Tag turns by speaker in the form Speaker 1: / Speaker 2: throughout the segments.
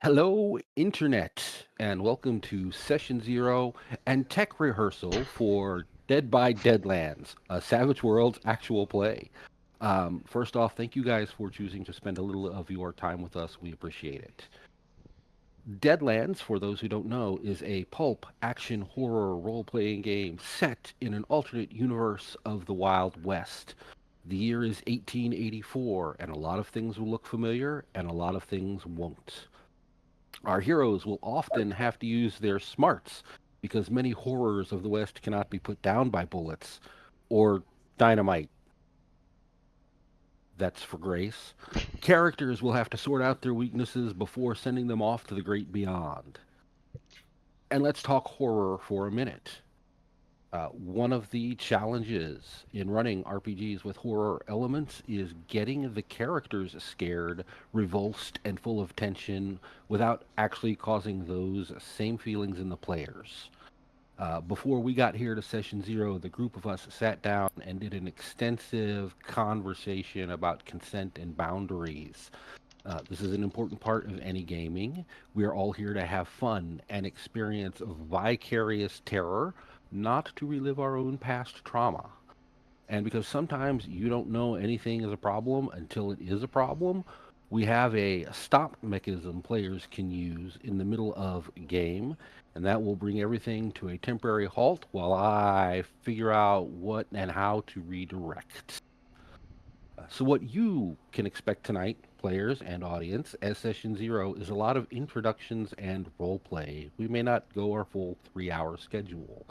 Speaker 1: Hello, Internet, and welcome to Session Zero and tech rehearsal for Dead by Deadlands, a Savage Worlds actual play. First off, thank you guys for choosing to spend a little of your time with us. We appreciate it. Deadlands, for those who don't know, is a pulp action horror role playing game set in an alternate universe of the Wild West. The year is 1884, and a lot of things will look familiar, and a lot of things won't. Our heroes will often have to use their smarts because many horrors of the West cannot be put down by bullets or dynamite. That's for grace. Characters will have to sort out their weaknesses before sending them off to the great beyond. And let's talk horror for a minute. One of the challenges in running RPGs with horror elements is getting the characters scared, revulsed, and full of tension without actually causing those same feelings in the players. Before we got here to session zero, the group of us sat down and did an extensive conversation about consent and boundaries. This is an important part of any gaming. We are all here to have fun and experience vicarious terror, not to relive our own past trauma. And because sometimes you don't know anything is a problem until it is a problem, we have a stop mechanism players can use in the middle of game, and that will bring everything to a temporary halt while I figure out what and how to redirect. So, what you can expect tonight, players and audience, as Session Zero, is a lot of introductions and role play. We may not go our full 3 hour schedule.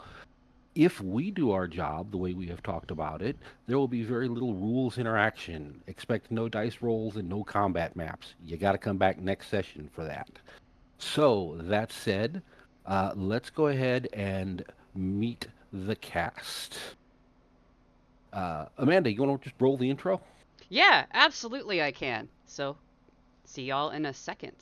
Speaker 1: If we do our job the way we have talked about it, there will be very little rules interaction. Expect no dice rolls and no combat maps. You got to come back next session for that. So, that said, let's go ahead and meet the cast. Amanda, you want to just roll the intro?
Speaker 2: Yeah, absolutely I can. So, see y'all in a second.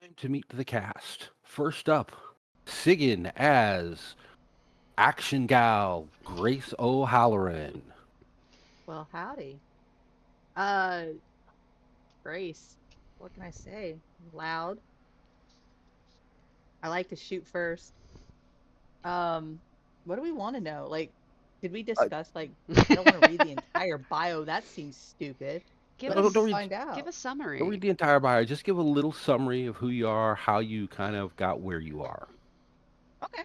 Speaker 1: Time to meet the cast. First up, Sigyn as Action Gal Grace O'Halloran.
Speaker 3: Well, howdy. Uh, Grace. What can I say? Loud. I like to shoot first. What do we want to know? Like, did we
Speaker 1: Uh,
Speaker 3: discuss like I don't want to read the entire bio. That seems stupid.
Speaker 2: give
Speaker 3: Let's
Speaker 1: don't, don't
Speaker 3: just
Speaker 2: us
Speaker 1: read
Speaker 3: find
Speaker 2: give a
Speaker 3: out.
Speaker 1: don't read
Speaker 2: summary.
Speaker 1: the entire bio. Just give a little summary of who you are, how you kind of got where you are.
Speaker 3: Okay,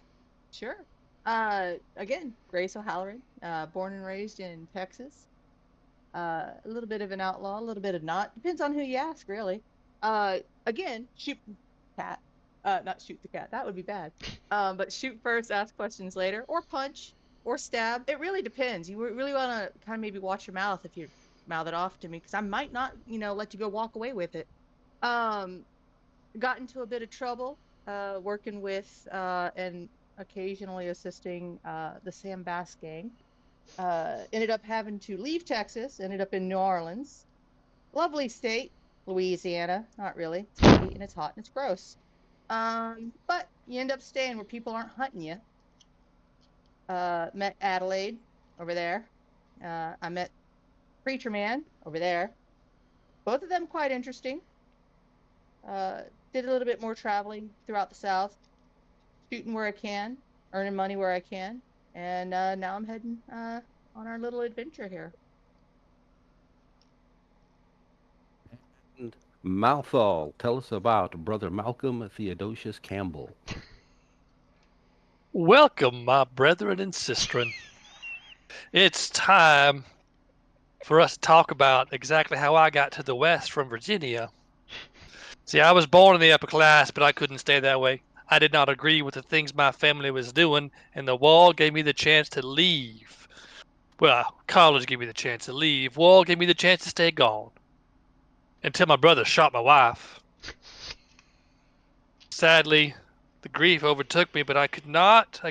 Speaker 3: sure. Again, Grace O'Halloran, born and raised in Texas. A little bit of an outlaw, a little bit of not. Depends on who you ask, really. Again, shoot the cat. Not shoot the cat. That would be bad. But shoot first, ask questions later, or punch, or stab. It really depends. You really want to kind of maybe watch your mouth if you mouth it off to me, because I might not, let you go walk away with it. Um, got into a bit of trouble, working with and occasionally assisting the Sam Bass gang. Ended up having to leave Texas, ended up in New Orleans. Lovely state. Louisiana. Not really. It's heavy and it's hot and it's gross. But you end up staying where people aren't hunting you. Met Adelaide over there. I met Preacher Man over there. Both of them quite interesting. Did a little bit more traveling throughout the South, shooting where I can, earning money where I can, and now I'm heading on our little adventure here.
Speaker 1: And Malthol, tell us about Brother Malcolme Theodoisous Campbell.
Speaker 4: Welcome, my brethren and sistren. It's time for us to talk about exactly how I got to the West from Virginia. See, I was born in the upper class, but I couldn't stay that way. I did not agree with the things my family was doing, and the wall gave me the chance to leave. Well, college gave me the chance to leave. Wall gave me the chance to stay gone. Until my brother shot my wife. Sadly, the grief overtook me, but I could not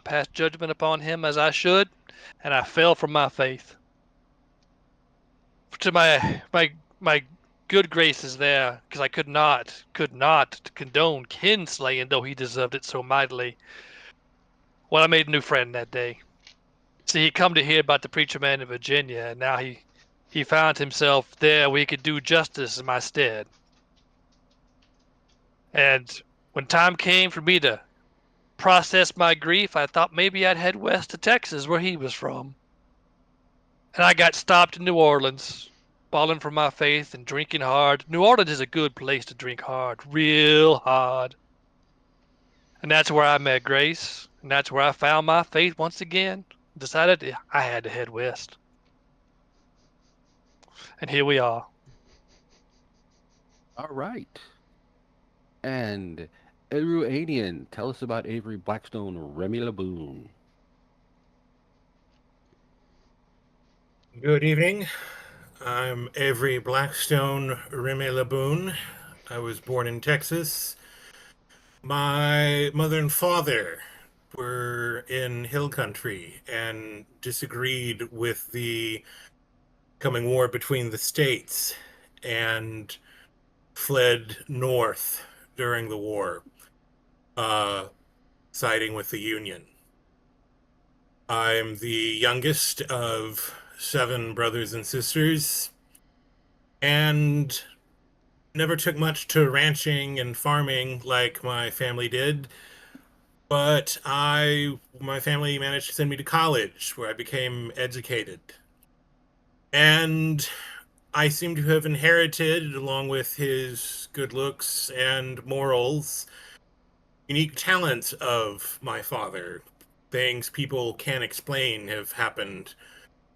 Speaker 4: pass judgment upon him as I should, and I fell from my faith. To my good graces there, because I could not condone kinslaying, though he deserved it so mightily. Well, I made a new friend that day. See, he come to hear about the preacher man in Virginia, and now he found himself there where he could do justice in my stead. And when time came for me to process my grief, I thought maybe I'd head west to Texas, where he was from. And I got stopped in New Orleans, falling from my faith and drinking hard. New Orleans is a good place to drink hard, real hard. And that's where I met Grace, and that's where I found my faith once again. Decided I had to head west. And here we are.
Speaker 1: All right. And Eruainon, tell us about Avery, Blackstone, Remy Boone.
Speaker 5: Good evening. I'm Avery Blackstone, Remy Boone. I was born in Texas. My mother and father were in hill country and disagreed with the coming war between the states and fled north during the war, siding with the Union. I'm the youngest of 7 brothers and sisters, and never took much to ranching and farming like my family did. But my family managed to send me to college, where I became educated. And I seem to have inherited, along with his good looks and morals, unique talents of my father. Things people can't explain have happened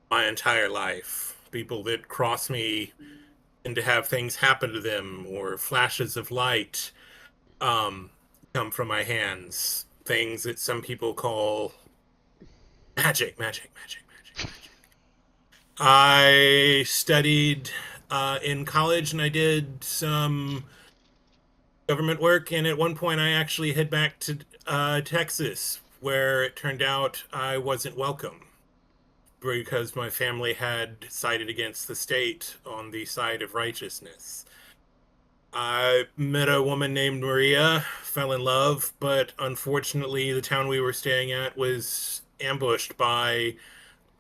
Speaker 5: my entire life. People that cross me and to have things happen to them, or flashes of light come from my hands. Things that some people call magic. I studied in college, and I did some government work, and at one point I actually head back to Texas, where it turned out I wasn't welcome, because my family had sided against the state on the side of righteousness. I met a woman named Maria, fell in love, but unfortunately the town we were staying at was ambushed by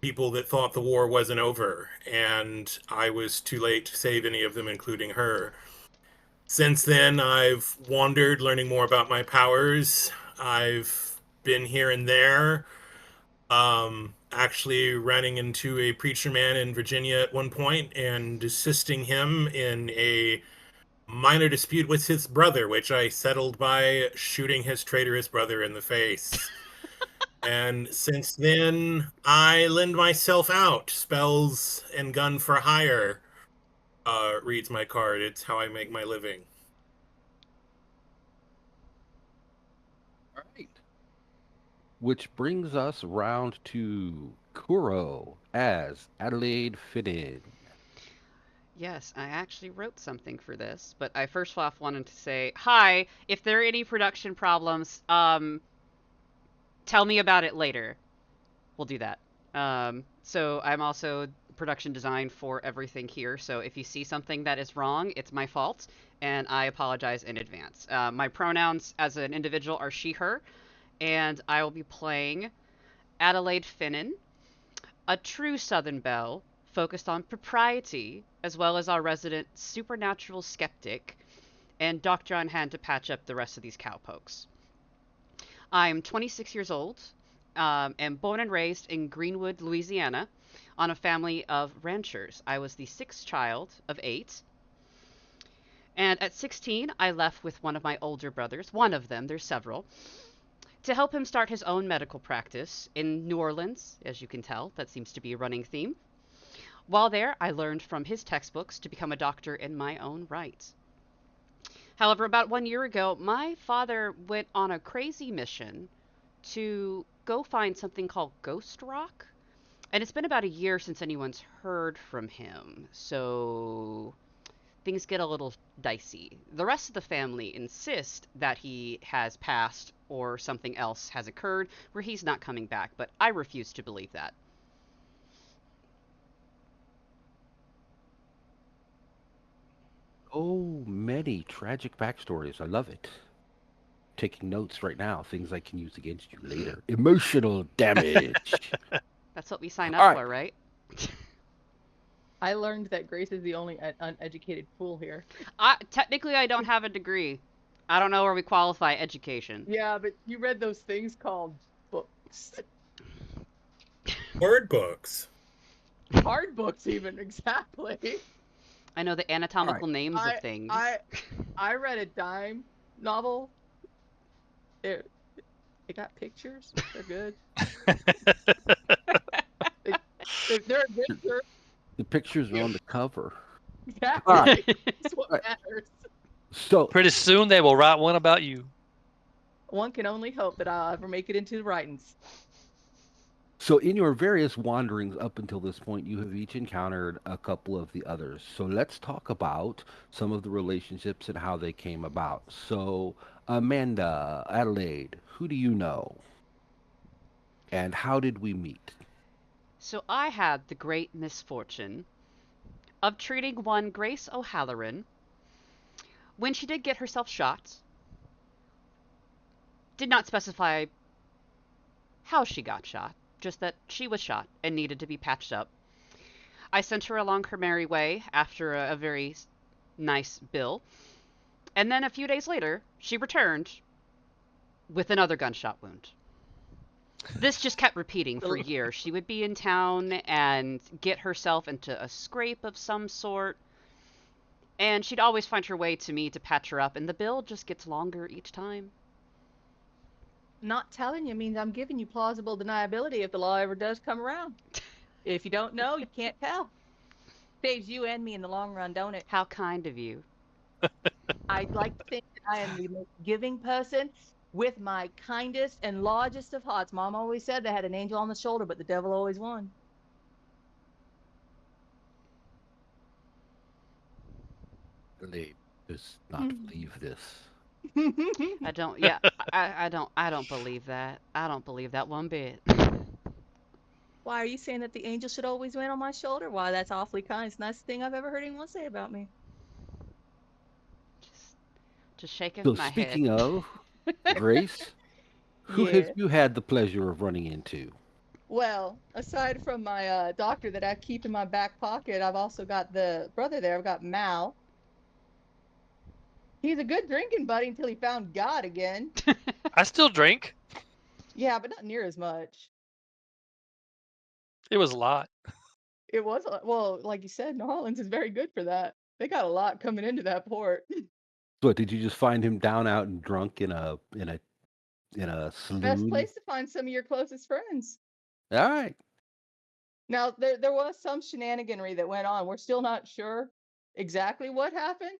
Speaker 5: people that thought the war wasn't over, and I was too late to save any of them, including her. Since then, I've wandered, learning more about my powers. I've been here and there, actually running into a preacher man in Virginia at one point and assisting him in a minor dispute with his brother, which I settled by shooting his traitorous brother in the face. And since then, I lend myself out. Spells and gun for hire reads my card. It's how I make my living.
Speaker 1: All right. Which brings us round to Kuro as Adelaide Finnin.
Speaker 2: Yes, I actually wrote something for this, but I first off wanted to say, hi, if there are any production problems, tell me about it later. We'll do that. So I'm also production design for everything here. So if you see something that is wrong, it's my fault, and I apologize in advance. My pronouns as an individual are she, her, and I will be playing Adelaide Finnin, a true Southern belle focused on propriety, as well as our resident supernatural skeptic, and doctor on hand to patch up the rest of these cowpokes. I'm 26 years old, and born and raised in Greenwood, Louisiana, on a family of ranchers. I was the sixth child of 8. And at 16, I left with one of my older brothers, one of them, there's several, to help him start his own medical practice in New Orleans. As you can tell, that seems to be a running theme. While there, I learned from his textbooks to become a doctor in my own right. However, about 1 year ago, my father went on a crazy mission to go find something called Ghost Rock. And it's been about a year since anyone's heard from him, so things get a little dicey. The rest of the family insist that he has passed or something else has occurred where he's not coming back, but I refuse to believe that.
Speaker 1: Oh, many tragic backstories. I love it. Taking notes right now, things I can use against you later. Emotional damage.
Speaker 2: That's what we sign
Speaker 1: All
Speaker 2: up
Speaker 1: right.
Speaker 2: for, right?
Speaker 3: I learned that Grace is the only uneducated fool here.
Speaker 2: Technically, I don't have a degree. I don't know where we qualify education.
Speaker 3: Yeah, but you read those things called books.
Speaker 5: Word books.
Speaker 3: Hard books, even, exactly.
Speaker 2: I know the anatomical names of things.
Speaker 3: I read a dime novel. It got pictures. They're good. They're adventure.
Speaker 1: The pictures are on the cover.
Speaker 3: Exactly.
Speaker 1: All right.
Speaker 3: That's what
Speaker 1: Right.
Speaker 3: matters.
Speaker 1: So,
Speaker 4: Pretty soon they will write one about you.
Speaker 3: One can only hope that I'll ever make it into the writings.
Speaker 1: so in your various wanderings up until this point, you have each encountered a couple of the others. So let's talk about some of the relationships and how they came about. So, Amanda, Adelaide, who do you know? And how did we meet?
Speaker 2: So I had the great misfortune of treating one Grace O'Halloran when she did get herself shot. Did not specify how she got shot, just that she was shot and needed to be patched up. I sent her along her merry way after a very nice bill, and then a few days later, she returned with another gunshot wound. This just kept repeating for years. She would be in town and get herself into a scrape of some sort, and she'd always find her way to me to patch her up, and the bill just gets longer each time.
Speaker 3: Not telling you means I'm giving you plausible deniability if the law ever does come around. If you don't know, you can't tell. Saves you and me in the long run, don't it?
Speaker 2: How kind of you.
Speaker 3: I'd like to think that I am the most giving person with my kindest and largest of hearts. Mom always said they had an angel on the shoulder, but the devil always won.
Speaker 1: Adelaide does not believe this.
Speaker 2: I don't. Yeah, I don't. I don't believe that. I don't believe that one bit.
Speaker 3: Why are you saying that the angel should always win on my shoulder? Why, that's awfully kind. It's the nicest thing I've ever heard anyone say about me.
Speaker 2: Just shaking
Speaker 1: So
Speaker 2: my
Speaker 1: speaking
Speaker 2: head.
Speaker 1: of Grace, who
Speaker 3: Yeah.
Speaker 1: have you had the pleasure of running into?
Speaker 3: Well, aside from my doctor that I keep in my back pocket, I've also got the brother there. I've got Mal. He's a good drinking buddy until he found God again.
Speaker 4: I still drink.
Speaker 3: Yeah, but not near as much.
Speaker 4: It was a lot.
Speaker 3: It was, well, like you said, New Orleans is very good for that. They got a lot coming into that port.
Speaker 1: What did you just find him down out and drunk in a
Speaker 3: Best
Speaker 1: saloon?
Speaker 3: place to find some of your closest friends.
Speaker 1: All right.
Speaker 3: Now, there was some shenaniganry that went on. We're still not sure exactly what happened.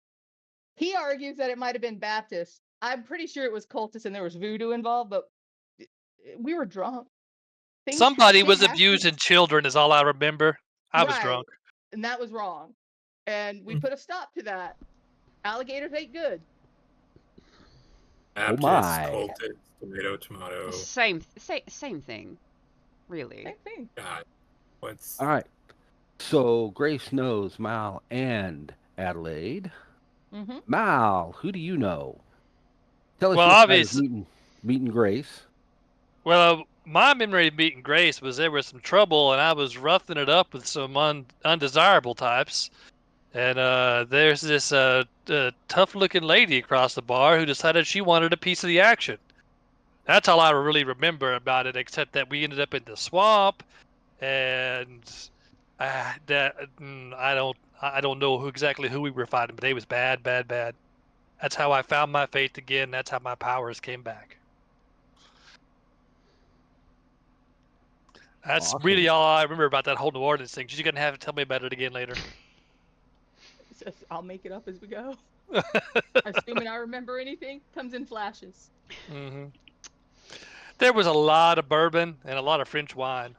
Speaker 3: He argues that it might have been Baptist. I'm pretty sure it was cultists and there was voodoo involved, but we were drunk.
Speaker 4: Somebody was
Speaker 3: shit
Speaker 4: abusing
Speaker 3: happens.
Speaker 4: children, is all I remember. I was
Speaker 3: Right,
Speaker 4: drunk.
Speaker 3: and that was wrong. And we put a stop to that. Alligators ain't good.
Speaker 5: Baptist,
Speaker 1: my.
Speaker 5: cultist, tomato.
Speaker 2: Same thing, really.
Speaker 3: Same thing.
Speaker 5: God, what's
Speaker 1: All right. So Grace knows Mal and Adelaide.
Speaker 3: Mm-hmm.
Speaker 1: Mal, who do you know? Tell us
Speaker 4: Well,
Speaker 1: your side of
Speaker 4: obvious.
Speaker 1: meeting Grace.
Speaker 4: Well, my memory of meeting Grace was there was some trouble, and I was roughing it up with some undesirable types. And there's this tough-looking lady across the bar who decided she wanted a piece of the action. That's all I really remember about it, except that we ended up in the swamp, and I don't know exactly who we were fighting, but it was bad, bad, bad. That's how I found my faith again. That's how my powers came back. That's really
Speaker 1: Awesome.
Speaker 4: all I remember about that whole New Orleans thing. You're gonna have to tell me about it again later.
Speaker 3: I'll make it up as we go. Assuming I remember anything, comes in flashes.
Speaker 4: hmm There was a lot of bourbon and a lot of French wine.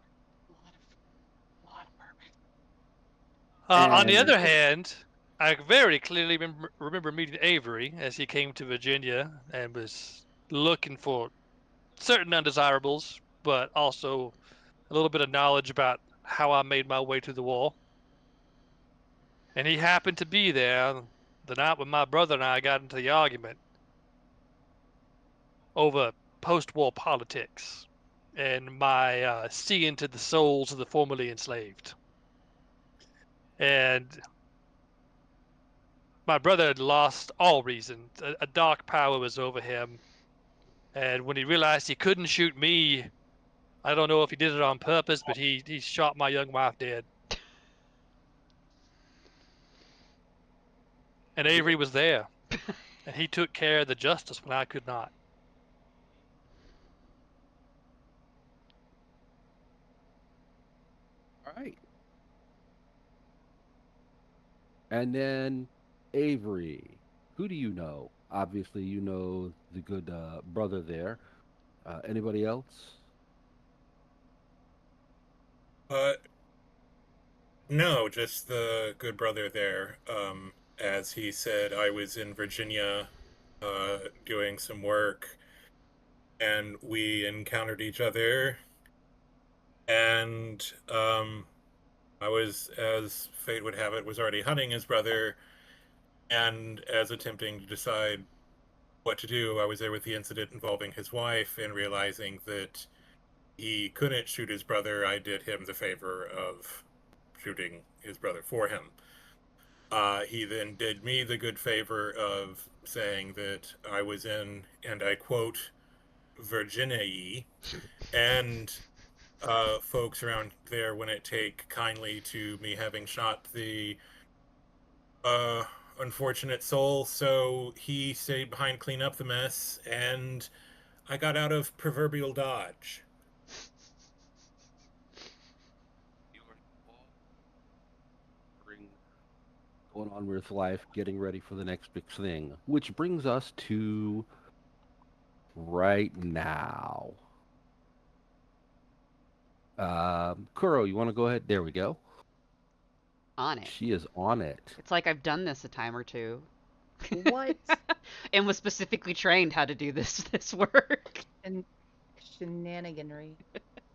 Speaker 3: A lot of bourbon.
Speaker 4: On the
Speaker 1: And
Speaker 4: other hand, I very clearly remember meeting Avery as he came to Virginia and was looking for certain undesirables, but also a little bit of knowledge about how I made my way to the wall. And he happened to be there the night when my brother and I got into the argument over post-war politics and my seeing to the souls of the formerly enslaved. And my brother had lost all reason. A dark power was over him. And when he realized he couldn't shoot me, I don't know if he did it on purpose, but he shot my young wife dead. And Avery was there. And he took care of the justice when I could not.
Speaker 1: all right. And then Avery, who do you know? Obviously, you know the good brother there. Anybody else?
Speaker 5: Uh, no, just the good brother there. As he said, I was in Virginia, doing some work, and we encountered each other, and I was, as fate would have it, was already hunting his brother, and as attempting to decide what to do, I was there with the incident involving his wife, and realizing that he couldn't shoot his brother, I did him the favor of shooting his brother for him. He then did me the good favor of saying that I was in, and I quote, Virginia, and folks around there wouldn't take kindly to me having shot the uh, unfortunate soul, so he stayed behind, clean up the mess, and I got out of proverbial dodge.
Speaker 1: You are going on with life, getting ready for the next big thing, which brings us to right now. Kuro, you want to go ahead? There we go.
Speaker 2: On it.
Speaker 1: She is on it.
Speaker 2: It's like I've done this a time or two.
Speaker 3: What?
Speaker 2: And was specifically trained how to do this work.
Speaker 3: And shenaniganry.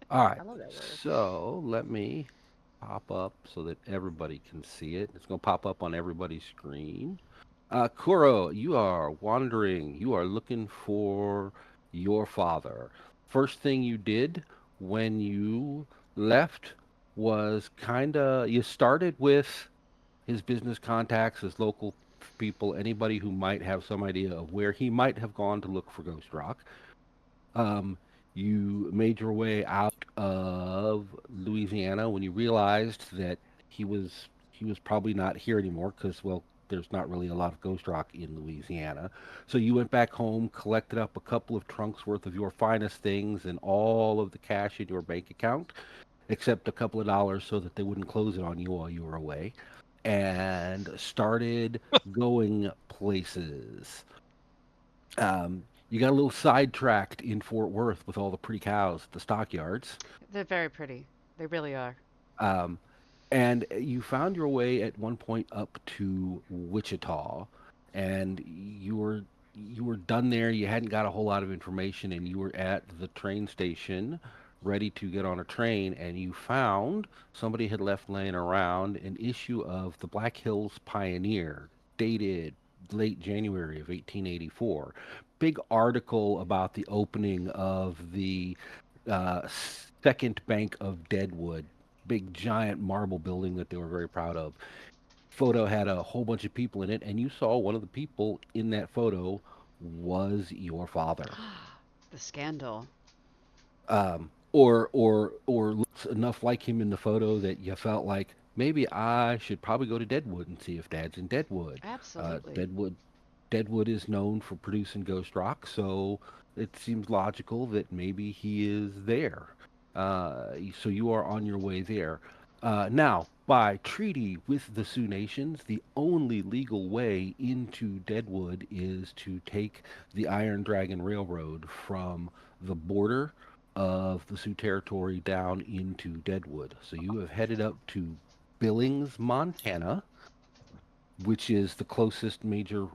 Speaker 1: All right.
Speaker 3: I love that word.
Speaker 1: So let me pop up so that everybody can see it. It's going to pop up on everybody's screen. Kuro, you are wandering. You are looking for your father. First thing you did when you left was you started with his business contacts, his local people, anybody who might have some idea of where he might have gone to look for Ghost Rock. You made your way out of Louisiana when you realized that he was probably not here anymore because, well, there's not really a lot of Ghost Rock in Louisiana. So you went back home, collected up a couple of trunks worth of your finest things and all of the cash in your bank account, except a couple of dollars so that they wouldn't close it on you while you were away, and started going places. You got a little sidetracked in Fort Worth with all the pretty cows at the stockyards.
Speaker 2: They're very pretty. They really are.
Speaker 1: Um, and you found your way at one point up to Wichita, and you were done there. You hadn't got a whole lot of information, and you were at the train station ready to get on a train, and you found somebody had left laying around an issue of the Black Hills Pioneer, dated late January of 1884. Big article about the opening of the uh, second bank of Deadwood, big giant marble building that they were very proud of. Photo had a whole bunch of people in it, and you saw one of the people in that photo was your father.
Speaker 2: The scandal.
Speaker 1: Or looks enough like him in the photo that you felt like maybe I should probably go to Deadwood and see if Dad's in Deadwood.
Speaker 2: Absolutely.
Speaker 1: Deadwood is known for producing ghost rock, so it seems logical that maybe he is there. So you are on your way there. Now, by treaty with the Sioux Nations, the only legal way into Deadwood is to take the Iron Dragon Railroad from the border of the Sioux Territory down into Deadwood. So you have headed up to Billings, Montana, which is the closest major,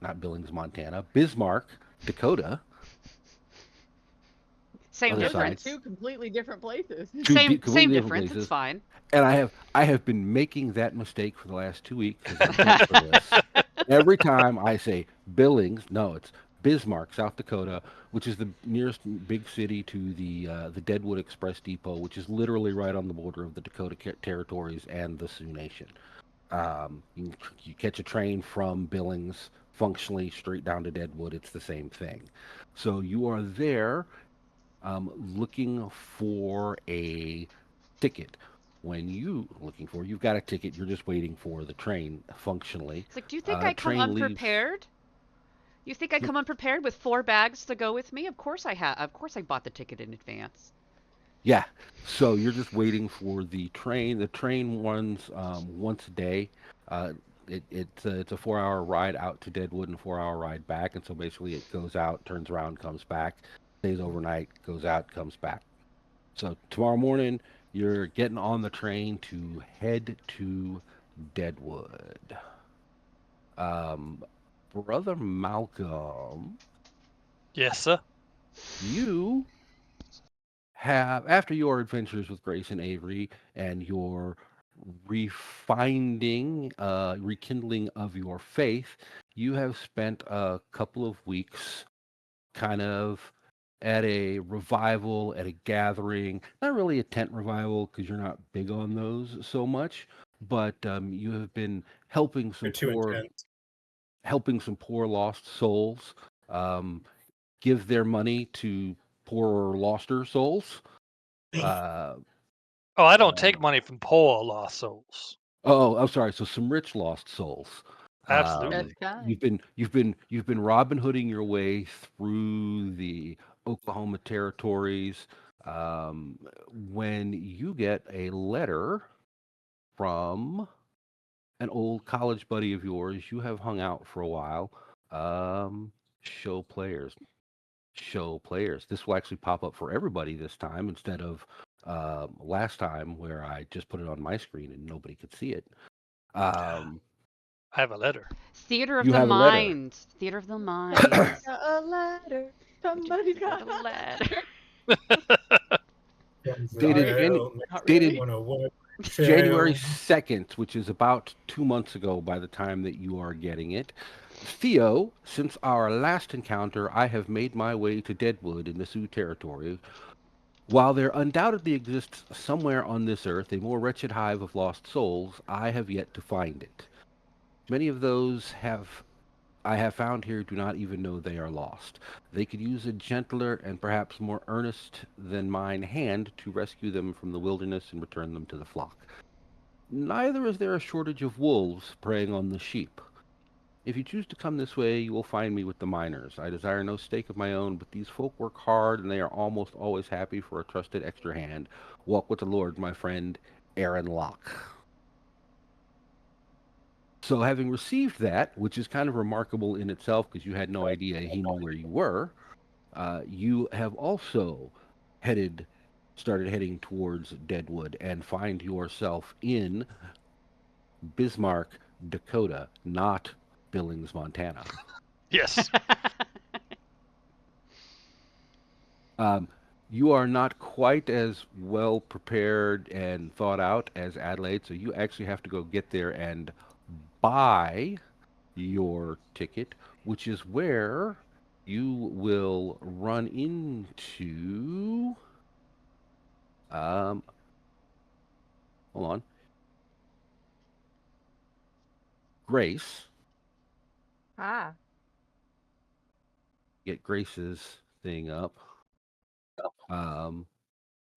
Speaker 1: not Billings, Montana, Bismarck, Dakota.
Speaker 2: Same
Speaker 1: Other
Speaker 3: Those are
Speaker 2: difference.
Speaker 1: side.
Speaker 3: two completely different places.
Speaker 2: Same
Speaker 1: completely different
Speaker 2: difference. It's
Speaker 1: places.
Speaker 2: fine.
Speaker 1: And I have been making that mistake for the last 2 weeks as I prep for this. Every time I say Billings, no, it's Bismarck, South Dakota, which is the nearest big city to the Deadwood Express Depot, which is literally right on the border of the Dakota Territories and the Sioux Nation. You catch a train from Billings, functionally straight down to Deadwood. It's the same thing. So you are there looking for a ticket. When you've got a ticket, you're just waiting for the train, functionally.
Speaker 2: It's like, do you think I come
Speaker 1: Train leaves.
Speaker 2: unprepared? You think I come unprepared with 4 bags to go with me? Of course I have. Of course I bought the ticket in advance.
Speaker 1: Yeah. So you're just waiting for the train. The train runs once a day. It's a 4-hour ride out to Deadwood and a 4-hour ride back. And so basically it goes out, turns around, comes back, stays overnight, goes out, comes back. So tomorrow morning, you're getting on the train to head to Deadwood. Brother Malcolme,
Speaker 4: Yes, sir.
Speaker 1: you have, after your adventures with Grace and Avery and your rekindling of your faith, you have spent a couple of weeks kind of at a revival, at a gathering, not really a tent revival because you're not big on those so much, but you have been helping
Speaker 5: They're too intense.
Speaker 1: poor lost souls give their money to poorer loster souls.
Speaker 4: Oh, I don't take money from poor lost souls.
Speaker 1: Oh, I'm sorry. So some rich lost souls.
Speaker 4: Absolutely.
Speaker 3: That's kind.
Speaker 1: You've been Robin Hooding your way through the Oklahoma territories. When you get a letter from an old college buddy of yours, you have hung out for a while. Show players. This will actually pop up for everybody this time instead of last time where I just put it on my screen and nobody could see it.
Speaker 4: I have a letter.
Speaker 2: Theater of
Speaker 1: You
Speaker 2: the
Speaker 1: have a letter.
Speaker 2: mind. Theater of the mind.
Speaker 3: A letter. Somebody got
Speaker 2: a letter.
Speaker 1: Dated
Speaker 3: Not
Speaker 1: dated
Speaker 3: really.
Speaker 5: 101.
Speaker 1: January 2nd, which is about 2 months ago by the time that you are getting it. Theo, since our last encounter, I have made my way to Deadwood in the Sioux Territory. While there undoubtedly exists somewhere on this earth a more wretched hive of lost souls, I have yet to find it. Many of those I have found here do not even know they are lost. They could use a gentler and perhaps more earnest than mine hand to rescue them from the wilderness and return them to the flock. Neither is there a shortage of wolves preying on the sheep. If you choose to come this way, you will find me with the miners. I desire no stake of my own, but these folk work hard, and they are almost always happy for a trusted extra hand. Walk with the Lord, my friend, Aaron Locke. So having received that, which is kind of remarkable in itself because you had no idea he knew where you were, you have also started heading towards Deadwood and find yourself in Bismarck, Dakota, not Billings, Montana.
Speaker 4: Yes.
Speaker 1: You are not quite as well prepared and thought out as Adelaide, so you actually have to go get there and buy your ticket, which is where you will run into. Um, hold on, Grace.
Speaker 3: Ah.
Speaker 1: Get Grace's thing up. Um,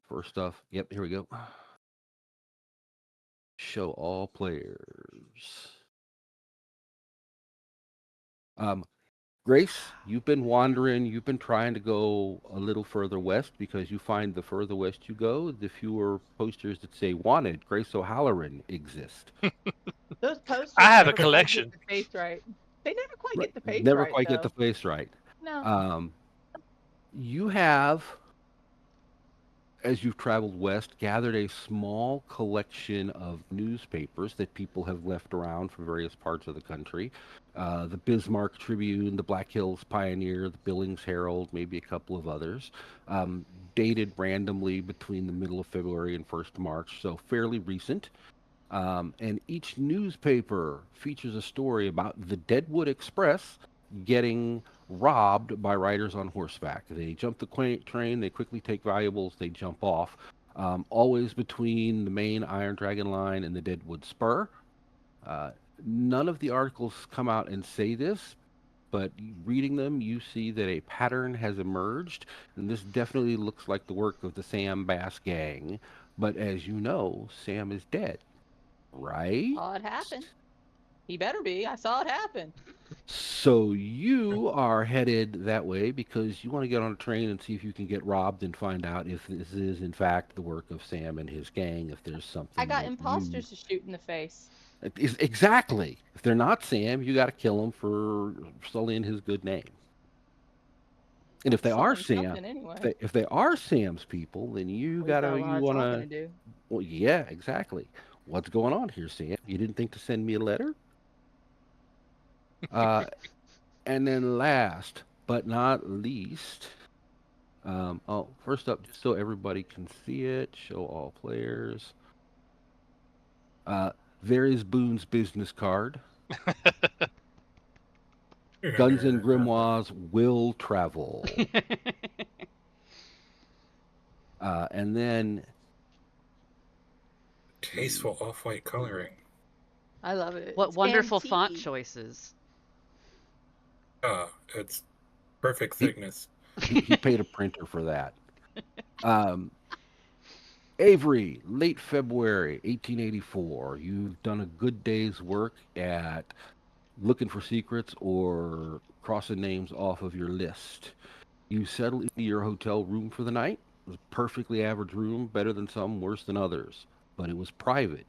Speaker 1: first off, yep, here we go. Show all players. Um, Grace, you've been wandering, you've been trying to go a little further west because you find the further west you go, the fewer posters that say wanted Grace O'Halloran exist.
Speaker 3: Those posters
Speaker 4: I have a
Speaker 3: never quite get
Speaker 4: collection.
Speaker 3: the face right. They never quite
Speaker 1: Right.
Speaker 3: get the face
Speaker 1: Never
Speaker 3: right,
Speaker 1: quite get
Speaker 3: though.
Speaker 1: the face right.
Speaker 3: No.
Speaker 1: You have, as you've traveled west, gathered a small collection of newspapers that people have left around from various parts of the country. The Bismarck Tribune, the Black Hills Pioneer, the Billings Herald, maybe a couple of others, dated randomly between the middle of February and 1st March, so fairly recent. And each newspaper features a story about the Deadwood Express getting robbed by riders on horseback. They jump the train, they quickly take valuables, they jump off. Always between the main Iron Dragon line and the Deadwood Spur. Uh, None of the articles come out and say this, but reading them, you see that a pattern has emerged, and this definitely looks like the work of the Sam Bass gang. But as you know, Sam is dead, right?
Speaker 3: Saw it happen. He better be. I saw it happen.
Speaker 1: So you are headed that way because you want to get on a train and see if you can get robbed and find out if this is in fact the work of Sam and his gang, if there's something
Speaker 3: I got
Speaker 1: that
Speaker 3: imposters to shoot in the face.
Speaker 1: Exactly. If they're not Sam, you got to kill them for sullying his good name. And if they are
Speaker 3: Sullying
Speaker 1: Sam,
Speaker 3: something anyway.
Speaker 1: if they are Sam's people, then you
Speaker 3: We've got a
Speaker 1: gotta
Speaker 3: lot
Speaker 1: you
Speaker 3: of
Speaker 1: want
Speaker 3: talking
Speaker 1: to.
Speaker 3: to do.
Speaker 1: Well, yeah, exactly. What's going on here, Sam? You didn't think to send me a letter? Uh, and then last but not least, first up, just so everybody can see it, show all players. There is Boone's business card. Guns and Grimoires will travel. And then
Speaker 5: Tasteful off-white coloring.
Speaker 3: I love it.
Speaker 2: What
Speaker 3: It's
Speaker 2: wonderful font
Speaker 3: antique-y.
Speaker 2: choices.
Speaker 5: It's perfect thickness.
Speaker 1: he paid a printer for that. Um, Avery, late February 1884. You've done a good day's work at looking for secrets or crossing names off of your list. You settle into your hotel room for the night. It was a perfectly average room, better than some, worse than others, but it was private.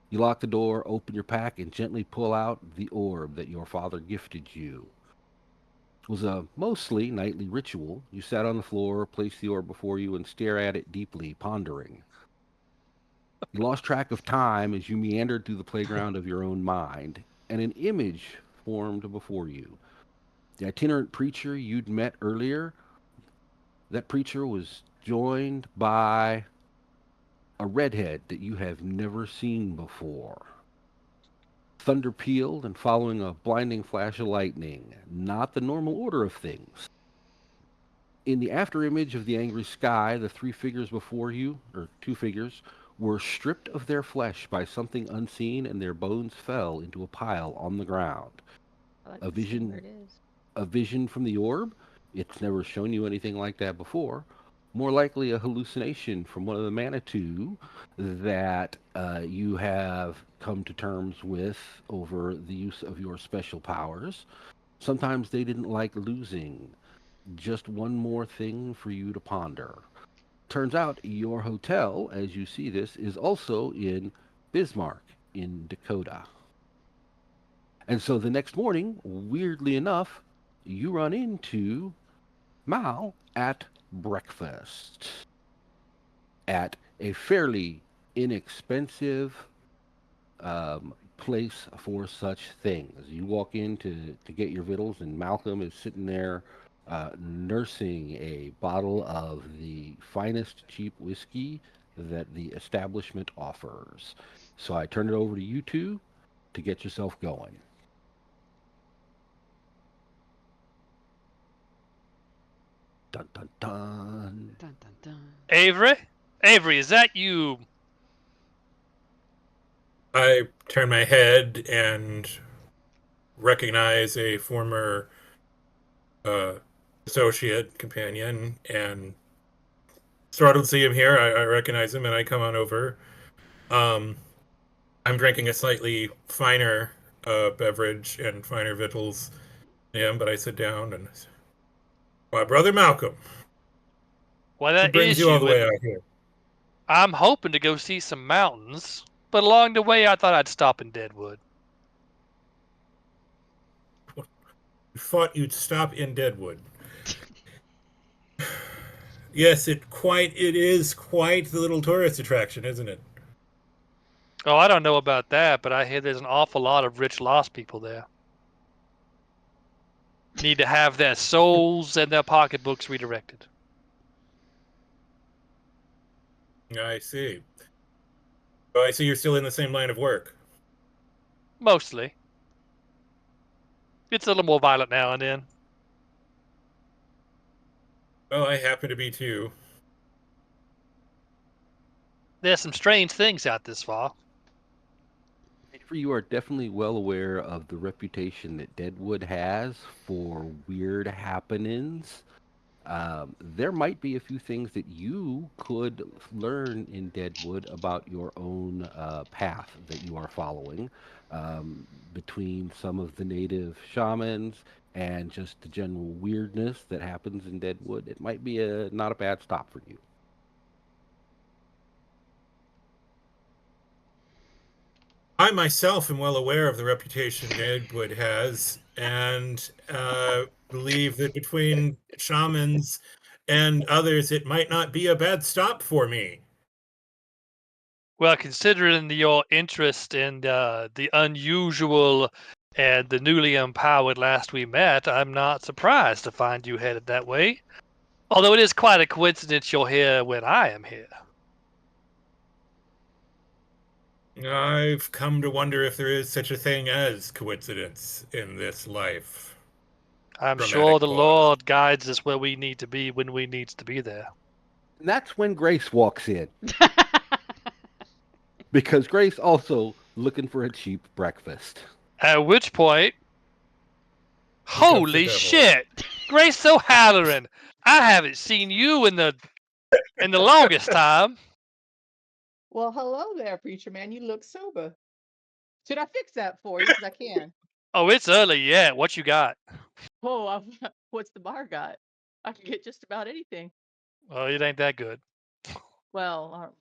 Speaker 1: You lock the door, open your pack, and gently pull out the orb that your father gifted you. It was a mostly nightly ritual. You sat on the floor, placed the orb before you, and stare at it deeply, pondering. You lost track of time as you meandered through the playground of your own mind, and an image formed before you. The itinerant preacher you'd met earlier, that preacher was joined by a redhead that you have never seen before. Thunder pealed and following a blinding flash of lightning, not the normal order of things. In the afterimage of the angry sky, the three figures before you, or two figures, were stripped of their flesh by something unseen, and their bones fell into a pile on the ground.
Speaker 3: I like
Speaker 1: A
Speaker 3: to see where
Speaker 1: vision,
Speaker 3: it is.
Speaker 1: a vision from the orb. It's never shown you anything like that before. More likely a hallucination from one of the Manitou that you have come to terms with over the use of your special powers. Sometimes they didn't like losing. Just one more thing for you to ponder. Turns out your hotel, as you see this, is also in Bismarck, in Dakota. And so the next morning, weirdly enough, you run into Mal at breakfast at a fairly inexpensive place for such things. You walk in to get your victuals, and Malcolme is sitting there nursing a bottle of the finest cheap whiskey that the establishment offers. So I turn it over to you two to get yourself going. Dun dun dun.
Speaker 2: Dun, dun, dun.
Speaker 4: Avery, is that you?
Speaker 5: I turn my head and recognize a former associate companion, and startled to see him here. I recognize him, and I come on over. Um, I'm drinking a slightly finer beverage and finer victuals than him, but I sit down and say, "Why, brother Malcolme,
Speaker 4: Well,
Speaker 5: what
Speaker 4: that
Speaker 5: brings
Speaker 4: is
Speaker 5: you all the
Speaker 4: you,
Speaker 5: way
Speaker 4: and
Speaker 5: out here?"
Speaker 4: I'm hoping to go see some mountains, but along the way I thought I'd stop in Deadwood.
Speaker 5: You thought you'd stop in Deadwood. Yes, it is quite the little tourist attraction, isn't it?
Speaker 4: Oh, I don't know about that, but I hear there's an awful lot of rich lost people there. Need to have their souls and their pocketbooks redirected.
Speaker 5: I see. Oh, I see you're still in the same line of work.
Speaker 4: Mostly. It's a little more violent now and then.
Speaker 5: Well, I happen to be too.
Speaker 4: There's some strange things out this far.
Speaker 1: Avery, you are definitely well aware of the reputation that Deadwood has for weird happenings. There might be a few things that you could learn in Deadwood about your own path that you are following, between some of the native shamans and just the general weirdness that happens in Deadwood. It might be not a bad stop for you.
Speaker 5: I myself am well aware of the reputation Deadwood has, and believe that between shamans and others, it might not be a bad stop for me.
Speaker 4: Well, considering your interest in the unusual and the newly empowered last we met, I'm not surprised to find you headed that way. Although it is quite a coincidence you're here when I am here.
Speaker 5: I've come to wonder if there is such a thing as coincidence in this life.
Speaker 4: I'm
Speaker 5: Dramatic
Speaker 4: sure the
Speaker 5: pause.
Speaker 4: Lord guides us where we need to be when we needs to be there.
Speaker 1: And that's when Grace walks in, because Grace also looking for a cheap breakfast.
Speaker 4: At which point,
Speaker 5: Here comes the
Speaker 4: holy
Speaker 5: devil.
Speaker 4: shit, Grace O'Halloran, I haven't seen you in the longest time.
Speaker 3: Well, hello there, preacher man. You look sober. Should I fix that for you? Because I can.
Speaker 4: Oh, it's early yet. What you got?
Speaker 3: Oh, what's the bar got? I can get just about anything.
Speaker 4: Well, it ain't that good.
Speaker 3: Well,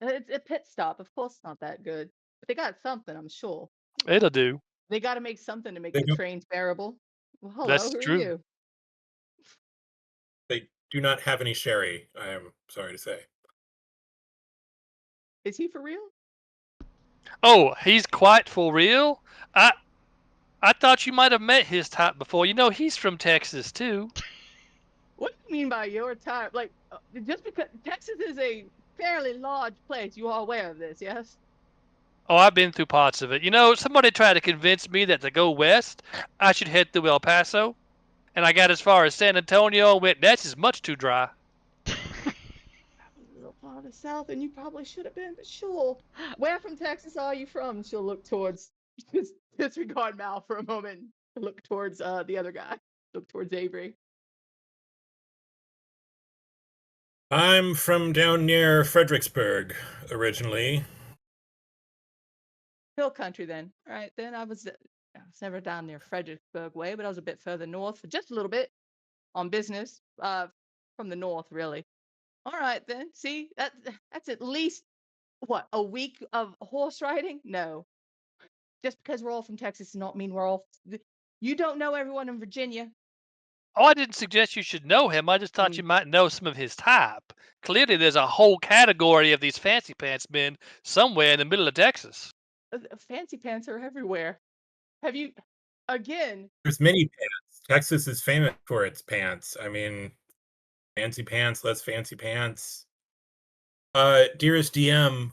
Speaker 3: it's a pit stop. Of course, it's not that good. But they got something, I'm sure.
Speaker 4: It'll do.
Speaker 3: They got to make something to make
Speaker 5: They
Speaker 3: the
Speaker 5: don't-
Speaker 3: trains bearable. Well, hello,
Speaker 4: That's
Speaker 3: who
Speaker 4: true.
Speaker 3: are you?
Speaker 5: They do not have any sherry, I am sorry to say.
Speaker 3: Is he for real?
Speaker 4: Oh, he's quite for real? I thought you might have met his type before. You know, he's from Texas, too.
Speaker 3: What do you mean by your type? Like, just because Texas is a fairly large place, you are aware of this, yes?
Speaker 4: Oh, I've been through parts of it. You know, somebody tried to convince me that to go west, I should head through El Paso. And I got as far as San Antonio and went, that's just much too dry.
Speaker 3: A little farther south than you probably should have been, but sure. Where from Texas are you from? She'll look towards, disregard Mal for a moment, look towards the other guy, look towards Avery.
Speaker 5: I'm from down near Fredericksburg originally.
Speaker 3: Hill country then. All right, then I was never down near Fredericksburg way, but I was a bit further north for just a little bit on business from the north, really. All right, then. See, that's at least, what, a week of horse riding? No. Just because we're all from Texas does not mean we're all. You don't know everyone in Virginia.
Speaker 4: Oh, I didn't suggest you should know him. I just thought
Speaker 3: Mm.
Speaker 4: you might know some of his type. Clearly, there's a whole category of these fancy pants men somewhere in the middle of Texas.
Speaker 3: Fancy pants are everywhere. Have you, again,
Speaker 5: There's many pants. Texas is famous for its pants. I mean, fancy pants, less fancy pants. Dearest DM,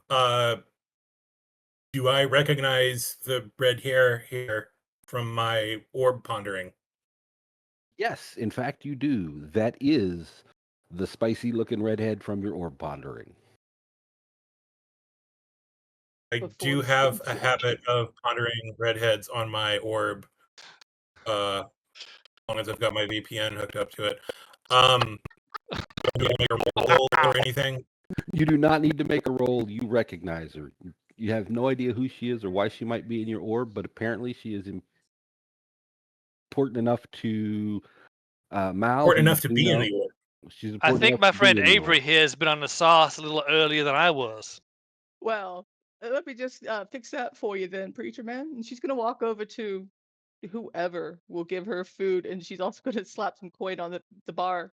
Speaker 5: do I recognize the red hair here from my orb pondering?
Speaker 1: Yes, in fact, you do. That is the spicy-looking redhead from your orb pondering.
Speaker 5: I
Speaker 3: Before
Speaker 5: do
Speaker 3: the
Speaker 5: have
Speaker 3: skin
Speaker 5: a
Speaker 3: check.
Speaker 5: habit of pondering redheads on my orb, as long as I've got my VPN hooked up to it. Do I make a roll or anything?
Speaker 1: You do not need to make a roll. You recognize her. You have no idea who she is or why she might be in your orb, but apparently she is important enough to Mal, who
Speaker 5: Important
Speaker 1: you
Speaker 5: enough to
Speaker 1: do
Speaker 5: be in
Speaker 1: know.
Speaker 5: the orb.
Speaker 1: She's
Speaker 4: I
Speaker 1: important
Speaker 4: think
Speaker 1: enough
Speaker 4: my
Speaker 1: to be
Speaker 4: friend
Speaker 1: in the
Speaker 4: Avery
Speaker 1: orb.
Speaker 4: here has been on the sauce a little earlier than I was.
Speaker 3: Well, let me just fix that for you then, preacher man. And she's gonna walk over to whoever will give her food, and she's also gonna slap some coin on the bar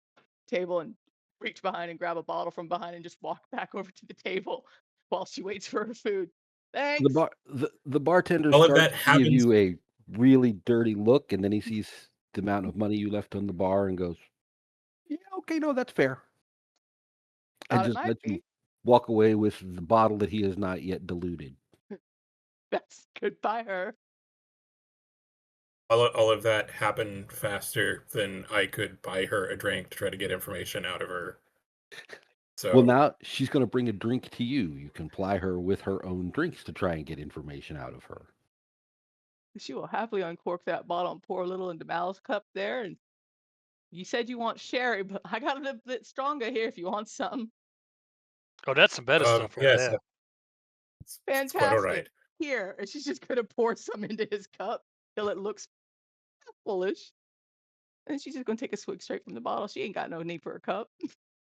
Speaker 3: table and reach behind and grab a bottle from behind and just walk back over to the table while she waits for her food.
Speaker 1: The
Speaker 3: Thanks.
Speaker 1: bar, the bartender
Speaker 5: All of
Speaker 1: starts
Speaker 5: that
Speaker 1: to give
Speaker 5: happens.
Speaker 1: you a really dirty look, and then he sees the amount of money you left on the bar and goes, "Yeah, okay, no, that's fair," and
Speaker 3: Thought it
Speaker 1: just
Speaker 3: might
Speaker 1: lets you
Speaker 3: be.
Speaker 1: walk away with the bottle that he has not yet diluted.
Speaker 3: That's good by her.
Speaker 5: All of that happened faster than I could buy her a drink to try to get information out of her.
Speaker 1: Well,
Speaker 5: So,
Speaker 1: now she's going to bring a drink to you. You can ply her with her own drinks to try and get information out of her.
Speaker 3: She will happily uncork that bottle and pour a little into Mal's cup there. And you said you want sherry, but I got a little bit stronger here if you want some.
Speaker 4: Oh, that's some better stuff right
Speaker 5: yes,
Speaker 4: there.
Speaker 5: it's quite all right.
Speaker 3: Fantastic. Here. And she's just gonna pour some into his cup till it looks foolish. And she's just gonna take a swig straight from the bottle. She ain't got no need for a cup.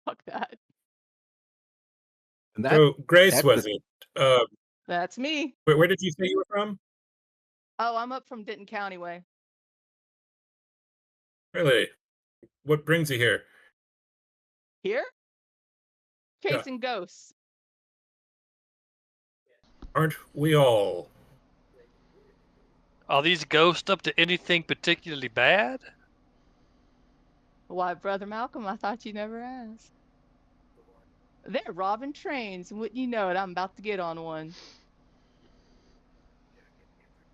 Speaker 3: Fuck that.
Speaker 1: And
Speaker 5: So, Grace,
Speaker 1: that's
Speaker 5: was
Speaker 1: the
Speaker 5: it? Uh,
Speaker 3: That's me.
Speaker 5: where did you say you were from?
Speaker 3: Oh, I'm up from Denton County way.
Speaker 5: Really? What brings you here?
Speaker 3: Here?
Speaker 5: Yeah,
Speaker 3: Chasing ghosts.
Speaker 5: aren't we all?
Speaker 4: Are these ghosts up to anything particularly bad?
Speaker 3: Why, Brother Malcolme, I thought you never asked. They're robbing trains. Wouldn't you know it? I'm about to get on one.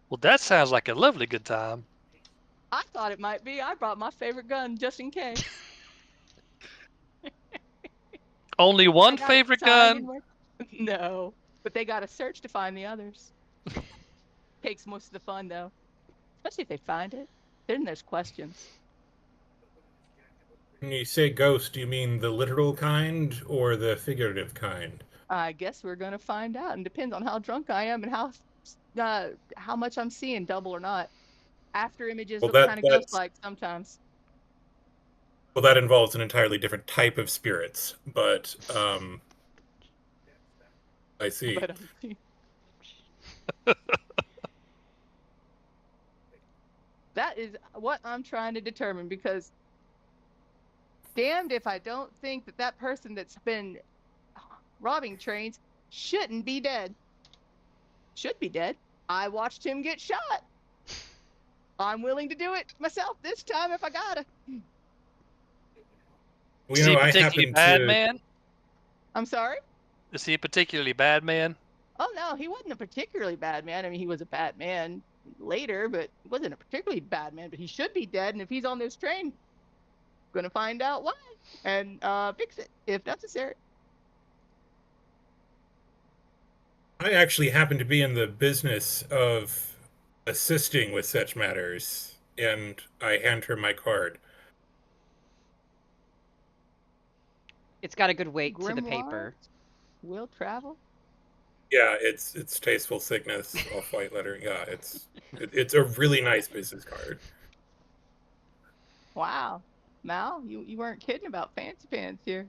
Speaker 4: Well, that sounds like a lovely good time.
Speaker 3: I thought it might be. I brought my favorite gun just in case.
Speaker 4: Only
Speaker 3: I
Speaker 4: one
Speaker 3: got it
Speaker 4: favorite
Speaker 3: designed
Speaker 4: gun?
Speaker 3: No, but they got to search to find the others. Takes most of the fun though, especially if they find it. Then there's questions.
Speaker 5: When you say ghost, do you mean the literal kind or the figurative kind?
Speaker 3: I guess we're gonna find out, and depends on how drunk I am and how much I'm seeing, double or not. After images
Speaker 5: Well,
Speaker 3: look kind of
Speaker 5: that's
Speaker 3: ghost-like sometimes.
Speaker 5: well, that involves an entirely different type of spirits. But I see.
Speaker 3: But that is what I'm trying to determine, because damned if I don't think that that person that's been robbing trains shouldn't be dead. Should be dead. I watched him get shot. I'm willing to do it myself this time if I gotta.
Speaker 5: Well,
Speaker 4: Is he a
Speaker 5: I
Speaker 4: particularly
Speaker 5: happen
Speaker 4: bad
Speaker 5: to.
Speaker 4: man?
Speaker 3: I'm sorry?
Speaker 4: Is he a particularly bad man?
Speaker 3: Oh no, he wasn't a particularly bad man. I mean, he was a bad man later, but he wasn't a particularly bad man. But he should be dead, and if he's on this train, gonna find out why and fix it if necessary.
Speaker 5: I actually happen to be in the business of assisting with such matters, and I hand her my card.
Speaker 2: It's got a good weight to the
Speaker 3: Grimoires
Speaker 2: paper.
Speaker 3: will travel.
Speaker 5: Yeah, it's tasteful sickness, off white lettering. Yeah, it's a really nice business card.
Speaker 3: Wow, Mal, you weren't kidding about fancy pants here.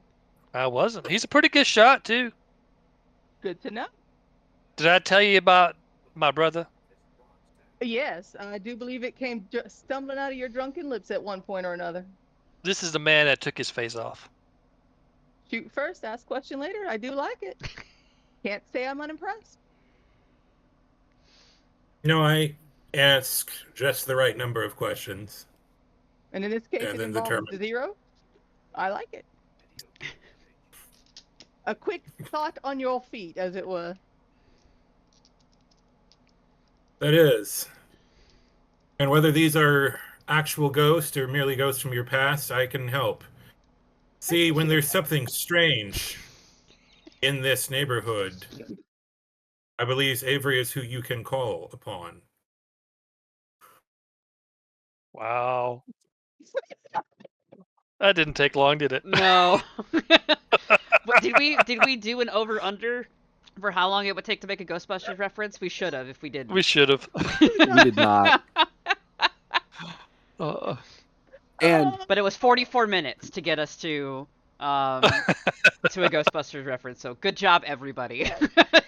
Speaker 4: I wasn't. He's a pretty good shot, too.
Speaker 3: Good to know.
Speaker 4: Did I tell you about my brother?
Speaker 3: Yes, I do believe it came stumbling out of your drunken lips at one point or another.
Speaker 4: This is the man that took his face off.
Speaker 3: Shoot first, ask question later. I do like it. Can't say I'm unimpressed.
Speaker 5: I ask just the right number of questions.
Speaker 3: And in this case,
Speaker 5: And
Speaker 3: it
Speaker 5: then
Speaker 3: involves
Speaker 5: determine.
Speaker 3: 0. I like it. A quick thought on your feet, as it were.
Speaker 5: That is. And whether these are actual ghosts or merely ghosts from your past, I can help. See, when there's something strange in this neighborhood, I believe Avery is who you can call upon.
Speaker 4: Wow. That didn't take long, did it?
Speaker 2: No. What, did we do an over under for how long it would take to make a Ghostbusters reference? We should have if we didn't.
Speaker 4: We should have.
Speaker 1: We did not. And
Speaker 2: But it was 44 minutes to get us to a Ghostbusters reference. So good job, everybody.
Speaker 3: I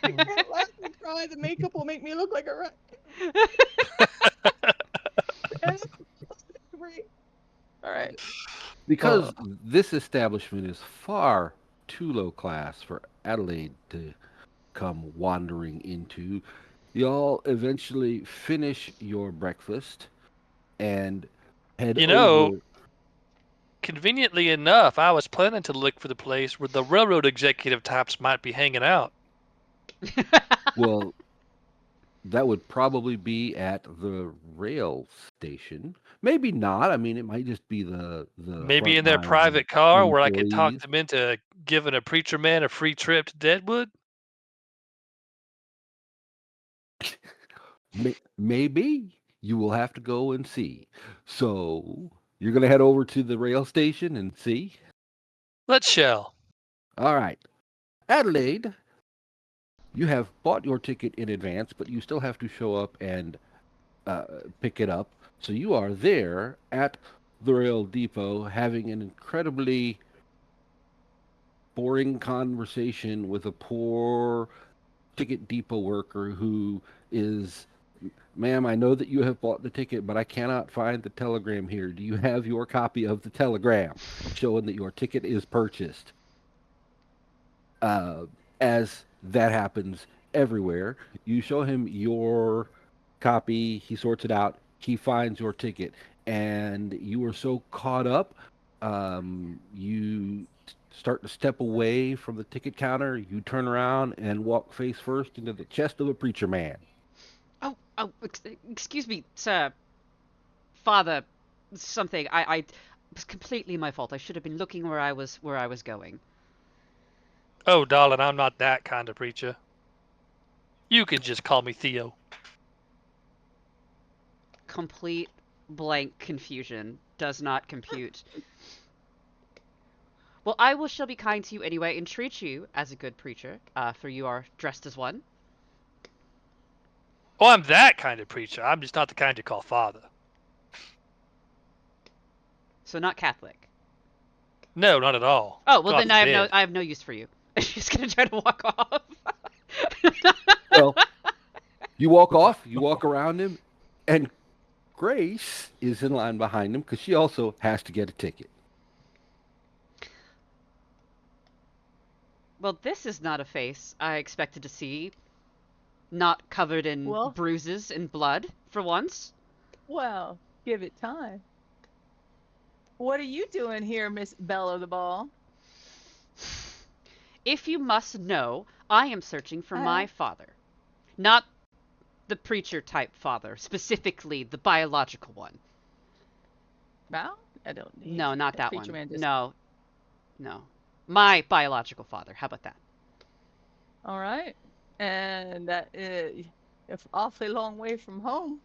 Speaker 3: can't laugh and cry. The makeup will make me look like a rat. All right.
Speaker 1: because this establishment is far too low class for Adelaide to come wandering into, y'all eventually finish your breakfast and head
Speaker 4: You know,
Speaker 1: over.
Speaker 4: conveniently enough, I was planning to look for the place where the railroad executive types might be hanging out.
Speaker 1: Well, that would probably be at the rail station. Maybe not. I mean, it might just be the
Speaker 4: Maybe in
Speaker 1: front
Speaker 4: their
Speaker 1: line
Speaker 4: private car where I could talk
Speaker 1: employees.
Speaker 4: them into giving a preacher man a free trip to Deadwood.
Speaker 1: Maybe you will have to go and see. So you're going to head over to the rail station and see.
Speaker 4: Let's shall.
Speaker 1: All right, Adelaide, you have bought your ticket in advance, but you still have to show up and pick it up. So you are there at the rail depot having an incredibly boring conversation with a poor ticket depot worker who is, ma'am, I know that you have bought the ticket, but I cannot find the telegram here. Do you have your copy of the telegram showing that your ticket is purchased? As that happens everywhere, you show him your copy, he sorts it out, he finds your ticket, and you are so caught up, you start to step away from the ticket counter, you turn around and walk face first into the chest of a preacher man.
Speaker 2: Excuse me, sir. Father, something. I was completely my fault. I should have been looking where I was going.
Speaker 4: Oh, darling, I'm not that kind of preacher. You can just call me Theo.
Speaker 2: Complete blank confusion does not compute. Well, shall be kind to you anyway and treat you as a good preacher, for you are dressed as one.
Speaker 4: Oh, I'm that kind of preacher. I'm just not the kind you call father.
Speaker 2: So not Catholic.
Speaker 4: No, not at all.
Speaker 2: Oh, well
Speaker 4: God
Speaker 2: then
Speaker 4: forbid.
Speaker 2: I have no use for you. She's gonna try to walk off.
Speaker 1: Well, you walk off, you walk around him, and Grace is in line behind him because she also has to get a ticket.
Speaker 2: Well, this is not a face I expected to see. Not covered in
Speaker 3: Well-
Speaker 2: bruises and blood, for once.
Speaker 3: Well, give it time. What are you doing here, Miss Bellow the Ball?
Speaker 2: If you must know, I am searching for my
Speaker 3: Uh.
Speaker 2: father. Not the preacher type father, specifically the biological one.
Speaker 3: Well, I don't need
Speaker 2: No, not that
Speaker 3: preacher
Speaker 2: one.
Speaker 3: man just-
Speaker 2: No. My biological father. How about that?
Speaker 3: All right. And that is awfully long way from home.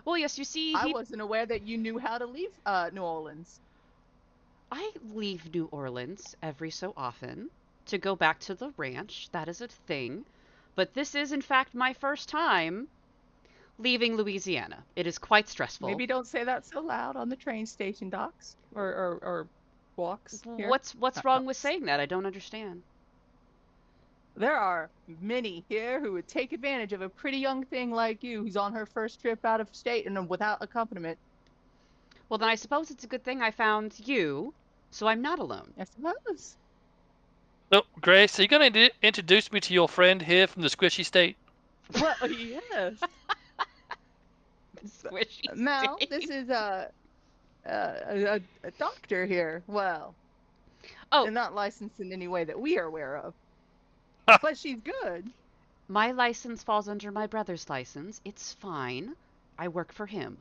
Speaker 2: Well, yes, you see,
Speaker 3: I wasn't aware that you knew how to leave New Orleans.
Speaker 2: I leave New Orleans every so often to go back to the ranch. That is a thing. But this is, in fact, my first time leaving Louisiana. It is quite stressful.
Speaker 3: Maybe don't say that so loud on the train station docks or walks. Here.
Speaker 2: What's wrong with saying that? I don't understand.
Speaker 3: There are many here who would take advantage of a pretty young thing like you who's on her first trip out of state and without accompaniment.
Speaker 2: Well, then I suppose it's a good thing I found you, so I'm not alone.
Speaker 3: I suppose.
Speaker 4: So, Grace, are you going to introduce me to your friend here from the Squishy State?
Speaker 3: Well, yes.
Speaker 2: Squishy
Speaker 3: Mal,
Speaker 2: state.
Speaker 3: this is a doctor here. Well,
Speaker 2: Oh,
Speaker 3: and not licensed in any way that we are aware of. But she's good.
Speaker 2: my license falls under my brother's license. It's fine. I work for him.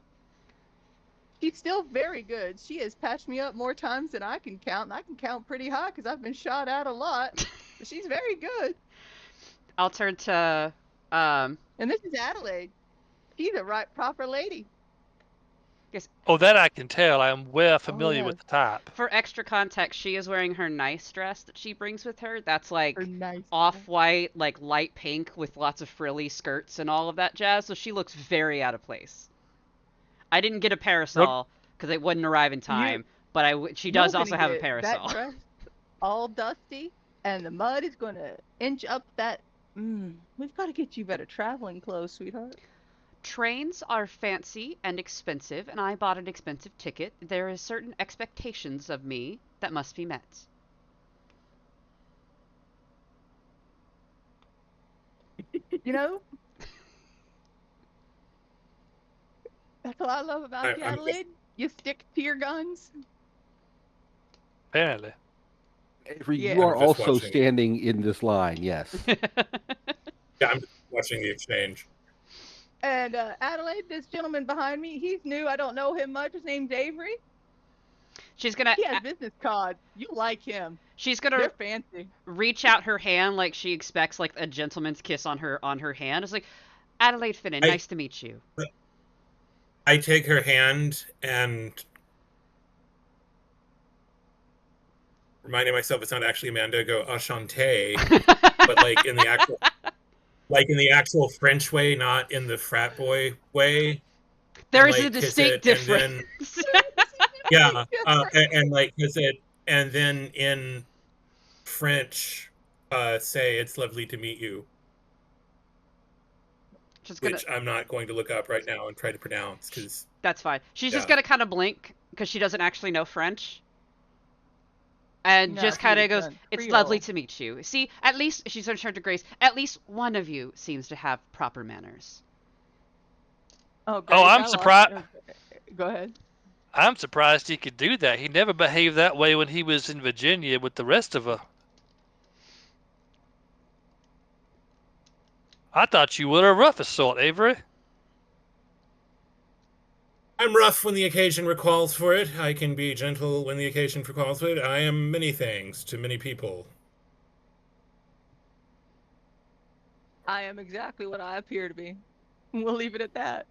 Speaker 3: She's still very good. She has patched me up more times than I can count, and I can count pretty high because I've been shot at a lot. But she's very good.
Speaker 2: I'll turn to
Speaker 3: And this is Adelaide. She's a right proper lady.
Speaker 4: Oh, that I can tell. I am well familiar
Speaker 3: yes.
Speaker 4: with the type.
Speaker 2: for extra context, she is wearing her nice dress that she brings with her. That's like
Speaker 3: Her nice
Speaker 2: off-white, like light pink with lots of frilly skirts and all of that jazz. So she looks very out of place. I didn't get a parasol because it wouldn't arrive in time, but she does
Speaker 3: You're
Speaker 2: also
Speaker 3: gonna
Speaker 2: have a
Speaker 3: get
Speaker 2: parasol.
Speaker 3: That dress all dusty, and the mud is going to inch up that. We've got to get you better traveling clothes, sweetheart.
Speaker 2: Trains are fancy and expensive, and I bought an expensive ticket. There is certain expectations of me that must be met.
Speaker 3: You know, that's what I love about you, Adelaide. You stick to your guns.
Speaker 4: Apparently.
Speaker 1: Avery,
Speaker 3: Yeah.
Speaker 1: you are
Speaker 5: I'm just
Speaker 1: also
Speaker 5: watching.
Speaker 1: standing in this line, yes.
Speaker 5: Yeah, I'm just watching the exchange.
Speaker 3: And Adelaide, this gentleman behind me, he's new. I don't know him much. His name's Avery.
Speaker 2: She's gonna.
Speaker 3: He has business cards. You like him.
Speaker 2: She's
Speaker 3: They're
Speaker 2: gonna
Speaker 3: fancy.
Speaker 2: reach out her hand like she expects like a gentleman's kiss on her hand. It's like, Adelaide Finnin, nice to meet you.
Speaker 5: I take her hand and reminding myself it's not actually Amanda, go enchanté, but like in the actual French way, not in the frat boy way.
Speaker 2: There
Speaker 5: and,
Speaker 2: is
Speaker 5: like,
Speaker 2: a distinct difference.
Speaker 5: Yeah, and like kiss it, and then in French, say it's lovely to meet you, which I'm not going to look up right now and try to pronounce because
Speaker 2: That's fine. She's just gonna kind of blink because she doesn't actually know French. And just kind of goes, it's lovely to meet you. See, at least, she's going to turn to Grace, at least one of you seems to have proper manners.
Speaker 3: Oh, Grace,
Speaker 4: I'm surprised.
Speaker 3: Go ahead.
Speaker 4: I'm surprised he could do that. He never behaved that way when he was in Virginia with the rest of her. I thought you were a rough sort, Avery.
Speaker 5: I'm rough when the occasion recalls for it. I can be gentle when the occasion recalls for it. I am many things to many people.
Speaker 3: I am exactly what I appear to be. We'll leave it at that.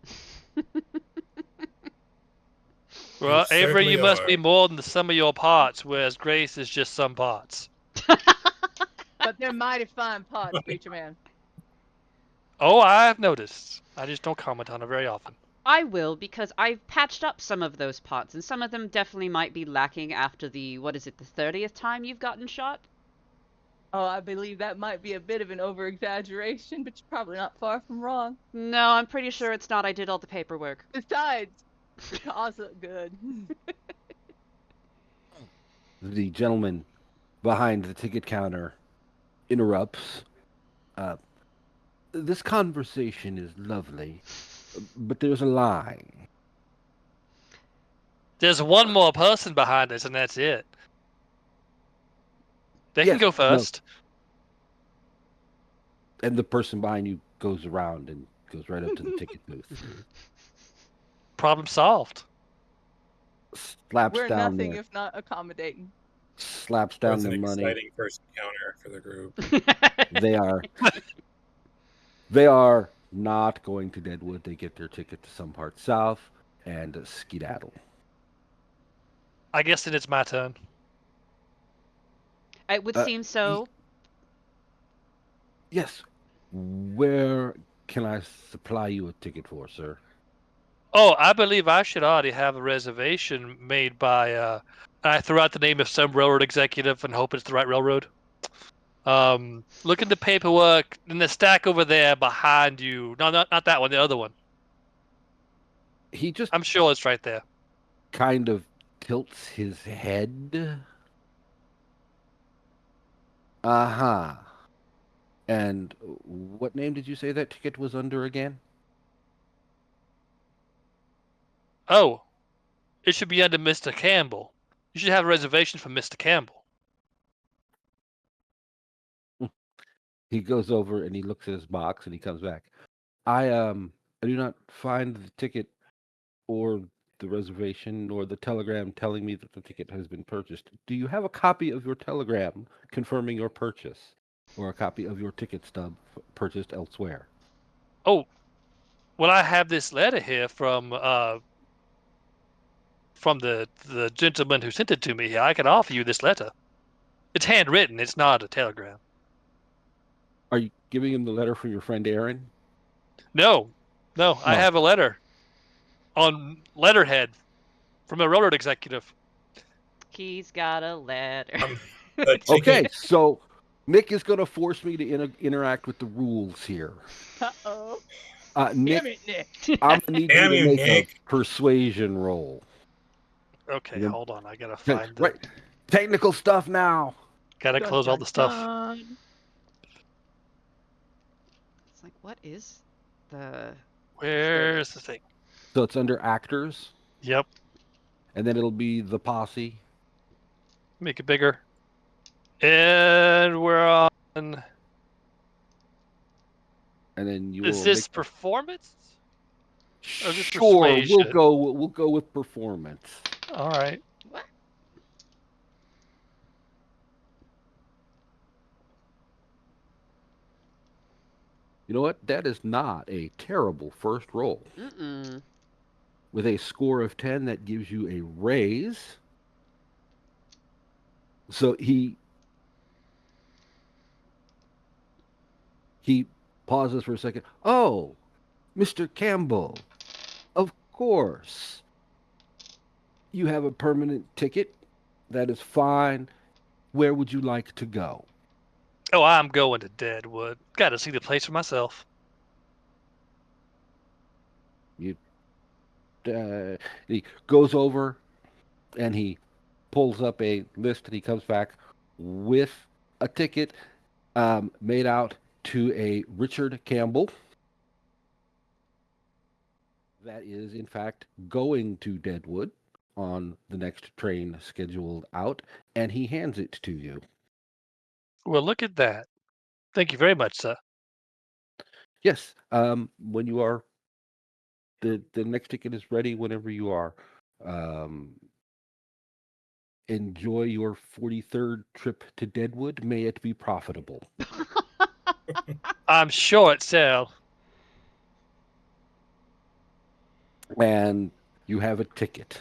Speaker 4: Well,
Speaker 5: You
Speaker 4: Avery,
Speaker 5: certainly
Speaker 4: you must
Speaker 5: are.
Speaker 4: be more than the sum of your parts, whereas Grace is just some parts.
Speaker 3: But they're mighty fine pots, Preacher Man.
Speaker 4: Oh, I've noticed. I just don't comment on it very often.
Speaker 2: I will, because I've patched up some of those pots, and some of them definitely might be lacking after the, what is it, the 30th time you've gotten shot?
Speaker 3: Oh, I believe that might be a bit of an over-exaggeration, but you're probably not far from wrong.
Speaker 2: No, I'm pretty sure it's not. I did all the paperwork.
Speaker 3: Besides, your odds look good.
Speaker 1: The gentleman behind the ticket counter interrupts. This conversation is lovely, but there's a line.
Speaker 4: There's one more person behind us, and that's it. They can
Speaker 1: Yes,
Speaker 4: go first.
Speaker 1: No. And the person behind you goes around and goes right up to the ticket booth.
Speaker 4: Problem solved.
Speaker 1: Slaps
Speaker 3: We're
Speaker 1: down
Speaker 3: nothing
Speaker 1: their,
Speaker 3: if not accommodating.
Speaker 1: slaps
Speaker 5: That
Speaker 1: down
Speaker 5: was
Speaker 1: their
Speaker 5: an
Speaker 1: money.
Speaker 5: exciting first encounter for the group.
Speaker 1: They are not going to Deadwood. They get their ticket to some part south and skedaddle.
Speaker 4: I guess then it's my turn.
Speaker 2: It would seem so.
Speaker 1: Yes. Where can I supply you a ticket for, sir?
Speaker 4: Oh, I believe I should already have a reservation made by. I threw out the name of some railroad executive and hope it's the right railroad. Look at the paperwork in the stack over there behind you. No, not that one. The other one.
Speaker 1: He just
Speaker 4: I'm sure it's right there.
Speaker 1: kind of tilts his head. Uh-huh. And what name did you say that ticket was under again?
Speaker 4: Oh, It should be under Mr. Campbell. You should have a reservation for Mr. Campbell.
Speaker 1: He goes over and he looks at his box and he comes back. I do not find the ticket or the reservation or the telegram telling me that the ticket has been purchased. Do you have a copy of your telegram confirming your purchase or a copy of your ticket stub purchased elsewhere?
Speaker 4: Oh, well, I have this letter here from the gentleman who sent it to me here. I can offer you this letter. It's handwritten. It's not a telegram.
Speaker 1: Are you giving him the letter from your friend Aaron?
Speaker 4: No, I
Speaker 1: Oh.
Speaker 4: have a letter on letterhead from a railroad executive.
Speaker 2: He's got a letter.
Speaker 5: But
Speaker 1: Okay, so Nick is going to force me to interact with the rules here.
Speaker 3: Uh-oh.
Speaker 1: Nick,
Speaker 3: Damn it, Nick.
Speaker 1: I'm going to need
Speaker 5: Damn
Speaker 1: you to
Speaker 5: you,
Speaker 1: make
Speaker 5: Nick.
Speaker 1: a persuasion roll.
Speaker 4: Okay,
Speaker 1: Yep.
Speaker 4: hold on. I gotta
Speaker 1: Okay,
Speaker 4: find
Speaker 1: right. Technical stuff now.
Speaker 4: Gotta
Speaker 3: Dun,
Speaker 4: close all
Speaker 3: dun,
Speaker 4: the stuff.
Speaker 3: dun.
Speaker 2: It's like, what is the...
Speaker 4: Where's the thing?
Speaker 1: So it's under actors,
Speaker 4: Yep.
Speaker 1: and then it'll be the posse.
Speaker 4: Make it bigger. And we're on.
Speaker 1: And then you
Speaker 4: Is
Speaker 1: will
Speaker 4: this
Speaker 1: make...
Speaker 4: performance? Or is this
Speaker 1: Sure,
Speaker 4: persuasion?
Speaker 1: we'll go with performance.
Speaker 4: All right.
Speaker 2: What?
Speaker 1: You know what? That is not a terrible first roll.
Speaker 2: Mm-mm.
Speaker 1: With a score of 10, that gives you a raise. So he pauses for a second. Oh, Mr. Campbell, of course. You have a permanent ticket. That is fine. Where would you like to go?
Speaker 4: Oh, I'm going to Deadwood. Gotta see the place for myself.
Speaker 1: He goes over and he pulls up a list and he comes back with a ticket made out to a Richard Campbell. That is, in fact, going to Deadwood on the next train scheduled out, and he hands it to you.
Speaker 4: Well, look at that. Thank you very much, sir.
Speaker 1: Yes, when you are, the next ticket is ready whenever you are. Enjoy your 43rd trip to Deadwood. May it be profitable.
Speaker 4: I'm sure it shall.
Speaker 1: And you have a ticket.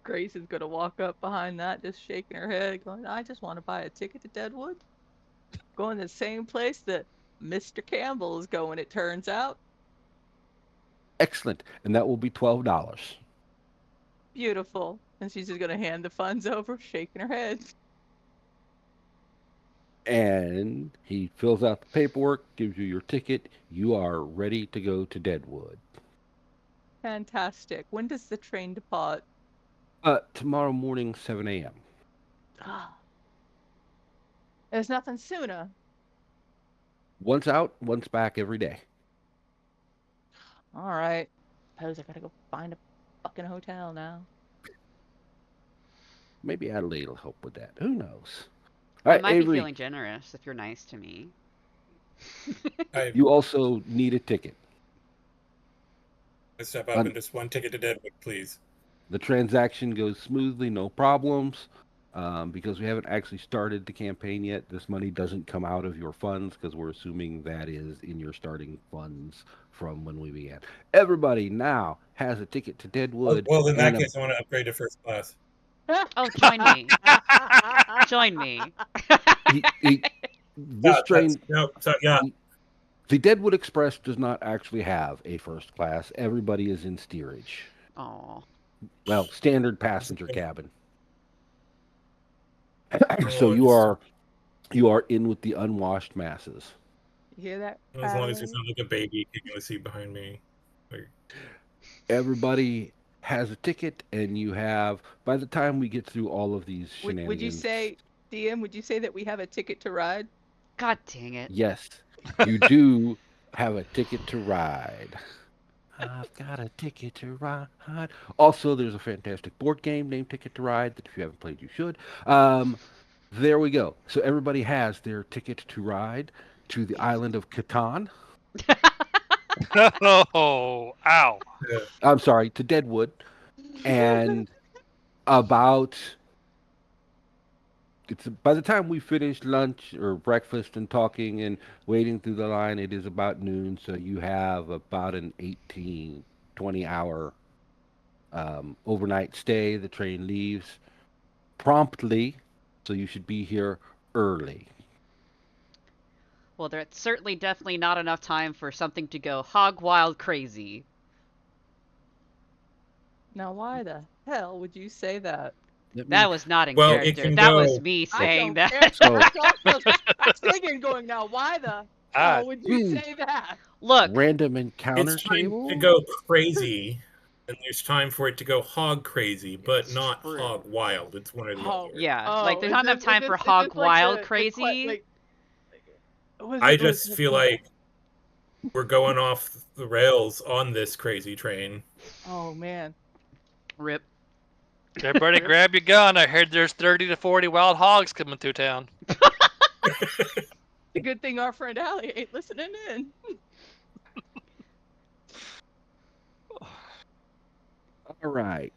Speaker 3: Grace is gonna walk up behind that, just shaking her head, going, I just want to buy a ticket to Deadwood. Going to the same place that Mr. Campbell is going, it turns out.
Speaker 1: Excellent. And that will be $12.
Speaker 3: Beautiful. And she's just gonna hand the funds over, shaking her head.
Speaker 1: And he fills out the paperwork, gives you your ticket. You are ready to go to Deadwood.
Speaker 3: Fantastic. When does the train depart?
Speaker 1: Tomorrow morning, 7 a.m.
Speaker 3: Ah. There's nothing sooner.
Speaker 1: Once out, once back every day.
Speaker 3: All right. Suppose I gotta go find a fucking hotel now.
Speaker 1: Maybe Adelaide will help with that. Who knows?
Speaker 2: I
Speaker 1: All right,
Speaker 2: might be
Speaker 1: Avery,
Speaker 2: feeling generous if you're nice to me.
Speaker 5: I
Speaker 1: you also need a ticket.
Speaker 5: step up and just one ticket to Deadwood, please.
Speaker 1: The transaction goes smoothly, no problems. Because we haven't actually started the campaign yet, this money doesn't come out of your funds because we're assuming that is in your starting funds from when we began. Everybody now has a ticket to Deadwood.
Speaker 5: Well, in that
Speaker 1: and
Speaker 5: case, I want to upgrade to first class.
Speaker 2: Oh, join me. Join me.
Speaker 1: This train,
Speaker 5: Yeah.
Speaker 1: the Deadwood Express does not actually have a first class. Everybody is in steerage.
Speaker 2: Aw.
Speaker 1: Well, standard passenger cabin. So you are in with the unwashed masses.
Speaker 3: You hear that?
Speaker 5: As long as it's not like a baby kicking the seat behind me. Like,
Speaker 1: Everybody has a ticket, and you have, by the time we get through all of these shenanigans...
Speaker 3: Would you say, DM, would you say that we have a ticket to ride?
Speaker 2: God dang it.
Speaker 1: Yes, you do have a ticket to ride. I've got a ticket to ride. Also, there's a fantastic board game named Ticket to Ride that if you haven't played, you should. There we go. So everybody has their ticket to ride to the island of Catan.
Speaker 4: Oh, ow.
Speaker 1: I'm sorry, to Deadwood. And about it's by the time we finish lunch or breakfast and talking and waiting through the line, it is about noon. So you have about an 18, 20 hour overnight stay. The train leaves promptly, so you should be here early.
Speaker 2: Well, there's certainly definitely not enough time for something to go hog wild crazy.
Speaker 3: Now, why the hell would you say that?
Speaker 2: That was not in
Speaker 5: Well, it
Speaker 2: character.
Speaker 5: can
Speaker 2: That was
Speaker 5: go-
Speaker 2: me
Speaker 3: I
Speaker 2: saying
Speaker 3: don't
Speaker 2: that.
Speaker 3: care. That's Sigyn going now. Why the
Speaker 4: Ah,
Speaker 3: hell would you say that?
Speaker 2: Look,
Speaker 1: Random encounter
Speaker 5: It's time
Speaker 1: table.
Speaker 5: to go crazy, and there's time for it to go hog crazy, but
Speaker 2: It's
Speaker 5: not
Speaker 2: true.
Speaker 5: hog wild. It's one or the
Speaker 3: Hog-
Speaker 5: other.
Speaker 2: yeah,
Speaker 3: Oh,
Speaker 2: like there's
Speaker 3: is
Speaker 2: not enough
Speaker 3: this-
Speaker 2: time
Speaker 3: is
Speaker 2: for
Speaker 3: this- is
Speaker 2: hog
Speaker 3: this like
Speaker 2: wild
Speaker 3: the
Speaker 2: crazy.
Speaker 3: was
Speaker 5: I
Speaker 3: it
Speaker 5: just feel like we're going off the rails on this crazy train.
Speaker 3: Oh man.
Speaker 2: Rip.
Speaker 4: everybody grab your gun. I heard there's 30 to 40 wild hogs coming through town.
Speaker 3: A good thing our friend Allie ain't listening in.
Speaker 1: All right.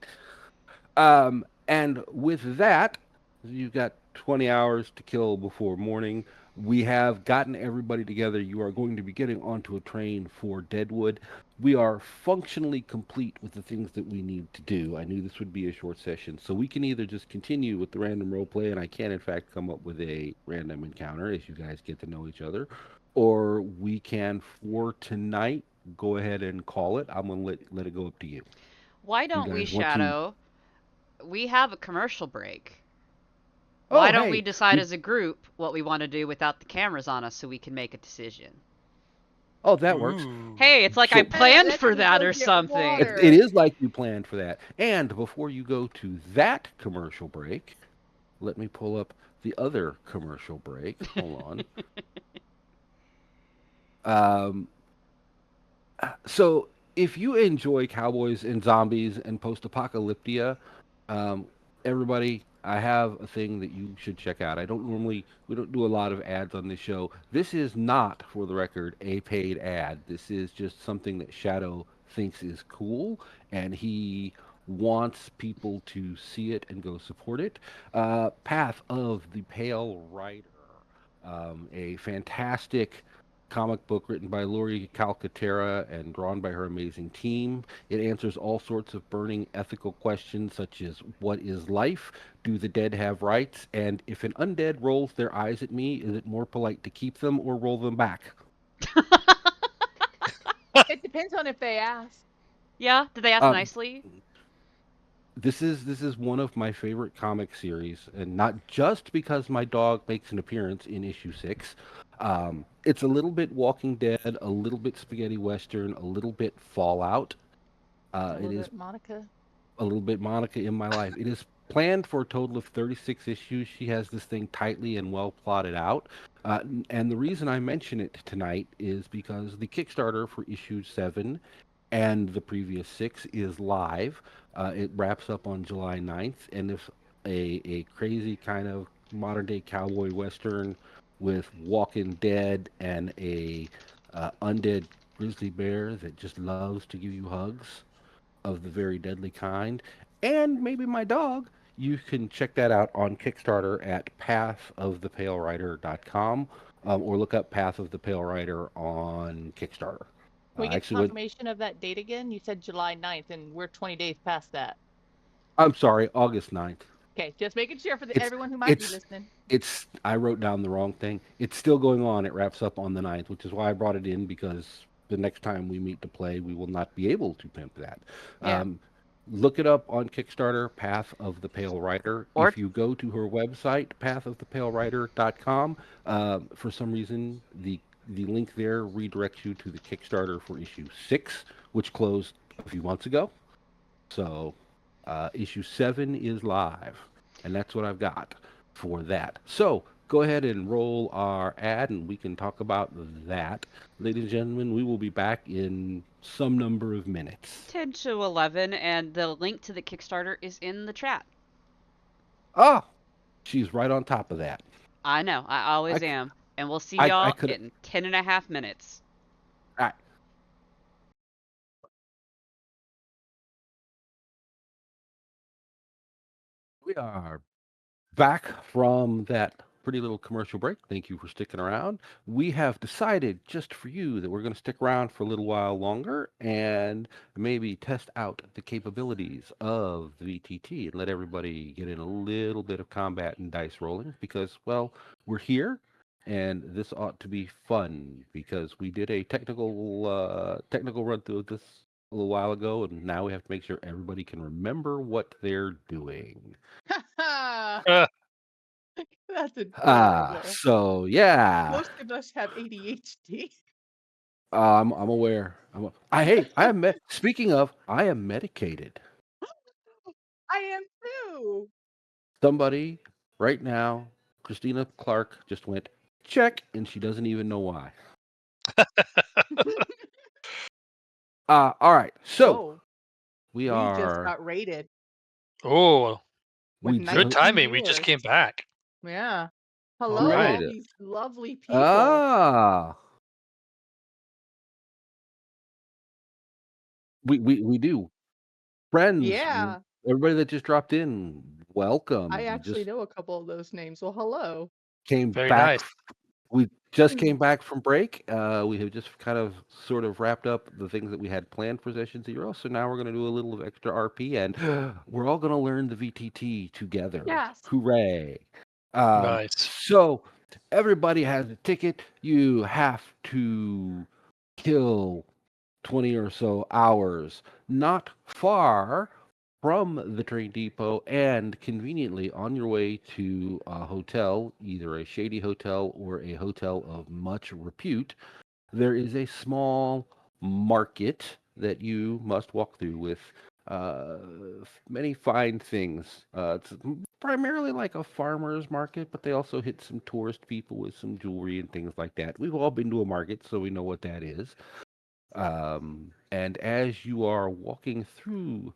Speaker 1: And with that, you've got 20 hours to kill before morning. We have gotten everybody together. You are going to be getting onto a train for Deadwood. We are functionally complete with the things that we need to do. I knew this would be a short session, so we can either just continue with the random role play, and I can, in fact, come up with a random encounter as you guys get to know each other, or we can, for tonight, go ahead and call it. I'm going to let it go up to you.
Speaker 2: Why don't we,
Speaker 1: guys want to-
Speaker 2: Shado? We have a commercial break. Why don't
Speaker 1: hey,
Speaker 2: we decide as a group what we want to do without the cameras on us so we can make a decision?
Speaker 1: Oh, that works.
Speaker 4: Ooh.
Speaker 2: Hey, it's like
Speaker 1: So-
Speaker 2: I planned
Speaker 3: let's
Speaker 2: for
Speaker 3: go
Speaker 2: that or
Speaker 3: get
Speaker 2: something.
Speaker 3: water.
Speaker 1: It is like you planned for that. And before you go to that commercial break, let me pull up the other commercial break. Hold on. So if you enjoy cowboys and zombies and post-apocalyptia, everybody, I have a thing that you should check out. We don't do a lot of ads on this show. This is not, for the record, a paid ad. This is just something that Shado thinks is cool, and he wants people to see it and go support it. Path of the Pale Rider, a fantastic comic book written by Lori Calcaterra and drawn by her amazing team. It answers all sorts of burning ethical questions such as what is life? Do the dead have rights? And if an undead rolls their eyes at me, is it more polite to keep them or roll them back?
Speaker 3: It depends on if they ask.
Speaker 2: Yeah, did they ask
Speaker 1: Um,
Speaker 2: nicely?
Speaker 1: This is one of my favorite comic series, and not just because my dog makes an appearance in issue 6. It's a little bit Walking Dead, a little bit spaghetti western, a little bit Fallout. It is
Speaker 3: Monica.
Speaker 1: a little bit Monica in my life. It is planned for a total of 36 issues. She has this thing tightly and well plotted out. And the reason I mention it tonight is because the Kickstarter for issue 7 and the previous 6 is live. It wraps up on July 9th, and it's a crazy kind of modern day cowboy western with Walking Dead and a undead grizzly bear that just loves to give you hugs of the very deadly kind, and maybe my dog. You can check that out on Kickstarter at pathofthepalerider.com, or look up Path of the Pale Rider on Kickstarter.
Speaker 3: Can we get
Speaker 1: actually,
Speaker 3: confirmation of that date again? You said July 9th, and we're 20 days past that.
Speaker 1: I'm sorry, August 9th.
Speaker 3: Okay, just making sure for
Speaker 1: It's-
Speaker 3: everyone who might be
Speaker 1: it's-
Speaker 3: listening.
Speaker 1: I wrote down the wrong thing. It's still going on. It wraps up on the 9th, which is why I brought it in, because the next time we meet to play, we will not be able to pimp that.
Speaker 3: Yeah.
Speaker 1: Look it up on Kickstarter, Path of the Pale Rider.
Speaker 2: Or-
Speaker 1: If you go to her website, pathofthepalerider.com, for some reason, the link there redirects you to the Kickstarter for issue 6, which closed a few months ago. So issue 7 is live, and that's what I've got for that. So go ahead and roll our ad, and we can talk about that. Ladies and gentlemen, we will be back in some number of minutes.
Speaker 2: 10 to 11, and the link to the Kickstarter is in the chat.
Speaker 1: Oh, she's right on top of that.
Speaker 2: I know, I always
Speaker 1: I,
Speaker 2: am. And we'll see
Speaker 1: I
Speaker 2: y'all
Speaker 1: could.
Speaker 2: in 10.5 minutes.
Speaker 1: I, we are back from that pretty little commercial break. Thank you for sticking around. We have decided just for you that we're going to stick around for a little while longer and maybe test out the capabilities of the VTT and let everybody get in a little bit of combat and dice rolling because, well, we're here and this ought to be fun because we did a technical run through of this a little while ago and now we have to make sure everybody can remember what they're doing.
Speaker 4: Uh,
Speaker 3: That's adorable.
Speaker 1: So yeah,
Speaker 3: Most of us have ADHD.
Speaker 1: I'm aware. I am. Speaking of, I am medicated.
Speaker 3: I am too.
Speaker 1: Somebody right now, Christina Clark just went check, and she doesn't even know why. All right. So
Speaker 3: Oh,
Speaker 1: we
Speaker 3: we just
Speaker 1: are.
Speaker 3: got rated
Speaker 4: oh,
Speaker 3: with
Speaker 1: We
Speaker 4: good
Speaker 3: 19
Speaker 4: timing. We just
Speaker 3: viewers.
Speaker 4: came back.
Speaker 3: Yeah.
Speaker 4: All
Speaker 3: Hello,
Speaker 4: right.
Speaker 3: all these lovely people.
Speaker 1: Ah. We do friends.
Speaker 3: Yeah.
Speaker 1: Everybody that just dropped in, welcome.
Speaker 3: I
Speaker 1: We
Speaker 3: actually
Speaker 1: just
Speaker 3: know a couple of those names. Well, hello.
Speaker 1: came
Speaker 4: Very
Speaker 1: back.
Speaker 4: nice.
Speaker 1: We just
Speaker 3: Mm.
Speaker 1: came back from break. We have just kind of sort of wrapped up the things that we had planned for Session Zero. So now we're going to do a little of extra RP, and we're all going to learn the VTT together.
Speaker 3: Yes.
Speaker 1: Hooray!
Speaker 4: Nice.
Speaker 1: So everybody has a ticket. You have to kill 20 or so hours, not far from the train depot and conveniently on your way to a hotel, either a shady hotel or a hotel of much repute. There is a small market that you must walk through with uh, many fine things. It's primarily like a farmer's market, but they also hit some tourist people with some jewelry and things like that. We've all been to a market, so we know what that is. And as you are walking through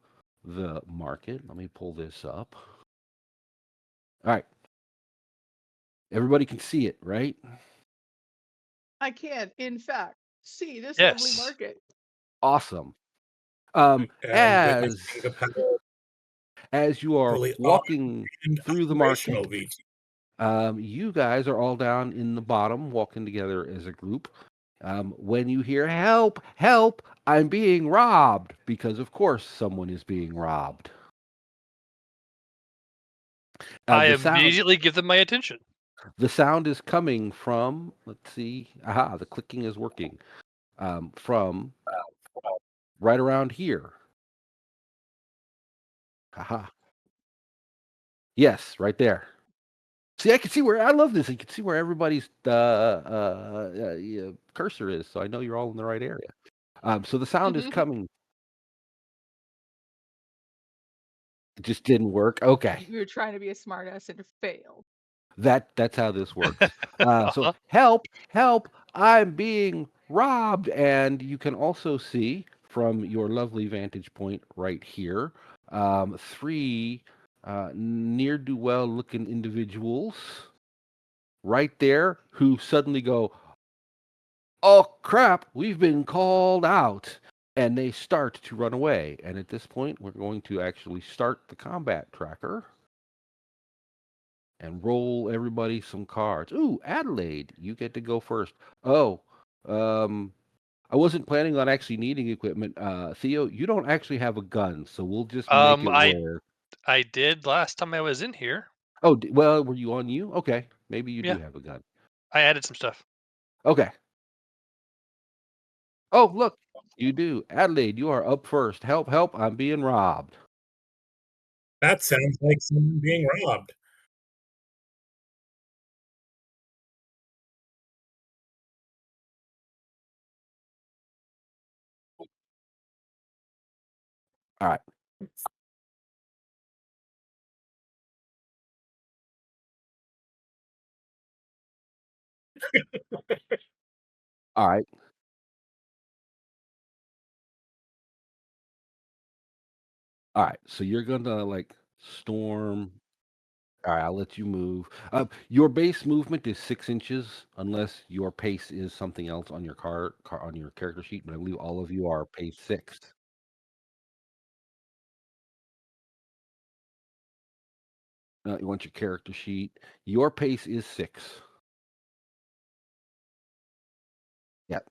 Speaker 1: the market, let me pull this up. All right. Everybody can see it, right?
Speaker 3: I can, in fact, see this lovely
Speaker 4: Yes.
Speaker 3: market.
Speaker 1: Awesome.
Speaker 5: And
Speaker 1: As
Speaker 5: witnessing the
Speaker 1: as you are
Speaker 5: powerfully
Speaker 1: walking
Speaker 5: and
Speaker 1: through the market,
Speaker 5: operational VT.
Speaker 1: you guys are all down in the bottom walking together as a group. When you hear help, help, I'm being robbed, because of course someone is being robbed.
Speaker 4: I
Speaker 1: The sound
Speaker 4: immediately give them my attention.
Speaker 1: The sound is coming from, let's see, aha, the clicking is working, from right around here. Aha. Yes, right there. See, I can see where, I love this. You can see where everybody's cursor is, so I know you're all in the right area. So the sound is coming. It just didn't work. Okay.
Speaker 3: You were trying to be a smartass and failed.
Speaker 1: That's how this works. So help, help, I'm being robbed. And you can also see from your lovely vantage point right here, three near-do-well looking individuals right there who suddenly go, oh crap, we've been called out. And they start to run away. And at this point, we're going to actually start the combat tracker and roll everybody some cards. Ooh, Adelaide, you get to go first. Oh, I wasn't planning on actually needing equipment. Theo, you don't actually have a gun, so we'll just make it
Speaker 4: I
Speaker 1: where.
Speaker 4: I did last time I was in here.
Speaker 1: Oh, well, were you on you? Okay, maybe you
Speaker 4: Yeah.
Speaker 1: do have a gun.
Speaker 4: I added some stuff.
Speaker 1: Okay. Oh, look, you do. Adelaide, you are up first. Help, help, I'm being robbed.
Speaker 5: That sounds like someone being robbed.
Speaker 1: All right. All right. All right. So you're gonna like storm. All right, I'll let you move. Your base movement is 6 inches, unless your pace is something else on your on your character sheet. But I believe all of you are pace 6. You want your character sheet. Your pace is 6. Yep.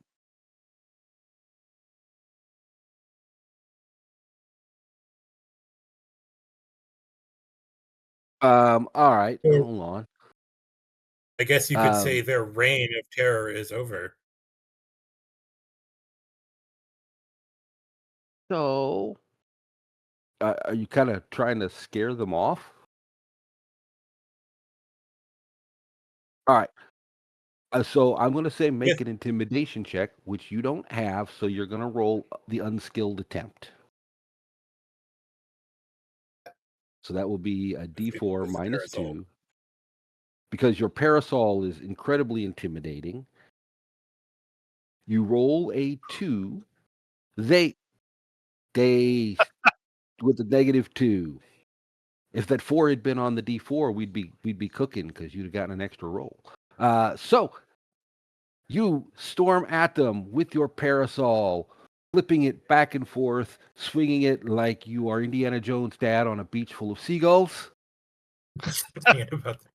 Speaker 1: All right.
Speaker 5: Or
Speaker 1: Hold on.
Speaker 5: I guess you could say
Speaker 1: Um,
Speaker 5: their reign of terror is over.
Speaker 1: so, are you kind of trying to scare them off? All right. So I'm going to say make
Speaker 5: Yes.
Speaker 1: an intimidation check, which you don't have. So you're going to roll the unskilled attempt. So that will be a D4
Speaker 5: With the
Speaker 1: minus
Speaker 5: parasol.
Speaker 1: 2. Because your parasol is incredibly intimidating. You roll a 2. They with the -2. If that 4 had been on the D4, we'd be cooking because you'd have gotten an extra roll. So you storm at them with your parasol, flipping it back and forth, swinging it like you are Indiana Jones' dad on a beach full of seagulls.
Speaker 5: Thinking about that.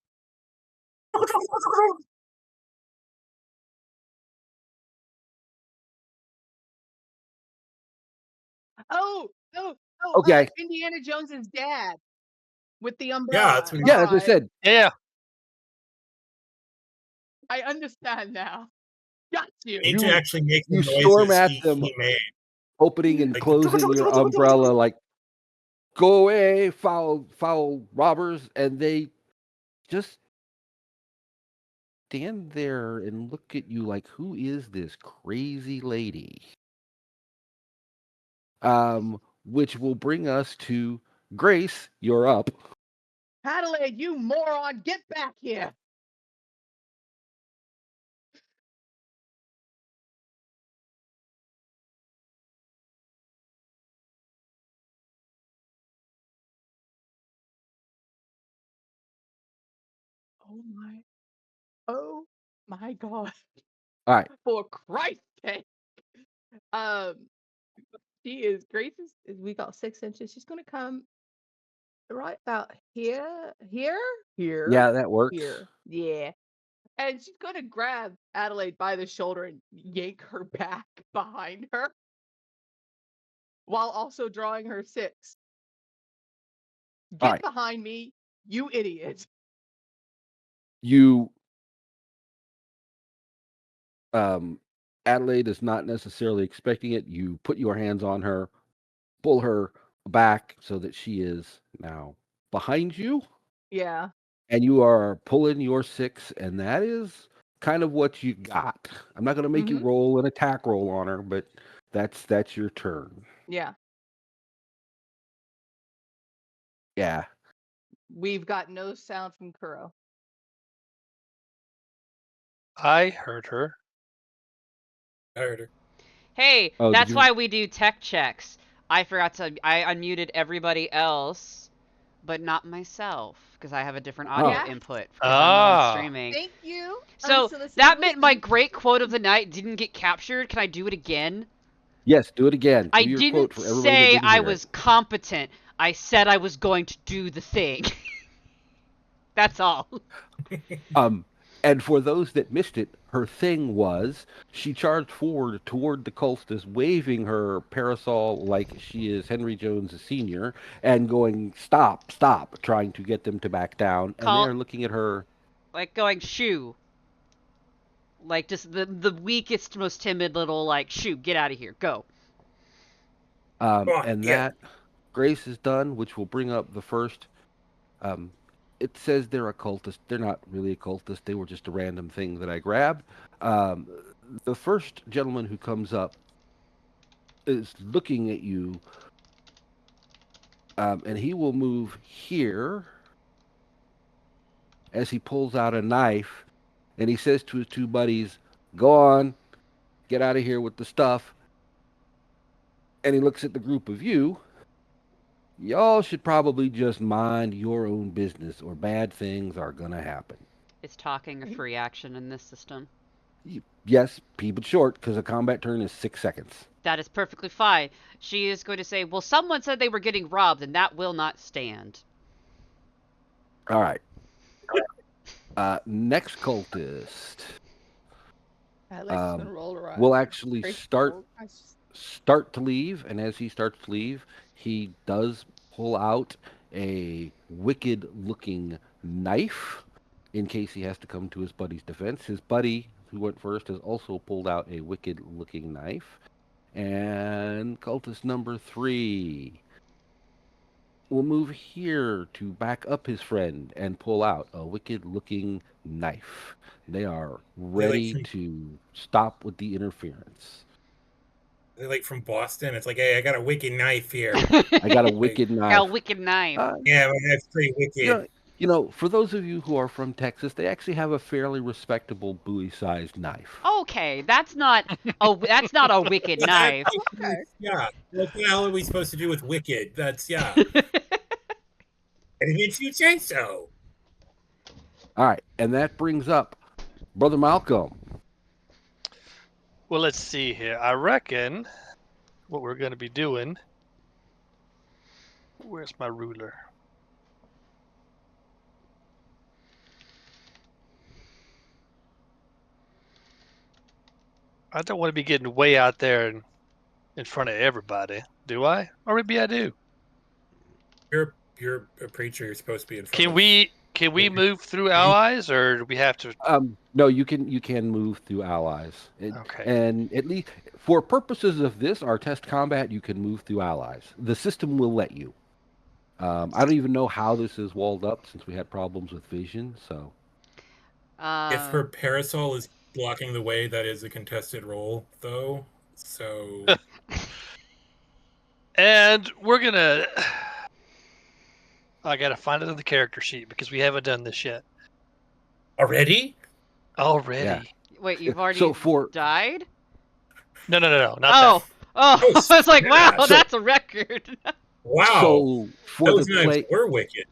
Speaker 3: Oh, oh,
Speaker 1: Okay.
Speaker 3: Indiana Jones's dad with the
Speaker 5: Yeah,
Speaker 3: umbrella.
Speaker 5: that's what
Speaker 1: Yeah, as I
Speaker 3: Alright,
Speaker 1: said,
Speaker 4: Yeah.
Speaker 3: I understand now. Got
Speaker 5: you
Speaker 3: you.
Speaker 5: need to
Speaker 1: you
Speaker 5: actually make the
Speaker 1: you storm
Speaker 5: noises
Speaker 1: at them,
Speaker 5: he made.
Speaker 1: opening and
Speaker 5: Like
Speaker 1: closing your umbrella like, go away, foul robbers, and they just stand there and look at you like, who is this crazy lady? Which will bring us to Grace. You're up.
Speaker 3: Adelaide, you moron, get back here. Oh my God.
Speaker 1: All right.
Speaker 3: For Christ's sake. Um, Grace is we got 6 inches. She's gonna come right about here,
Speaker 1: Yeah, that works.
Speaker 3: here. Yeah. And she's gonna grab Adelaide by the shoulder and yank her back behind her while also drawing her 6.
Speaker 1: All
Speaker 3: Get
Speaker 1: right.
Speaker 3: behind me, you idiot.
Speaker 1: You Adelaide is not necessarily expecting it. You put your hands on her, pull her back so that she is now behind you,
Speaker 3: Yeah.
Speaker 1: and you are pulling your 6, and that is kind of what you got. I'm not going to make you
Speaker 3: Mhm.
Speaker 1: roll an attack roll on her, but that's your turn.
Speaker 3: Yeah.
Speaker 1: Yeah.
Speaker 3: We've got no sound from Kuro.
Speaker 4: I heard her.
Speaker 5: I heard her.
Speaker 2: Hey,
Speaker 1: Oh, did
Speaker 2: that's
Speaker 1: you?
Speaker 2: why we do tech checks. I forgot to. I unmuted everybody else, but not myself, because I have a different audio
Speaker 3: Yeah.
Speaker 2: input because I'm the one streaming.
Speaker 3: Thank you.
Speaker 2: So
Speaker 3: Unsolicited
Speaker 2: that meant my
Speaker 3: listening.
Speaker 2: great quote of the night didn't get captured. Can I do it again?
Speaker 1: Yes, do it again.
Speaker 2: I
Speaker 1: Do your quote
Speaker 2: didn't
Speaker 1: for everybody that
Speaker 2: say
Speaker 1: didn't
Speaker 2: I
Speaker 1: hear it.
Speaker 2: was competent. I said I was going to do the thing. That's all.
Speaker 1: And for those that missed it, her thing was she charged forward toward the cultists, waving her parasol like she is Henry Jones Sr. and going, stop, stop, trying to get them to back down. And they
Speaker 2: Call
Speaker 1: are looking at her.
Speaker 2: like going shoo. Like just the weakest, most timid little like shoo, get out of here, go.
Speaker 5: Come on,
Speaker 1: And
Speaker 5: yeah.
Speaker 1: that Grace is done, which will bring up the first. It says they're occultist. They're not really occultist. They were just a random thing that I grabbed. Um, the first gentleman who comes up is looking at you, and he will move here as he pulls out a knife and he says to his two buddies, "Go on, get out of here with the stuff." And he looks at the group of you. Y'all should probably just mind your own business, or bad things are gonna happen.
Speaker 2: Is talking a free action in this system?
Speaker 1: Yes, keep it short, because a combat turn is 6 seconds.
Speaker 2: That is perfectly fine. She is going to say, well, someone said they were getting robbed, and that will not stand.
Speaker 1: All right. Next cultist.
Speaker 3: Adelaide's gonna roll her eyes.
Speaker 1: We'll actually
Speaker 3: Grace
Speaker 1: start
Speaker 3: roll her eyes.
Speaker 1: to leave, and as he starts to leave, he does pull out a wicked-looking knife in case he has to come to his buddy's defense. His buddy, who went first, has also pulled out a wicked-looking knife. And cultist number 3 will move here to back up his friend and pull out a wicked-looking knife. They are ready to stop with the interference.
Speaker 5: They're like from Boston. It's like, hey, I got a wicked knife here.
Speaker 1: I got a wicked knife.
Speaker 2: Got a wicked knife.
Speaker 5: Yeah, my knife's pretty wicked.
Speaker 1: You know, for those of you who are from Texas, they actually have a fairly respectable Bowie-sized knife.
Speaker 2: Okay, that's not a wicked knife.
Speaker 3: Okay.
Speaker 5: Yeah. What the hell are we supposed to do with wicked? That's, yeah. And if you say so.
Speaker 1: All right, and that brings up Brother Malcolme.
Speaker 4: Well, let's see here. I reckon what we're going to be doing. Where's my ruler? I don't want to be getting way out there in front of everybody, do I? Or maybe I do.
Speaker 5: You're a preacher. You're supposed to be in front
Speaker 4: Can we move through allies, or do we have to?
Speaker 1: No, you can move through allies.
Speaker 4: Okay.
Speaker 1: And at least for purposes of this, our test combat, you can move through allies. The system will let you. I don't even know how this is walled up since we had problems with vision. So,
Speaker 5: if her parasol is blocking the way, that is a contested roll, though. So,
Speaker 4: and we're gonna. I gotta find it on the character sheet because we haven't done this yet.
Speaker 5: already?
Speaker 4: Already?
Speaker 1: Yeah.
Speaker 2: Wait, you've already died?
Speaker 4: No, not
Speaker 2: Oh, I was like, wow,
Speaker 5: So-
Speaker 2: that's a record.
Speaker 5: Wow.
Speaker 1: So for
Speaker 5: Those
Speaker 1: the
Speaker 5: knives were wicked.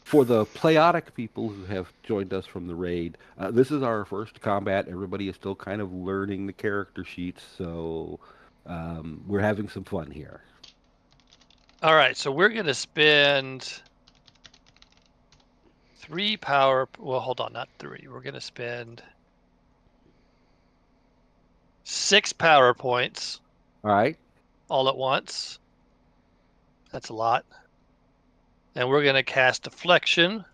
Speaker 1: for the Pleiadic people who have joined us from the raid, this is our first combat. Everybody is still kind of learning the character sheets, so we're having some fun here.
Speaker 4: All right, so we're gonna spend 3 power. Well, hold on, not 3. We're gonna spend 6 power points
Speaker 1: All right.
Speaker 4: all at once. That's a lot. And we're gonna cast Deflection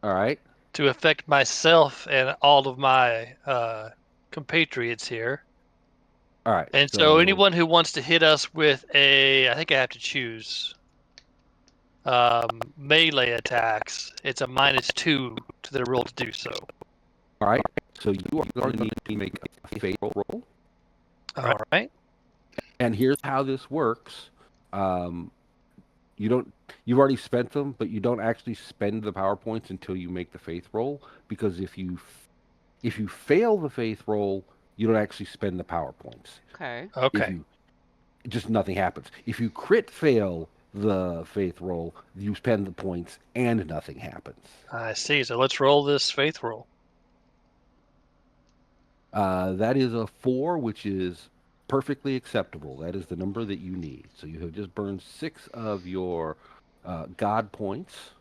Speaker 1: All right.
Speaker 4: to affect myself and all of my compatriots here.
Speaker 1: All right.
Speaker 4: And so anyone who wants to hit us with I think I have to choose melee attacks, it's a -2 to their roll to do so.
Speaker 1: All right. So you are going to need to make a fate roll.
Speaker 4: All right.
Speaker 1: And here's how this works. You've already spent them, but you don't actually spend the power points until you make the faith roll, because if you fail the faith roll, you don't actually spend the power points.
Speaker 2: Okay.
Speaker 1: Just nothing happens. If you crit fail the faith roll, you spend the points and nothing happens.
Speaker 4: I see. So let's roll this faith roll.
Speaker 1: That is a 4, which is perfectly acceptable. That is the number that you need. So you have just burned 6 of your God points.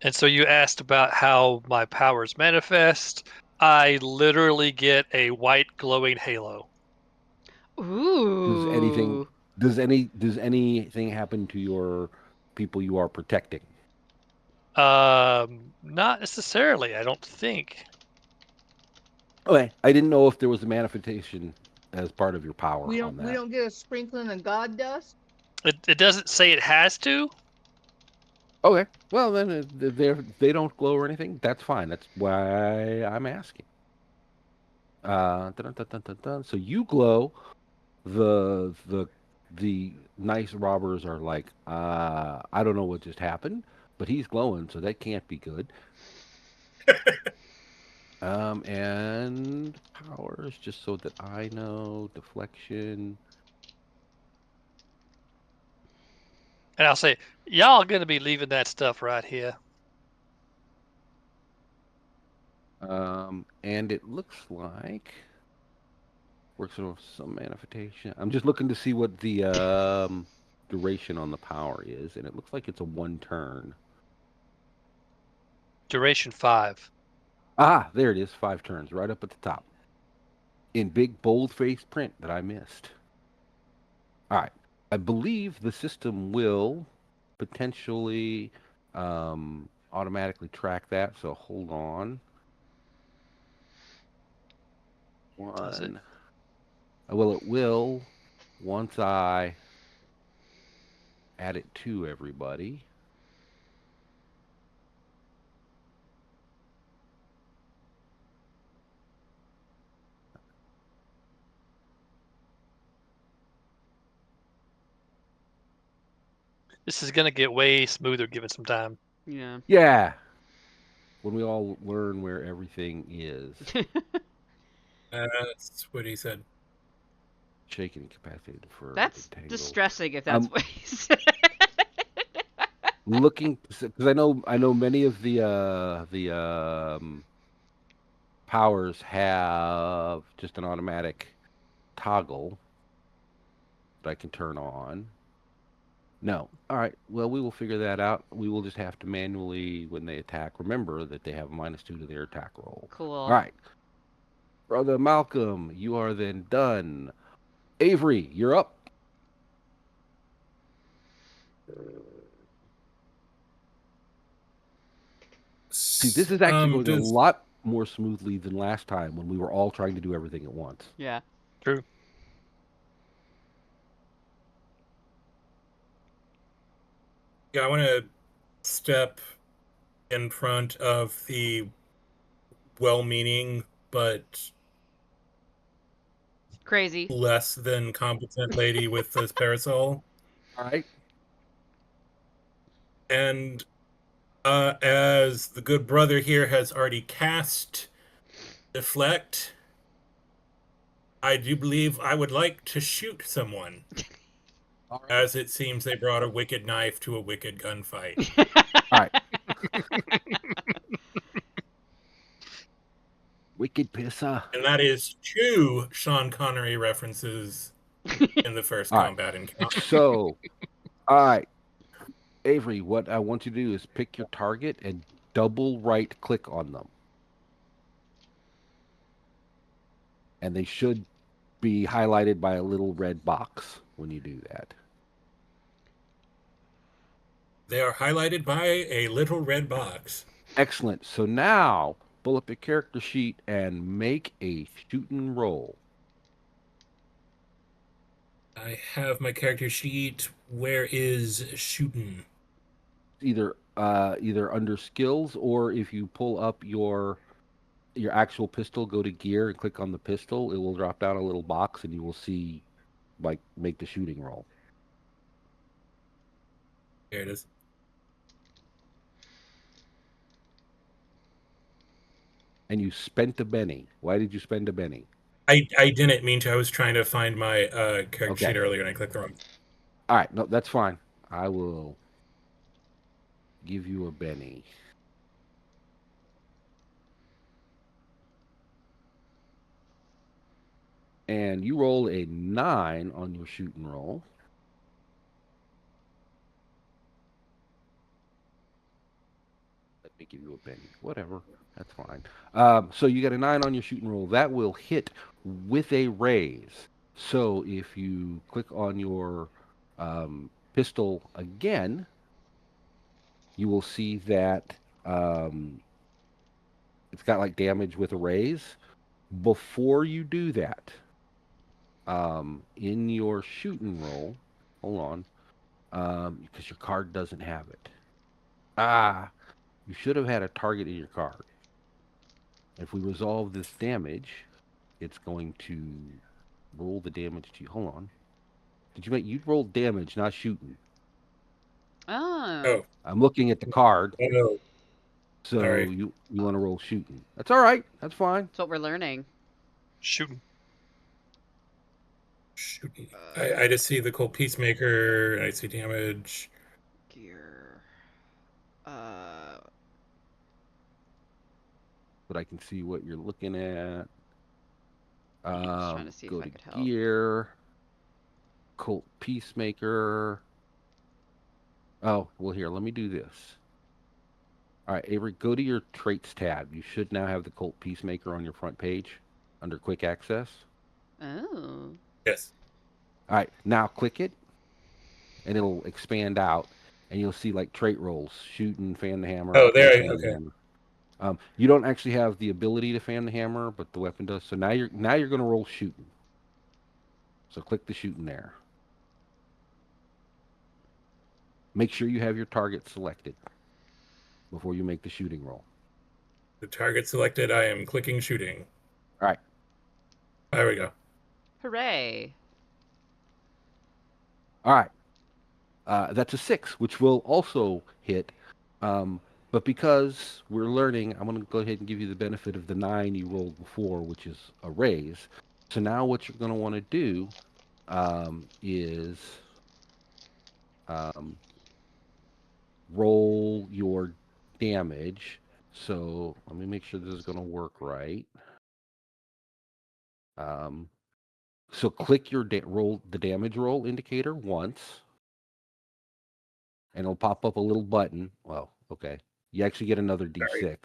Speaker 4: And so you asked about how my powers manifest. I literally get a white glowing halo.
Speaker 2: Ooh.
Speaker 1: Does anything happen to your people you are protecting?
Speaker 4: Not necessarily, I don't think.
Speaker 1: Okay, I didn't know if there was a manifestation as part of your power.
Speaker 3: We
Speaker 1: on that.
Speaker 3: don't get a sprinkling of god dust.
Speaker 4: It doesn't say it has to.
Speaker 1: Okay, well then they don't glow or anything. That's fine. That's why I'm asking. So you glow. The nice robbers are like, I don't know what just happened, but he's glowing, so that can't be good. And powers, just so that I know. Deflection.
Speaker 4: And I'll say, y'all are going to be leaving that stuff right here.
Speaker 1: And it looks like works on some manifestation. I'm just looking to see what the duration on the power is, and it looks like it's a 1 turn.
Speaker 4: Duration 5.
Speaker 1: Ah, there it is. 5 turns, right up at the top. In big, bold-faced print that I missed. All right. I believe the system will potentially automatically track that, so hold on.
Speaker 4: Does it?
Speaker 1: Well, it will once I add it to everybody.
Speaker 4: This is going to get way smoother given some time.
Speaker 2: Yeah.
Speaker 1: Yeah. When we all learn where everything is.
Speaker 5: That's what he said.
Speaker 1: Shaken, incapacitated, deferred,
Speaker 2: That's
Speaker 1: entangled.
Speaker 2: distressing if that's what he said.
Speaker 1: Looking, because I know many of the powers have just an automatic toggle that I can turn on. No. All right. Well, we will figure that out. We will just have to manually, when they attack, remember that they have a -2 to their attack roll.
Speaker 2: Cool.
Speaker 1: All right. Brother Malcolme, you are then done. Avery, you're up. See, this is actually going a lot more smoothly than last time when we were all trying to do everything at once.
Speaker 2: Yeah.
Speaker 4: True.
Speaker 5: Yeah, I want to step in front of the well-meaning but
Speaker 2: Crazy.
Speaker 5: less than competent lady with this parasol.
Speaker 1: All right.
Speaker 5: And as the good brother here has already cast Deflect, I do believe I would like to shoot someone.
Speaker 1: All right.
Speaker 5: As it seems they brought a wicked knife to a wicked gunfight.
Speaker 1: All right. Wicked pisser.
Speaker 5: And that is 2 Sean Connery references in the first
Speaker 1: All right.
Speaker 5: combat encounter.
Speaker 1: So, all right. Avery, what I want you to do is pick your target and double right click on them. And they should be highlighted by a little red box when you do that.
Speaker 5: They are highlighted by a little red box.
Speaker 1: Excellent. So now, pull up your character sheet and make a shooting roll.
Speaker 5: I have my character sheet. Where is shooting?
Speaker 1: Either under skills, or if you pull up your actual pistol, go to gear and click on the pistol, it will drop down a little box and you will see, like, make the shooting roll.
Speaker 5: There it is.
Speaker 1: And you spent a Benny. Why did you spend a Benny?
Speaker 5: I didn't mean to. I was trying to find my character sheet earlier and I clicked the wrong.
Speaker 1: All right, no, that's fine. I will give you a Benny. And you roll a 9 on your shooting roll. Let me give you a Benny. Whatever. That's fine. So you got a 9 on your shooting roll. That will hit with a raise. So if you click on your pistol again, you will see that it's got like damage with a raise. Before you do that, in your shooting roll, hold on, because your card doesn't have it. You should have had a target in your card. If we resolve this damage, it's going to roll the damage to you. Hold on. You rolled damage, not shooting.
Speaker 2: Oh.
Speaker 5: Oh.
Speaker 1: I'm looking at the card.
Speaker 5: Oh, no.
Speaker 1: So
Speaker 5: Sorry.
Speaker 1: you want to roll shooting. That's all right. That's fine.
Speaker 2: That's what we're learning.
Speaker 4: Shooting.
Speaker 5: Shooting. I just see the cold peacemaker, and I see damage.
Speaker 2: Gear.
Speaker 1: But I can see what you're looking at.
Speaker 2: Just trying to see
Speaker 1: Go
Speaker 2: if I
Speaker 1: to
Speaker 2: could help.
Speaker 1: gear. Colt Peacemaker. Oh, well, here, let me do this. All right, Avery, go to your traits tab. You should now have the Colt Peacemaker on your front page under quick access.
Speaker 2: Oh.
Speaker 5: Yes.
Speaker 1: All right, now click it, and it'll expand out, and you'll see like trait rolls: shooting, fan the hammer.
Speaker 5: Oh, there.
Speaker 1: fan the
Speaker 5: Okay.
Speaker 1: hammer. You don't actually have the ability to fan the hammer, but the weapon does. So now you're going to roll shooting. So click the shooting there. Make sure you have your target selected before you make the shooting roll.
Speaker 5: The target selected. I am clicking shooting.
Speaker 1: All right.
Speaker 5: There we go.
Speaker 2: Hooray.
Speaker 1: All right. That's a 6, which will also hit. But because we're learning, I'm going to go ahead and give you the benefit of the 9 you rolled before, which is a raise. So now what you're going to want to do is roll your damage. So let me make sure this is going to work right. So click your roll the damage roll indicator once, and it'll pop up a little button. Well, okay, you actually get another D6.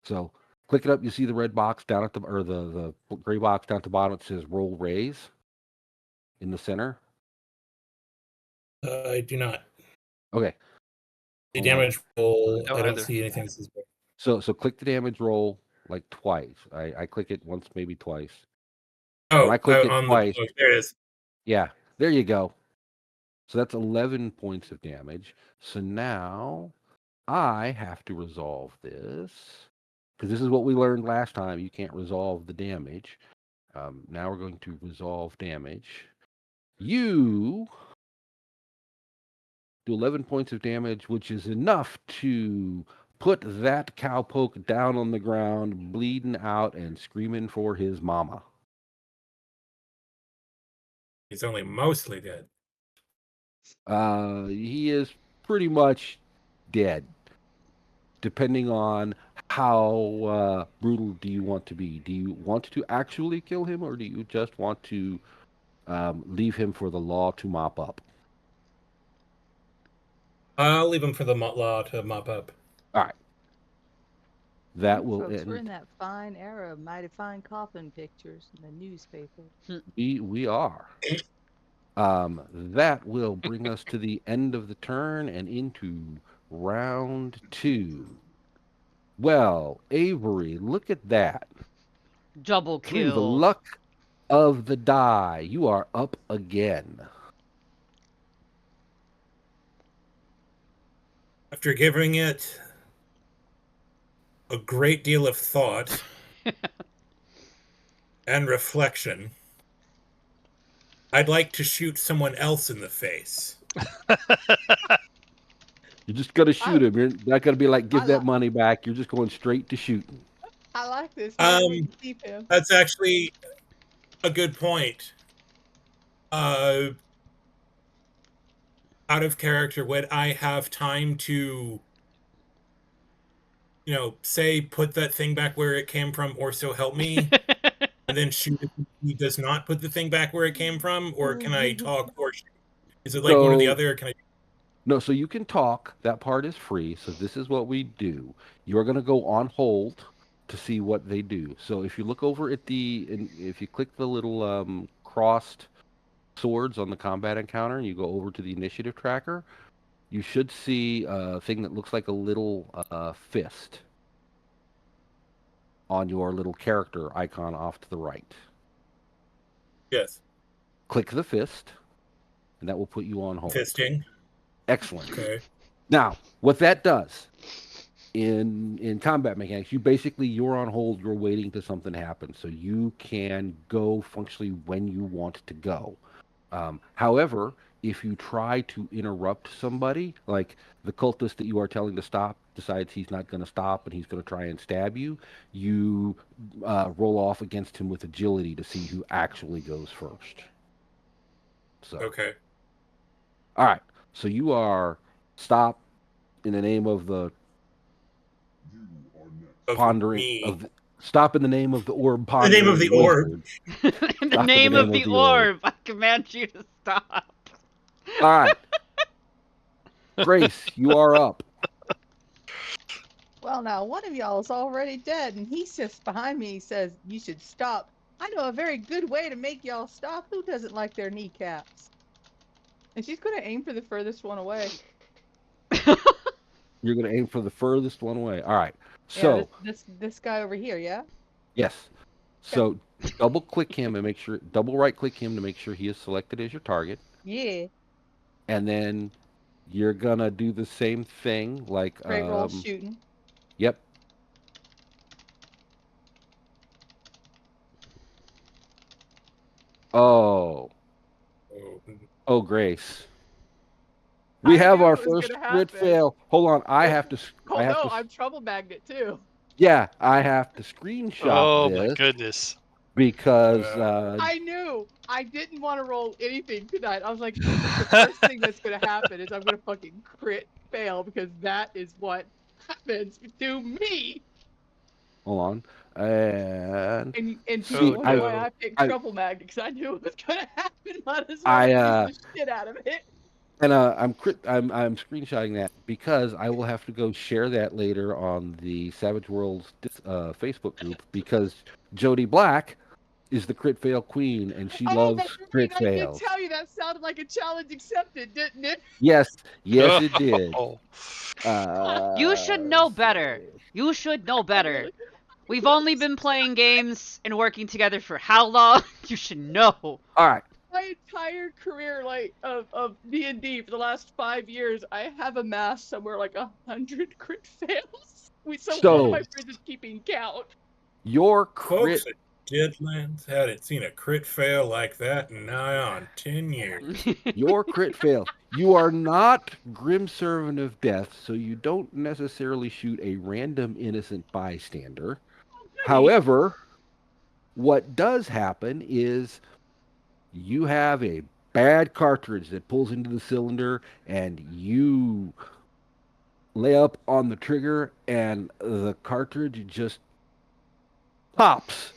Speaker 1: So click it up. You see the red box down at the gray box down at the bottom. It says roll raise in the center.
Speaker 5: I do not.
Speaker 1: Okay.
Speaker 5: The
Speaker 1: Hold on.
Speaker 5: damage roll.
Speaker 4: No,
Speaker 5: I don't
Speaker 4: either.
Speaker 5: see anything that says.
Speaker 1: So click the damage roll like twice. I click it once, maybe twice.
Speaker 5: Oh,
Speaker 1: When I click it
Speaker 5: on
Speaker 1: twice,
Speaker 5: the. Oh, there it is.
Speaker 1: yeah, there you go. So that's 11 points of damage. So now I have to resolve this, because this is what we learned last time. You can't resolve the damage. Now we're going to resolve damage. You do 11 points of damage, which is enough to put that cowpoke down on the ground, bleeding out and screaming for his mama.
Speaker 5: He's only mostly dead.
Speaker 1: He is pretty much dead, depending on how brutal do you want to be. Do you want to actually kill him, or do you just want to leave him for the law to mop up?
Speaker 5: I'll leave him for the law to mop up.
Speaker 1: All right. That
Speaker 3: Ooh,
Speaker 1: will
Speaker 3: folks,
Speaker 1: end.
Speaker 3: we're in that fine era of mighty fine coffin pictures in the newspaper.
Speaker 1: We are. That will bring us to the end of the turn and into round 2. Well, Avery, look at that.
Speaker 2: Double
Speaker 1: Through the
Speaker 2: kill.
Speaker 1: luck of the die, you are up again.
Speaker 5: After giving it a great deal of thought and reflection, I'd like to shoot someone else in the face.
Speaker 1: You're just going to shoot him. You're not going to be like, give
Speaker 3: I
Speaker 1: that
Speaker 3: like-
Speaker 1: money back. You're just going straight to shooting.
Speaker 3: I like this. Maybe we can keep him.
Speaker 5: That's actually a good point. Out of character, would I have time to, say put that thing back where it came from, or so help me, and then shoot if he does not put the thing back where it came from, or can I talk or shoot? Is it like one or the other? Or can I?
Speaker 1: No, so you can talk. That part is free. So this is what we do. You're going to go on hold to see what they do. So if you look over at if you click the little crossed swords on the combat encounter, and you go over to the initiative tracker, you should see a thing that looks like a little fist on your little character icon off to the right.
Speaker 5: Yes.
Speaker 1: Click the fist, and that will put you on hold.
Speaker 5: Fisting.
Speaker 1: Excellent.
Speaker 5: Okay.
Speaker 1: Now, what that does in combat mechanics, you're on hold, you're waiting till something happens, so you can go functionally when you want to go. However, if you try to interrupt somebody, like the cultist that you are telling to stop decides he's not going to stop and he's going to try and stab you, you roll off against him with agility to see who actually goes first. So,
Speaker 5: Okay.
Speaker 1: all right. So you are stop in the name of the pondering
Speaker 5: me.
Speaker 1: of the, stop in the name of the orb
Speaker 5: The
Speaker 1: pondering
Speaker 5: name of the orb.
Speaker 1: wizard.
Speaker 2: In the
Speaker 1: Stop
Speaker 2: name of the orb, I command you to stop.
Speaker 1: All right. Grace, you are up.
Speaker 3: Well, now, one of y'all is already dead, and he sits behind me and says, you should stop. I know a very good way to make y'all stop. Who doesn't like their kneecaps? And she's going to aim for the furthest one away.
Speaker 1: You're going to aim for the furthest one away. All right.
Speaker 3: Yeah,
Speaker 1: So,
Speaker 3: this guy over here, yeah?
Speaker 1: yes. So, double click him and make sure, double right click him to make sure he is selected as your target.
Speaker 3: Yeah.
Speaker 1: And then you're going to do the same thing like,
Speaker 3: Great roll shooting.
Speaker 1: Yep. Oh. Oh, Grace. We have our first crit fail. Hold on, I have to.
Speaker 3: I'm trouble magnet too.
Speaker 1: Yeah, I have to screenshot
Speaker 4: Oh
Speaker 1: this
Speaker 4: my goodness.
Speaker 1: because
Speaker 3: I knew I didn't want to roll anything tonight. I was like, the first thing that's gonna happen is I'm gonna fucking crit fail because that is what happens to me.
Speaker 1: hold on, and
Speaker 3: people wonder why I picked trouble magnet because I knew it was gonna happen. Might as well use the shit out of it.
Speaker 1: And I'm screenshotting that because I will have to go share that later on the Savage Worlds Facebook group because Jody Black is the crit fail queen and she loves crit fails.
Speaker 3: I did tell you that sounded like a challenge accepted, didn't it?
Speaker 1: Yes, it did.
Speaker 2: You should know better. You should know better. We've only been playing games and working together for how long? You should know.
Speaker 1: All right.
Speaker 3: My entire career, of D&D for the last 5 years, I have amassed somewhere like 100 crit fails. One of my friends is keeping count.
Speaker 1: Your crit.
Speaker 5: Folks at Deadlands hadn't seen a crit fail like that in nigh on 10 years.
Speaker 1: Your crit fail. You are not Grim Servant of Death, so you don't necessarily shoot a random innocent bystander. However, what does happen is you have a bad cartridge that pulls into the cylinder and you lay up on the trigger and the cartridge just pops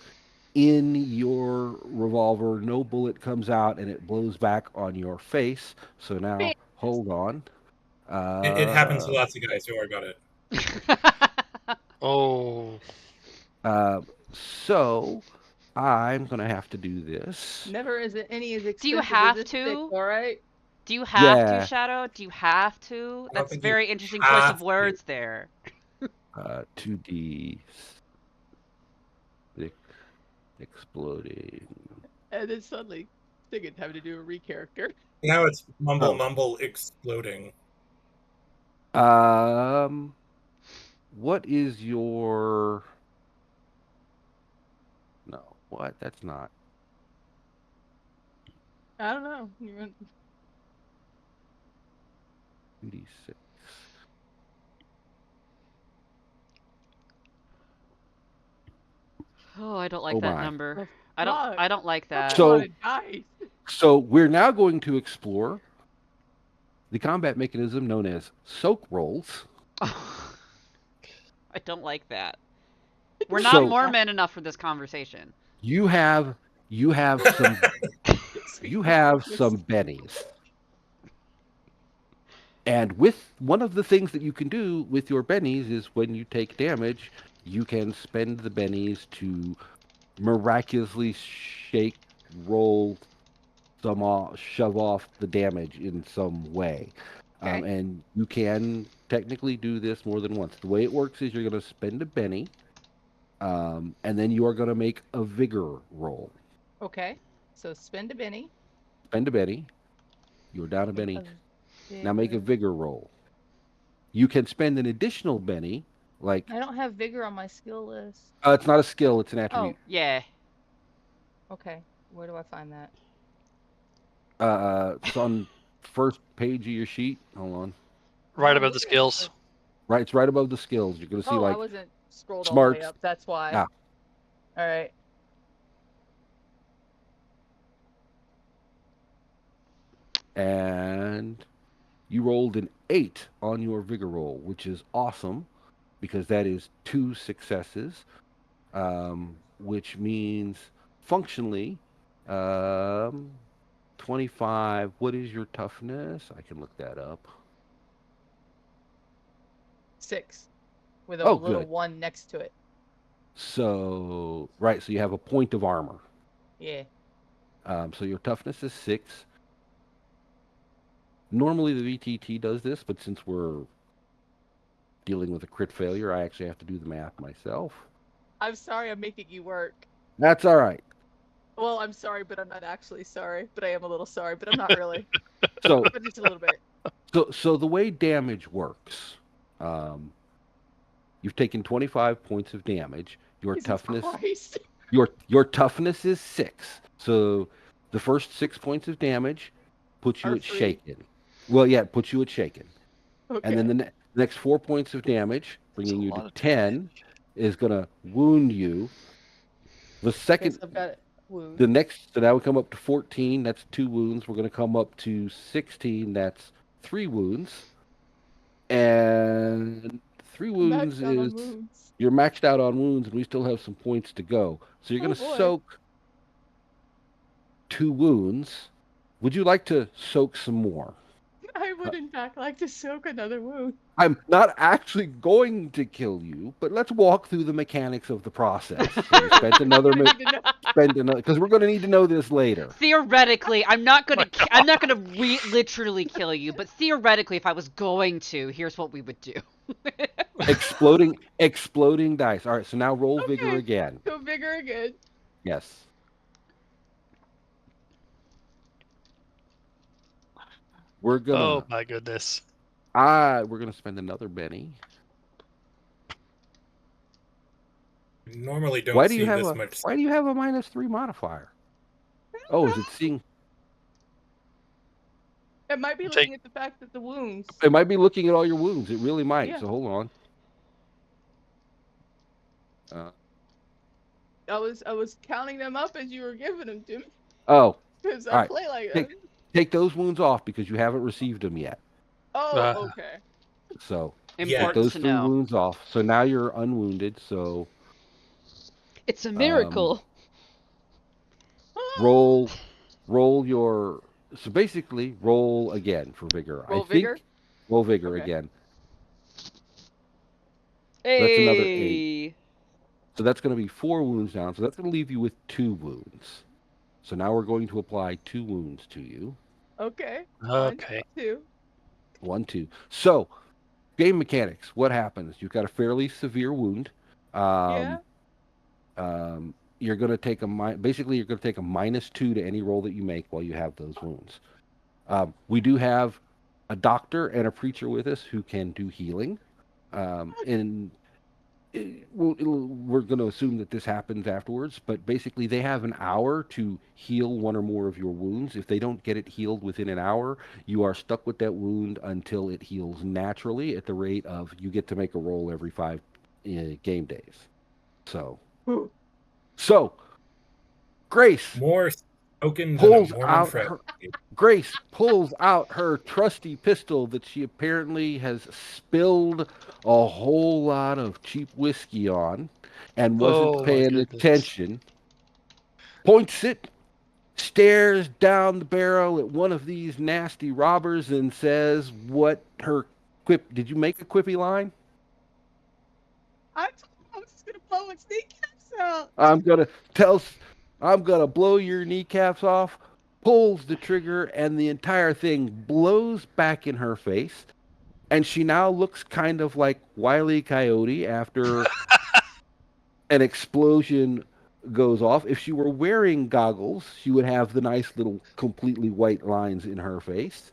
Speaker 1: in your revolver. No bullet comes out and it blows back on your face. So now, hold on.
Speaker 5: It happens to lots of guys. Don't worry about
Speaker 1: it. So I'm going to have to do this.
Speaker 3: Never is it any as expensive.
Speaker 2: Do you have
Speaker 3: as
Speaker 2: to?
Speaker 3: Stick, all right?
Speaker 2: Do you have to, Shadow? Do you have to? That's a very interesting choice of words there.
Speaker 1: 2D exploding.
Speaker 3: And then suddenly, Sigyn having to do a re-character.
Speaker 5: Now it's mumble exploding.
Speaker 1: What is your... No, what? That's not.
Speaker 3: I don't know.
Speaker 1: 2d6.
Speaker 2: Oh, I don't like that number. I don't like that.
Speaker 1: So we're now going to explore the combat mechanism known as soak rolls.
Speaker 2: I don't like that. We're not Mormon enough for this conversation.
Speaker 1: You have some some bennies. And with one of the things that you can do with your bennies is when you take damage, you can spend the bennies to miraculously roll shove off the damage in some way. Okay. And you can technically do this more than once. The way it works is you're going to spend a benny, and then you are going to make a vigor roll.
Speaker 3: Okay. So spend a benny.
Speaker 1: Spend a benny. You're down a benny. Now make a vigor roll. You can spend an additional benny. I
Speaker 3: don't have vigor on my skill list.
Speaker 1: It's not a skill, it's an attribute.
Speaker 2: Oh, yeah.
Speaker 3: Okay. Where do I find that?
Speaker 1: It's on first page of your sheet. Hold on.
Speaker 4: Right
Speaker 3: I'm
Speaker 4: above the
Speaker 3: looking at
Speaker 4: skills.
Speaker 3: first.
Speaker 1: Right, it's right above the skills. You're gonna see
Speaker 3: Oh, I
Speaker 1: like
Speaker 3: wasn't scrolled all the way
Speaker 1: smarts.
Speaker 3: up. That's why.
Speaker 1: Yeah.
Speaker 3: All right.
Speaker 1: And you rolled an 8 on your vigor roll, which is awesome because that is 2 successes, which means functionally 25. What is your toughness? I can look that up.
Speaker 3: 6 with a
Speaker 1: Oh,
Speaker 3: little
Speaker 1: good.
Speaker 3: 1 next to it.
Speaker 1: So, right, so you have a point of armor.
Speaker 3: Yeah.
Speaker 1: So your toughness is 6. Normally the VTT does this, but since we're dealing with a crit failure, I actually have to do the math myself.
Speaker 3: I'm sorry I'm making you work.
Speaker 1: That's all right.
Speaker 3: Well, I'm sorry, but I'm not actually sorry. But I am a little sorry, but I'm not really.
Speaker 1: So,
Speaker 3: But just a little bit.
Speaker 1: so the way damage works, you've taken 25 points of damage. Your
Speaker 3: Jesus
Speaker 1: toughness,
Speaker 3: Christ.
Speaker 1: your toughness is 6. So the first 6 points of damage puts you
Speaker 3: Are
Speaker 1: at
Speaker 3: free.
Speaker 1: shaken. Well, yeah, it puts you at shaken.
Speaker 3: Okay.
Speaker 1: And then the next 4 points of damage, bringing
Speaker 4: That's a
Speaker 1: you
Speaker 4: lot
Speaker 1: to
Speaker 4: of
Speaker 1: 10, is going to wound you. The second,
Speaker 3: I've got wounds.
Speaker 1: the next, so now we come up to 14. That's 2 wounds. We're going to come up to 16. That's 3 wounds. And 3 wounds
Speaker 3: Maxed out on
Speaker 1: is
Speaker 3: wounds.
Speaker 1: you're maxed out on wounds, and we still have some points to go. So you're
Speaker 3: Oh,
Speaker 1: going to
Speaker 3: boy.
Speaker 1: soak 2 wounds. Would you like to soak some more?
Speaker 3: I would in fact like to soak another wound.
Speaker 1: I'm not actually going to kill you, but let's walk through the mechanics of the process. So you spent another
Speaker 3: I need to know.
Speaker 1: because we're going to need to know this later.
Speaker 2: Theoretically, I'm not gonna literally kill you, but theoretically, if I was going to, here's what we would do.
Speaker 1: Exploding dice. All right, so now roll vigor
Speaker 3: Okay.
Speaker 1: again.
Speaker 3: Go bigger again.
Speaker 1: Yes. We're gonna.
Speaker 4: Oh my goodness.
Speaker 1: We're gonna spend another Benny.
Speaker 5: Normally don't
Speaker 1: Why do
Speaker 5: see
Speaker 1: you have
Speaker 5: this
Speaker 1: a
Speaker 5: much.
Speaker 1: Why do you have a -3 modifier? Oh, is it seeing?
Speaker 3: It might be
Speaker 4: Take-
Speaker 3: looking at the fact that the wounds.
Speaker 1: It might be looking at all your wounds. It really might.
Speaker 3: Yeah.
Speaker 1: So hold on.
Speaker 3: I was counting them up as you were giving them to me.
Speaker 1: Oh,
Speaker 3: Because I
Speaker 1: Alright,
Speaker 3: play like
Speaker 1: take-
Speaker 3: that.
Speaker 1: take those wounds off because you haven't received them yet.
Speaker 3: Oh, okay.
Speaker 1: So
Speaker 5: Yeah.
Speaker 1: take
Speaker 2: Important
Speaker 1: those
Speaker 2: to
Speaker 1: 3
Speaker 2: know.
Speaker 1: wounds off. So now you're unwounded. So
Speaker 2: It's a miracle.
Speaker 1: roll your. So basically, roll again for vigor.
Speaker 3: Roll
Speaker 1: I think
Speaker 3: vigor?
Speaker 1: roll vigor
Speaker 3: Okay.
Speaker 1: again.
Speaker 2: Hey.
Speaker 1: that's another 8. So that's going to be 4 wounds down. So that's going to leave you with 2 wounds. So now we're going to apply 2 wounds to you.
Speaker 3: Okay.
Speaker 4: Okay.
Speaker 3: 1, 2.
Speaker 1: 1, 2. So game mechanics. What happens? You've got a fairly severe wound.
Speaker 3: Yeah.
Speaker 1: You're going to take basically you're going to take a -2 to any roll that you make while you have those wounds. We do have a doctor and a preacher with us who can do healing, and we're going to assume that this happens afterwards. But basically, they have an hour to heal 1 or more of your wounds. If they don't get it healed within an hour, you are stuck with that wound until it heals naturally at the rate of you get to make a roll every 5 game days. So, Grace
Speaker 5: More spoken than a
Speaker 1: pulls
Speaker 5: Mormon
Speaker 1: out
Speaker 5: frat.
Speaker 1: her trusty pistol that she apparently has spilled a whole lot of cheap whiskey on and wasn't
Speaker 4: Oh, my
Speaker 1: paying
Speaker 4: goodness.
Speaker 1: attention. Points it, stares down the barrel at one of these nasty robbers and says what her quip. Did you make a quippy line?
Speaker 3: I was just going to blow its kneecaps out.
Speaker 1: I'm gonna blow your kneecaps off, pulls the trigger, and the entire thing blows back in her face. And she now looks kind of like Wile E. Coyote after an explosion goes off. If she were wearing goggles, she would have the nice little completely white lines in her face.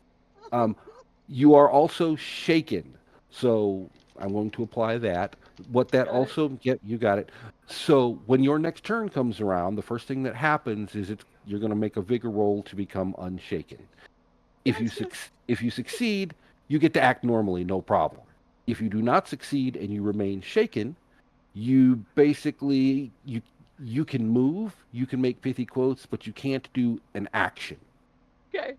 Speaker 1: You are also shaken. So I'm going to apply that. What that
Speaker 3: Got
Speaker 1: also you got it. So when your next turn comes around, the first thing that happens is you're going to make a vigor roll to become unshaken. If you succeed, you get to act normally, no problem. If you do not succeed and you remain shaken, you basically you can move, you can make pithy quotes, but you can't do an action.
Speaker 3: Okay.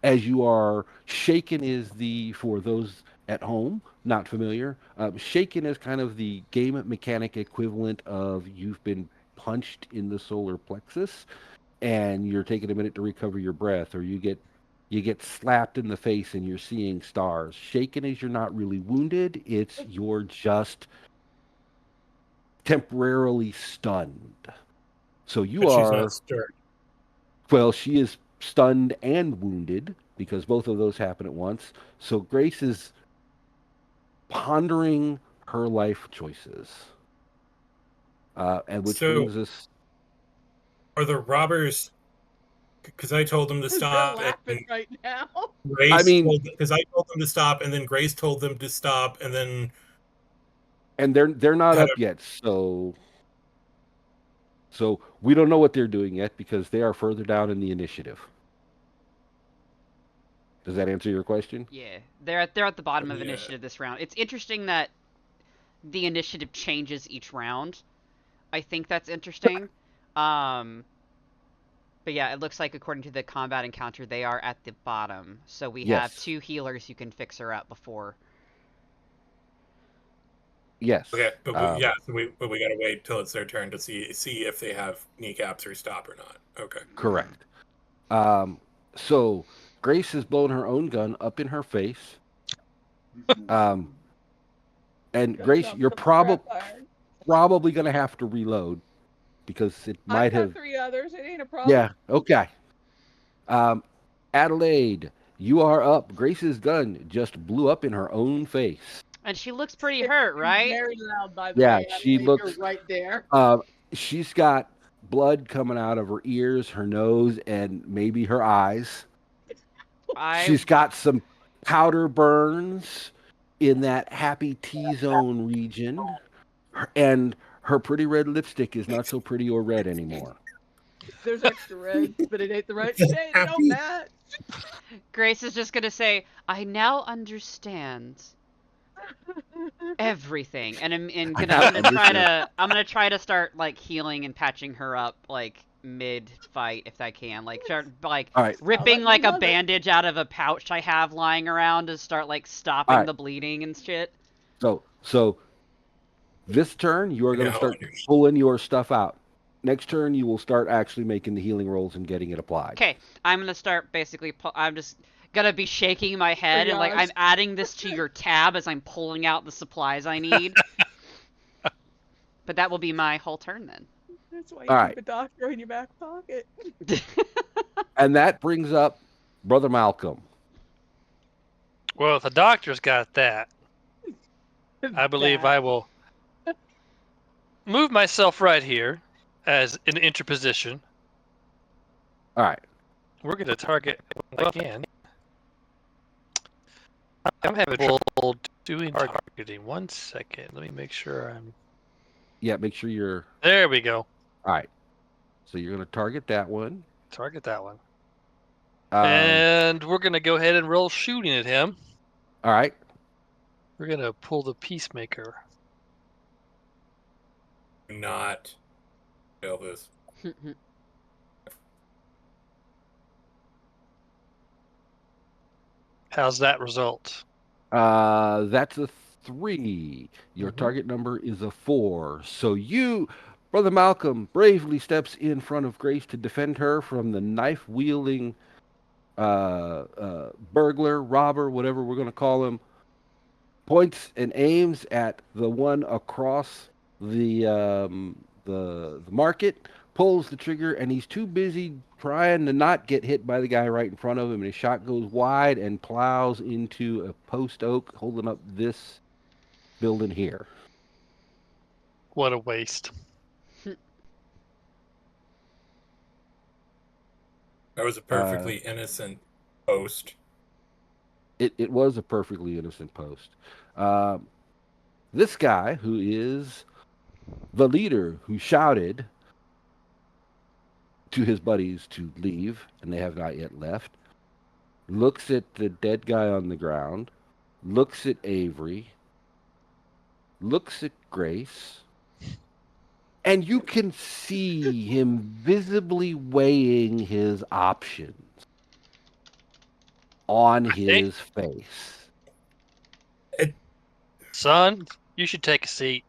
Speaker 1: As you are shaken is for those at home not familiar, shaken is kind of the game mechanic equivalent of you've been punched in the solar plexus and you're taking a minute to recover your breath, or you get slapped in the face and you're seeing stars. Shaken is you're not really wounded, it's you're just temporarily stunned. So you
Speaker 5: But she's
Speaker 1: are,
Speaker 5: not stirred.
Speaker 1: well, she is stunned and wounded because both of those happen at once. So Grace is pondering her life choices. And which
Speaker 5: So-
Speaker 1: brings us,
Speaker 5: Are the robbers? Because I told them to
Speaker 3: They're
Speaker 5: stop,
Speaker 3: laughing
Speaker 5: and
Speaker 3: right now.
Speaker 5: Grace
Speaker 1: I mean-
Speaker 5: because I told them to stop, and then Grace told them to stop, and then
Speaker 1: and they're not
Speaker 5: Had
Speaker 1: up yet, so we don't know what they're doing yet because they are further down in the initiative. Does that answer your question?
Speaker 2: Yeah, they're at the bottom of
Speaker 5: Yeah.
Speaker 2: initiative this round. It's interesting that the initiative changes each round. I think that's interesting. But yeah, it looks like according to the combat encounter, they are at the bottom. So we have
Speaker 1: Yes.
Speaker 2: 2 healers who can fix her up before.
Speaker 1: Yes.
Speaker 5: okay, but we gotta wait till it's their turn to see if they have kneecaps or stop or not. Okay.
Speaker 1: Correct. So Grace has blown her own gun up in her face. And
Speaker 3: Gun
Speaker 1: Grace,
Speaker 3: jump
Speaker 1: you're
Speaker 3: from the scrap iron.
Speaker 1: probably going to have to reload because it might
Speaker 3: I've got
Speaker 1: have.
Speaker 3: 3 others. It ain't a problem.
Speaker 1: Yeah. Okay. Adelaide, you are up. Grace's gun just blew up in her own face.
Speaker 2: And she looks pretty hurt, right?
Speaker 3: Very loud, by the
Speaker 1: Yeah,
Speaker 3: way.
Speaker 1: she
Speaker 3: Adelaide,
Speaker 1: looks-
Speaker 3: You're right there.
Speaker 1: She's got blood coming out of her ears, her nose, and maybe her eyes. She's got some powder burns in that happy T-zone region, and her pretty red lipstick is not so pretty or red anymore.
Speaker 3: There's extra red, but it ain't the right shade. It don't
Speaker 5: Happy.
Speaker 3: match.
Speaker 2: Grace is just gonna say, "I now understand everything," and I'm gonna try to start like healing and patching her up like mid fight if I can, like start like
Speaker 1: All right.
Speaker 2: ripping
Speaker 3: I'll let
Speaker 2: like
Speaker 3: you
Speaker 2: a
Speaker 3: love it.
Speaker 2: bandage out of a pouch I have lying around to start like stopping
Speaker 1: All right.
Speaker 2: the bleeding and shit.
Speaker 1: So this turn you are going to
Speaker 5: No,
Speaker 1: start pulling your stuff out. Next turn you will start actually making the healing rolls and getting it applied.
Speaker 2: Okay, I'm gonna start basically. I'm just gonna be shaking my head and like
Speaker 3: Triage.
Speaker 2: I'm adding this to your tab as I'm pulling out the supplies I need. But that will be my whole turn then.
Speaker 3: That's why you
Speaker 1: All
Speaker 3: keep
Speaker 1: right.
Speaker 3: a doctor in your back pocket.
Speaker 1: And that brings up Brother Malcolme.
Speaker 4: Well, if the doctor's got that, I believe
Speaker 3: That.
Speaker 4: I will move myself right here as an interposition.
Speaker 1: All right.
Speaker 4: We're going to target again. I'm having trouble doing targeting. 1 second. Let me make sure I'm...
Speaker 1: Yeah, make sure you're...
Speaker 4: There we go.
Speaker 1: All right. So you're going to target that one.
Speaker 4: Target that one.
Speaker 1: Um,
Speaker 4: And we're going to go ahead and roll shooting at him.
Speaker 1: all right.
Speaker 4: We're going to pull the Peacemaker.
Speaker 5: Not fail this.
Speaker 4: How's that result?
Speaker 1: That's a 3. Your target number is a 4. So you, Brother Malcolme, bravely steps in front of Grace to defend her from the knife-wielding burglar, robber, whatever we're going to call him. Points and aims at the one across the market, pulls the trigger, and he's too busy trying to not get hit by the guy right in front of him, and his shot goes wide and plows into a post oak holding up this building here.
Speaker 4: What a waste.
Speaker 5: That was a perfectly innocent post.
Speaker 1: It was a perfectly innocent post. This guy, who is the leader, who shouted to his buddies to leave, and they have not yet left, looks at the dead guy on the ground, looks at Avery, looks at Grace, and you can see him visibly weighing his options on
Speaker 4: think-
Speaker 1: his face.
Speaker 4: Son, you should take a seat.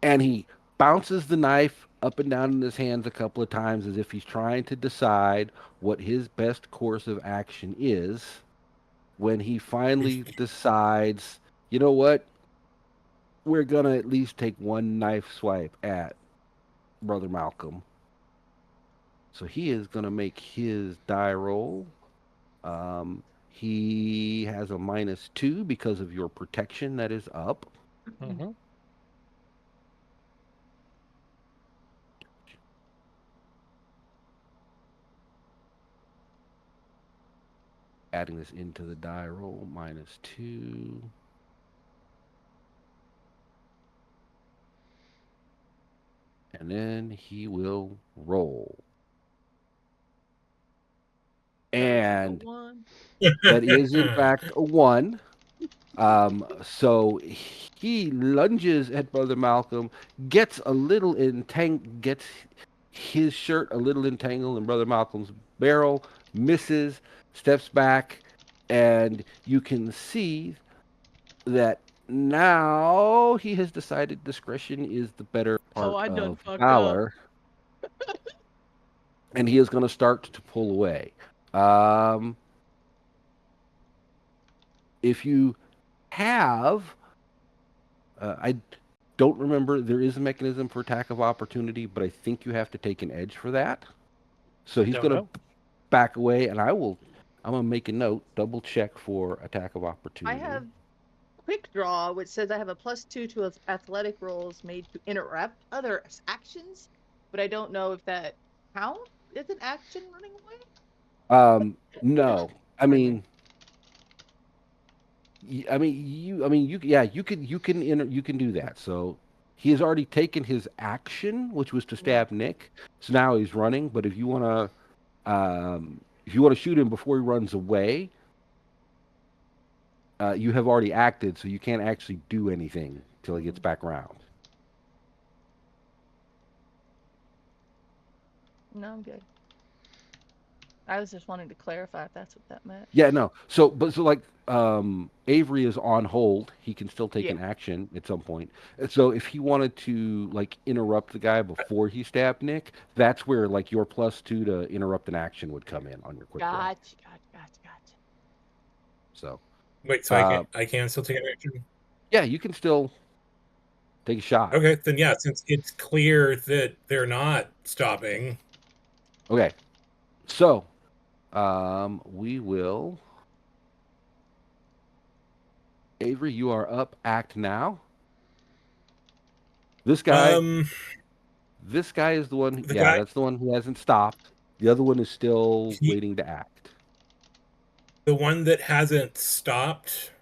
Speaker 1: And he bounces the knife up and down in his hands a couple of times as if he's trying to decide what his best course of action is. When he finally decides, you know what? We're going to at least take one knife swipe at Brother Malcolme. So he is going to make his die roll. He has a -2 because of your protection that is up.
Speaker 4: Mm-hmm.
Speaker 1: Adding this into the die roll, -2. And then he will roll. And that is, in fact, a 1. So he lunges at Brother Malcolme, gets his shirt a little entangled in Brother Malcolme's barrel, misses, steps back, and you can see that now he has decided discretion is the better part
Speaker 3: I done
Speaker 1: of
Speaker 3: fucked
Speaker 1: valor. And he is going to start to pull away. If you have, I don't remember, there is a mechanism for attack of opportunity, but I think you have to take an edge for that. So he's
Speaker 4: Don't
Speaker 1: going
Speaker 4: know.
Speaker 1: to back away, and I'm going to make a note, double check for attack of
Speaker 3: I
Speaker 1: opportunity.
Speaker 3: have quick draw, which says I have a +2 to athletic rolls made to interrupt other actions, but I don't know if that counts as an action running away.
Speaker 1: No, I mean, you can do that. So he has already taken his action, which was to stab Nick. So now he's running. But if you want to shoot him before he runs away, you have already acted, so you can't actually do anything till he gets back around.
Speaker 3: No, I'm good. I was just wanting to clarify if that's what that meant.
Speaker 1: Yeah, no. So like Avery is on hold. He can still take
Speaker 3: Yeah.
Speaker 1: an action at some point. And so if he wanted to like interrupt the guy before he stabbed Nick, that's where like your +2 to interrupt an action would come in on your quick draw.
Speaker 3: Gotcha.
Speaker 1: So
Speaker 5: Wait, so I can still take an action?
Speaker 1: yeah, you can still take a shot.
Speaker 5: Okay, then yeah, since it's clear that they're not stopping.
Speaker 1: Okay. So we will. Avery, you are up. Act now. This guy is the one.
Speaker 5: The
Speaker 1: Yeah,
Speaker 5: guy-
Speaker 1: that's the one who hasn't stopped. The other one is still waiting to act.
Speaker 5: The one that hasn't stopped.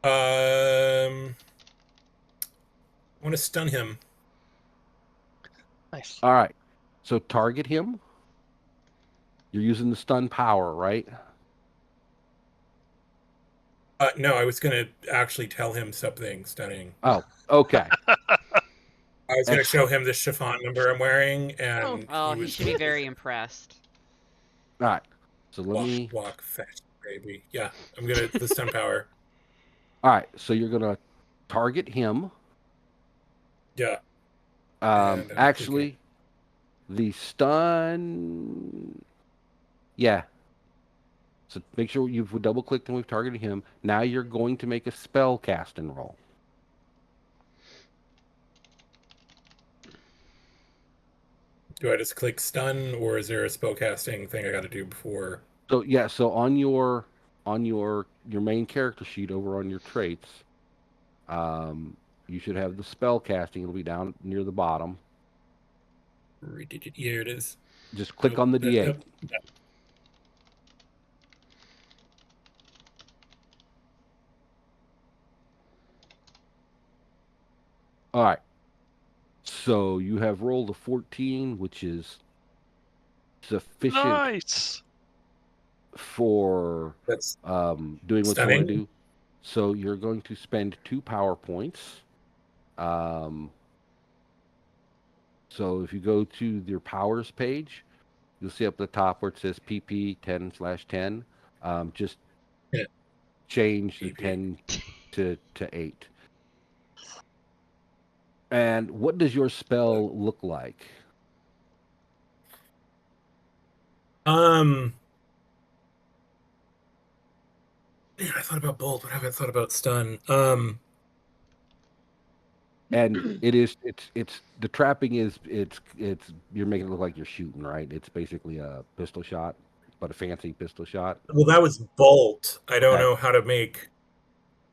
Speaker 5: I want to stun him.
Speaker 4: Nice.
Speaker 1: All right. So target him. You're using the stun power, right?
Speaker 5: No, I was going to actually tell him something stunning.
Speaker 1: Oh, okay.
Speaker 5: I was going to show him the chiffon number I'm wearing, and
Speaker 2: he should be very impressed.
Speaker 1: All right. So let me
Speaker 5: walk fast, baby. Yeah, I'm gonna the stun power.
Speaker 1: All right. So you're gonna target him.
Speaker 5: Yeah.
Speaker 1: Actually, the stun. Yeah. So make sure you've double clicked and we've targeted him. Now you're going to make a spell casting roll.
Speaker 5: Do I just click stun, or is there a spellcasting thing I got to do before?
Speaker 1: So yeah, so on your main character sheet over on your traits, you should have the spell casting. It'll be down near the bottom.
Speaker 5: Here it is.
Speaker 1: Just click on the D8.
Speaker 5: Yep.
Speaker 1: All right. So you have rolled a 14, which is sufficient
Speaker 4: Nice.
Speaker 1: for
Speaker 5: That's
Speaker 1: doing what you want to
Speaker 5: stunning.
Speaker 1: do. So you're going to spend 2 power points. So if you go to your powers page, you'll see up at the top where it says PP 10/10. Just
Speaker 5: Yeah.
Speaker 1: change the
Speaker 5: PP.
Speaker 1: 10 to 8. And what does your spell look like?
Speaker 5: Man, I thought about bolt, but I haven't thought about stun.
Speaker 1: And it's the trapping is it's you're making it look like you're shooting, right? It's basically a pistol shot, but a fancy pistol shot.
Speaker 5: Well, that was bolt. I don't
Speaker 1: Okay.
Speaker 5: know how to make.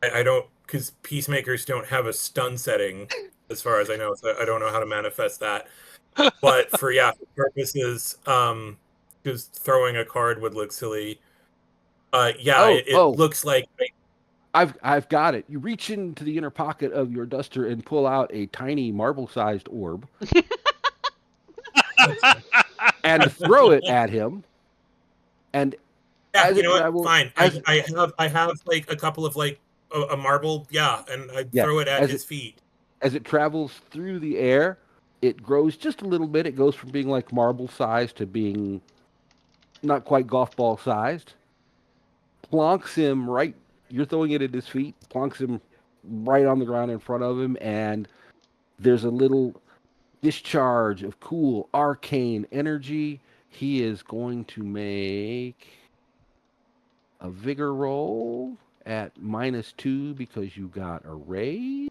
Speaker 5: I don't, because peacemakers don't have a stun setting, as far as I know. So I don't know how to manifest that. But for purposes, because throwing a card would look silly. It
Speaker 1: Oh,
Speaker 5: looks like
Speaker 1: I've got it. You reach into the inner pocket of your duster and pull out a tiny marble-sized orb and throw it at him. And
Speaker 5: yeah,
Speaker 1: as
Speaker 5: you
Speaker 1: it
Speaker 5: know what?
Speaker 1: travels,
Speaker 5: Fine. I have like a couple of like a marble, and I throw it at his feet.
Speaker 1: as it travels through the air, it grows just a little bit. It goes from being like marble sized to being not quite golf ball sized. Plonks him right. You're throwing it at his feet. Plonks him right on the ground in front of him, and there's a little discharge of cool arcane energy. He is going to make a vigor roll at -2 because you got a raise.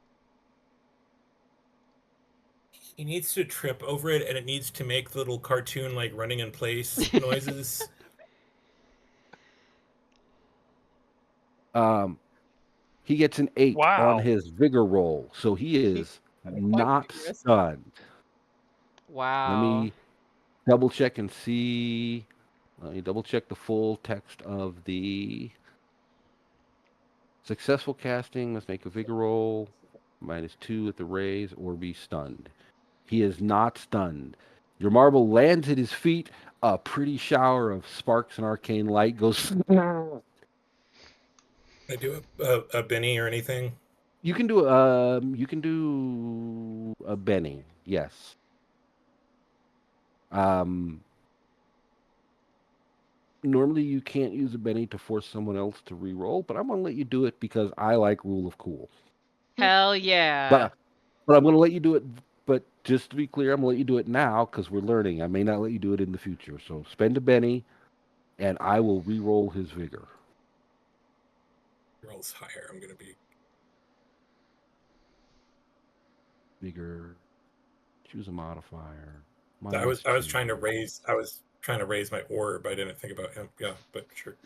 Speaker 5: He needs to trip over it, and it needs to make the little cartoon like running in place noises.
Speaker 1: He gets an 8 on
Speaker 4: Wow.
Speaker 1: his vigor roll, so he is not
Speaker 3: vigorous.
Speaker 1: stunned.
Speaker 2: Wow.
Speaker 1: Let me double check and see. Let me double check the full text of the successful casting. Let's make a vigor roll. -2 with the raise or be stunned. He is not stunned. Your marble lands at his feet. A pretty shower of sparks and arcane light goes.
Speaker 5: I do a Benny or anything.
Speaker 1: You can do a Benny, yes. Normally you can't use a Benny to force someone else to re-roll, but I'm gonna let you do it because I like rule of cool.
Speaker 2: Hell yeah.
Speaker 1: But I'm gonna let you do it. But just to be clear, I'm gonna let you do it now because we're learning. I may not let you do it in the future. So spend a Benny, and I will re-roll his vigor.
Speaker 5: Rolls higher. I'm gonna be
Speaker 1: Vigor. Choose a modifier.
Speaker 5: I was
Speaker 1: -2.
Speaker 5: trying to raise my orb. I didn't think about him. Yeah, but sure.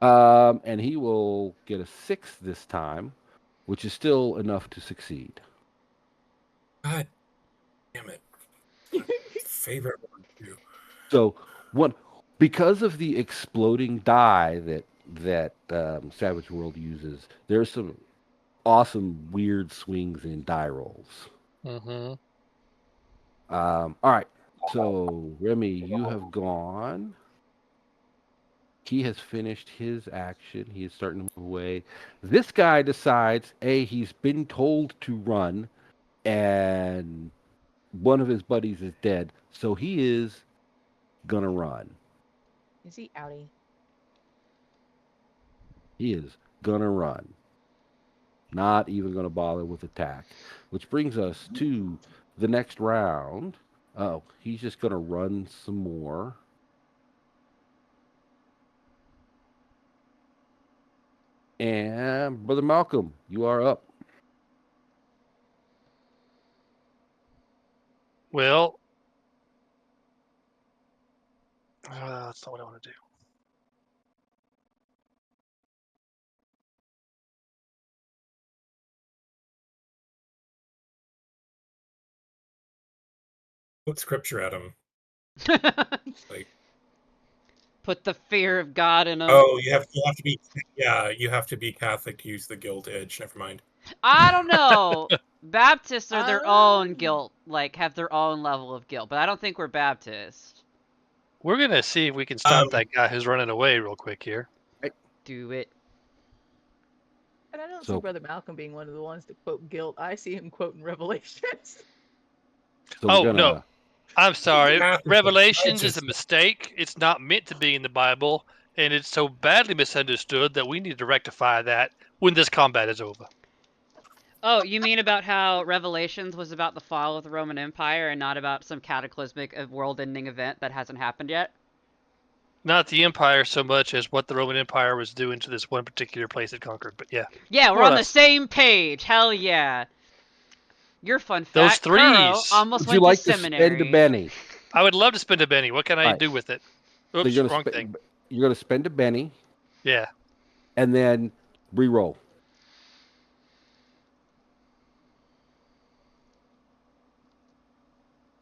Speaker 1: And he will get a 6 this time, which is still enough to succeed.
Speaker 5: God damn it. Favorite one too.
Speaker 1: So because of the exploding die that Savage World uses, there's some awesome weird swings in die rolls.
Speaker 4: Mm-hmm.
Speaker 1: All right. So Remy, you have gone. He has finished his action. He is starting to move away. This guy decides, he's been told to run, and one of his buddies is dead, so he is gonna run.
Speaker 3: Is he outie?
Speaker 1: He is gonna run. Not even gonna bother with attack. Which brings us to the next round. Oh, he's just gonna run some more. And Brother Malcolme, you are up.
Speaker 4: Well, that's not what I want to do.
Speaker 5: Put scripture at him. Like,
Speaker 2: Put the fear of God in him.
Speaker 5: oh, you have to be Catholic to use the guild edge. Never mind.
Speaker 2: I don't know. Baptists are their own guilt, like have their own level of guilt, but I don't think we're Baptist.
Speaker 4: We're gonna see if we can stop that guy who's running away real quick here.
Speaker 2: Do it.
Speaker 3: And I don't
Speaker 1: So-
Speaker 3: see Brother Malcolm being one of the ones to quote guilt. I see him quoting Revelations.
Speaker 1: So
Speaker 4: Oh,
Speaker 1: we're gonna,
Speaker 4: no. I'm sorry.
Speaker 5: Math is
Speaker 4: Revelations is a
Speaker 5: righteous.
Speaker 4: mistake. It's not meant to be in the Bible, and it's so badly misunderstood that we need to rectify that when this combat is over.
Speaker 2: Oh, you mean about how Revelations was about the fall of the Roman Empire and not about some cataclysmic world-ending event that hasn't happened yet?
Speaker 4: Not the Empire so much as what the Roman Empire was doing to this one particular place it conquered, but yeah.
Speaker 2: Yeah, we're
Speaker 4: More or
Speaker 2: on the
Speaker 4: less.
Speaker 2: same page. Hell yeah. Your fun
Speaker 4: Those
Speaker 2: fact, Kuro
Speaker 4: threes.
Speaker 2: almost
Speaker 1: would you
Speaker 2: went
Speaker 1: like
Speaker 2: to
Speaker 1: to spend
Speaker 2: seminary.
Speaker 1: a Benny?
Speaker 4: I would love to spend a Benny. What can I
Speaker 1: Right.
Speaker 4: do with it?
Speaker 1: So
Speaker 4: Oops,
Speaker 1: you're
Speaker 4: wrong
Speaker 1: gonna
Speaker 4: thing.
Speaker 1: You're gonna spend a Benny
Speaker 4: Yeah.
Speaker 1: and then re-roll.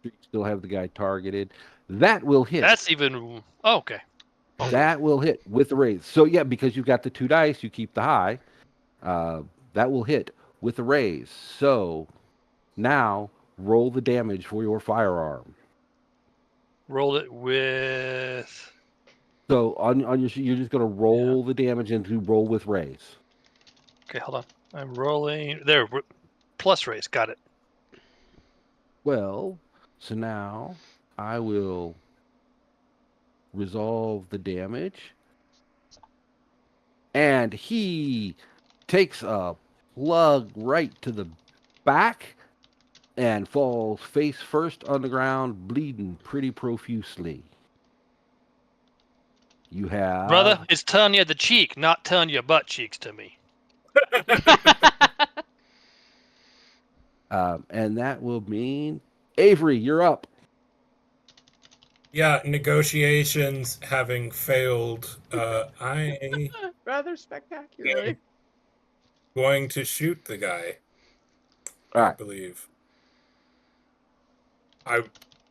Speaker 1: You still have the guy targeted. That will hit.
Speaker 4: That's even... Oh, okay.
Speaker 1: That will hit with the raise. So yeah, because you've got the 2 dice, you keep the high. That will hit with the raise. So now roll the damage for your firearm.
Speaker 4: Roll it with...
Speaker 1: So on your sheet, you're just gonna roll the damage and do roll with raise.
Speaker 4: Okay, hold on. I'm rolling... There, plus raise. Got it.
Speaker 1: Well, so now I will resolve the damage. And he takes a plug right to the back and falls face first on the ground, bleeding pretty profusely. You have...
Speaker 4: Brother, it's telling you the cheek, not telling you butt cheeks to me.
Speaker 1: and that will mean Avery, you're up.
Speaker 5: Yeah, negotiations having failed, I
Speaker 3: Rather spectacularly.
Speaker 5: going to shoot the guy.
Speaker 1: All
Speaker 5: I
Speaker 1: right.
Speaker 5: believe. I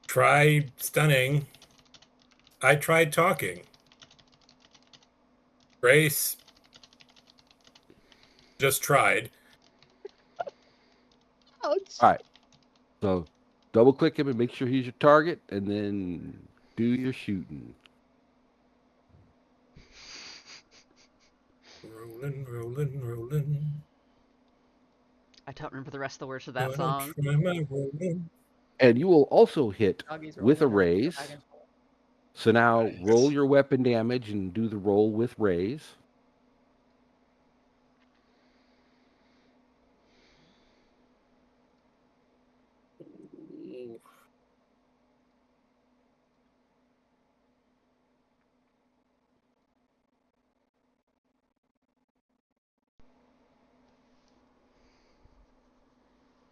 Speaker 5: tried stunning. I tried talking. Grace just tried.
Speaker 3: Ouch.
Speaker 1: All right. So double click him and make sure he's your target, and then do your shooting.
Speaker 5: Rolling, rolling, rolling.
Speaker 2: I don't remember the rest of the words of that
Speaker 5: Gonna
Speaker 2: song.
Speaker 5: try my rolling.
Speaker 1: And you will also hit
Speaker 3: Doggies
Speaker 1: with a
Speaker 3: rolling
Speaker 1: raise.
Speaker 3: back and forth.
Speaker 1: So now
Speaker 5: Nice.
Speaker 1: roll your weapon damage and do the roll with raise.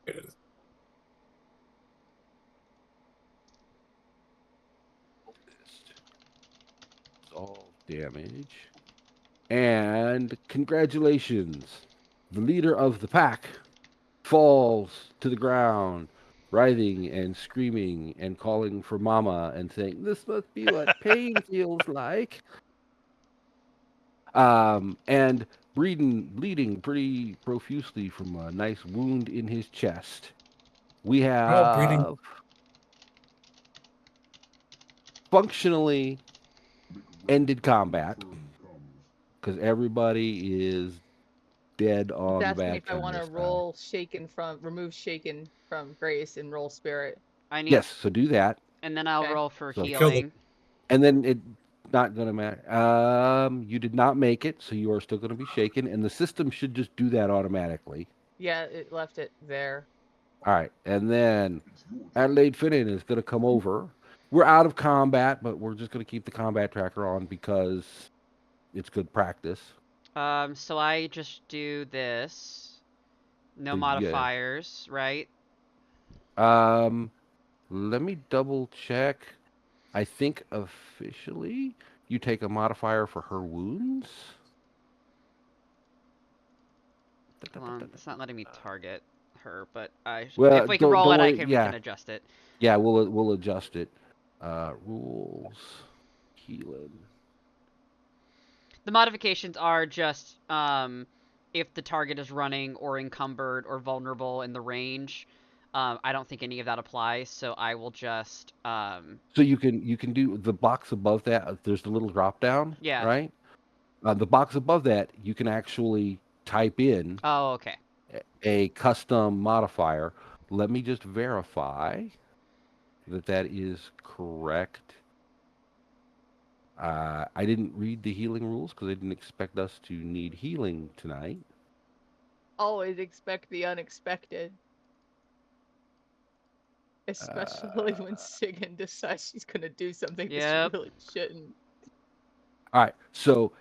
Speaker 5: It is.
Speaker 1: All damage. And congratulations. The leader of the pack falls to the ground, writhing and screaming and calling for mama and saying, "This must be what pain feels like." And bleeding pretty profusely from a nice wound in his chest. We have
Speaker 5: bleeding.
Speaker 1: functionally ended combat because everybody is dead on the
Speaker 3: That's me if I
Speaker 1: battlefield
Speaker 3: want to
Speaker 1: this time.
Speaker 3: roll remove shaken from Grace and roll spirit.
Speaker 2: I need,
Speaker 1: Yes, so do that,
Speaker 2: and then I'll
Speaker 3: Okay.
Speaker 2: roll for
Speaker 1: So-
Speaker 2: healing.
Speaker 1: and then it's not gonna matter. You did not make it, so you are still gonna be shaken, and the system should just do that automatically.
Speaker 3: Yeah, it left it there.
Speaker 1: All right, and then Adelaide Finnin is gonna come over. We're out of combat, but we're just gonna keep the combat tracker on because it's good practice.
Speaker 2: So I just do this. No
Speaker 1: Yeah.
Speaker 2: modifiers, right?
Speaker 1: Let me double check. I think officially you take a modifier for her wounds.
Speaker 2: Hold on, it's not letting me target her, but
Speaker 1: Well,
Speaker 2: if we can
Speaker 1: don't-
Speaker 2: roll
Speaker 1: don't
Speaker 2: it,
Speaker 1: worry,
Speaker 2: we
Speaker 1: yeah.
Speaker 2: can adjust it.
Speaker 1: Yeah, we'll adjust it. Rules, healing.
Speaker 2: The modifications are just if the target is running or encumbered or vulnerable in the range. I don't think any of that applies, so I will just
Speaker 1: So you can do the box above that. There's the little drop down,
Speaker 2: yeah.
Speaker 1: right? The box above that, you can actually type in
Speaker 2: Oh, okay.
Speaker 1: a custom modifier. Let me just verify that that is correct. I didn't read the healing rules because I didn't expect us to need healing tonight.
Speaker 3: Always expect the unexpected. Especially when Sigyn decides she's gonna do something that
Speaker 2: Yep.
Speaker 3: she really shouldn't.
Speaker 1: All right, so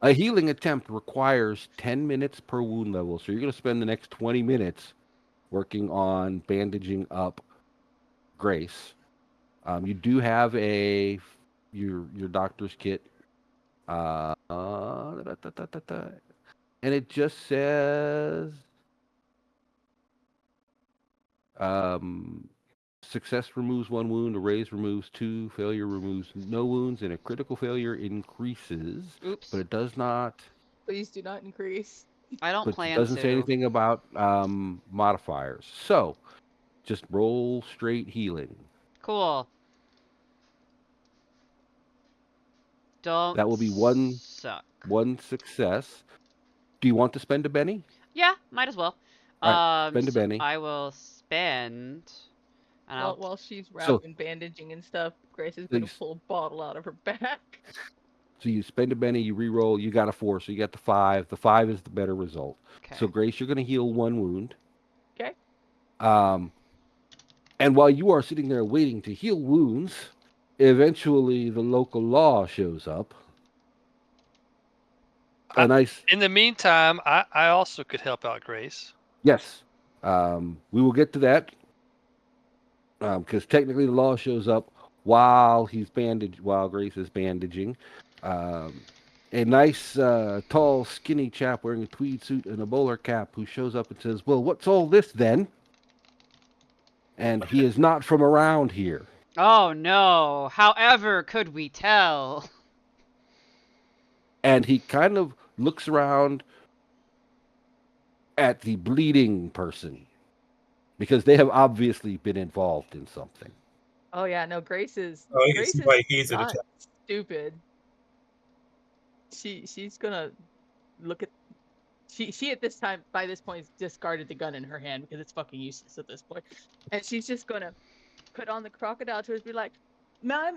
Speaker 1: a healing attempt requires 10 minutes per wound level. So you're going to spend the next 20 minutes working on bandaging up Grace. You do have your doctor's kit. And it just says success removes 1 wound, a raise removes 2, failure removes no wounds, and a critical failure increases.
Speaker 2: Oops.
Speaker 1: But it does not.
Speaker 3: Please do not increase.
Speaker 2: I don't
Speaker 1: But it
Speaker 2: plan
Speaker 1: doesn't
Speaker 2: to.
Speaker 1: say anything about modifiers. So just roll straight healing.
Speaker 2: Cool. Don't
Speaker 1: That will be one
Speaker 2: suck.
Speaker 1: success. Do you want to spend a Benny?
Speaker 2: Yeah, might as well.
Speaker 1: All right, spend a
Speaker 2: So
Speaker 1: Benny.
Speaker 2: I will spend. And I'll
Speaker 3: While she's
Speaker 1: So-
Speaker 3: wrapping, bandaging, and stuff, Grace is gonna
Speaker 1: Please.
Speaker 3: pull a bottle out of her back.
Speaker 1: So you spend a Benny, you re-roll, you got a 4, so you got the 5. The 5 is the better result.
Speaker 2: okay.
Speaker 1: So Grace, you're going to heal 1 wound.
Speaker 3: Okay.
Speaker 1: And while you are sitting there waiting to heal wounds, eventually the local law shows up. A nice.
Speaker 4: In the meantime, I also could help out Grace.
Speaker 1: Yes. We will get to that. Because technically the law shows up while Grace is bandaging. A nice, tall, skinny chap wearing a tweed suit and a bowler cap who shows up and says, "Well, what's all this then?" And he is not from around here.
Speaker 2: Oh no! However, could we tell?
Speaker 1: And he kind of looks around at the bleeding person because they have obviously been involved in something.
Speaker 3: Oh yeah, no, Grace is.
Speaker 5: Oh, I can
Speaker 3: Grace
Speaker 5: see
Speaker 3: is
Speaker 5: why he's at
Speaker 3: not
Speaker 5: attack.
Speaker 3: stupid. She's gonna look at. She at this time, by this point, has discarded the gun in her hand because it's fucking useless at this point, and she's just gonna put on the crocodile to be like, my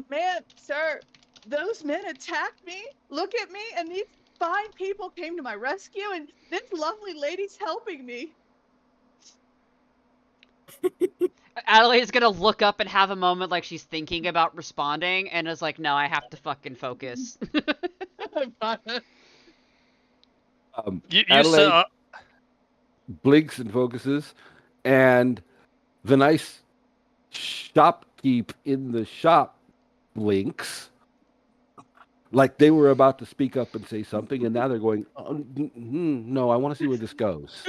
Speaker 3: man, sir, those men attacked me. Look at me, and these fine people came to my rescue, and this lovely lady's helping me.
Speaker 2: Adelaide's gonna look up and have a moment like she's thinking about responding, and is like, "No, I have to fucking focus."
Speaker 4: You
Speaker 1: Adelaide
Speaker 4: saw.
Speaker 1: blinks and focuses, and the nice shopkeep in the shop blinks, like they were about to speak up and say something, and now they're going, "No, I want to see where this goes."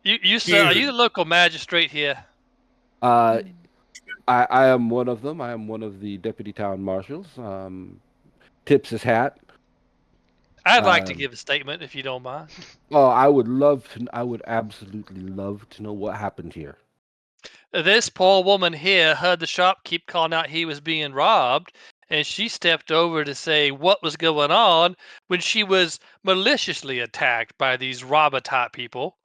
Speaker 4: You sir, are you the local magistrate here?
Speaker 1: I am one of them. I am one of the deputy town marshals. Tips his hat.
Speaker 4: I'd like to give a statement if you don't mind.
Speaker 1: Oh, I would absolutely love to know what happened here.
Speaker 4: This poor woman here heard the shopkeep calling out he was being robbed, and she stepped over to say what was going on when she was maliciously attacked by these robber-type people.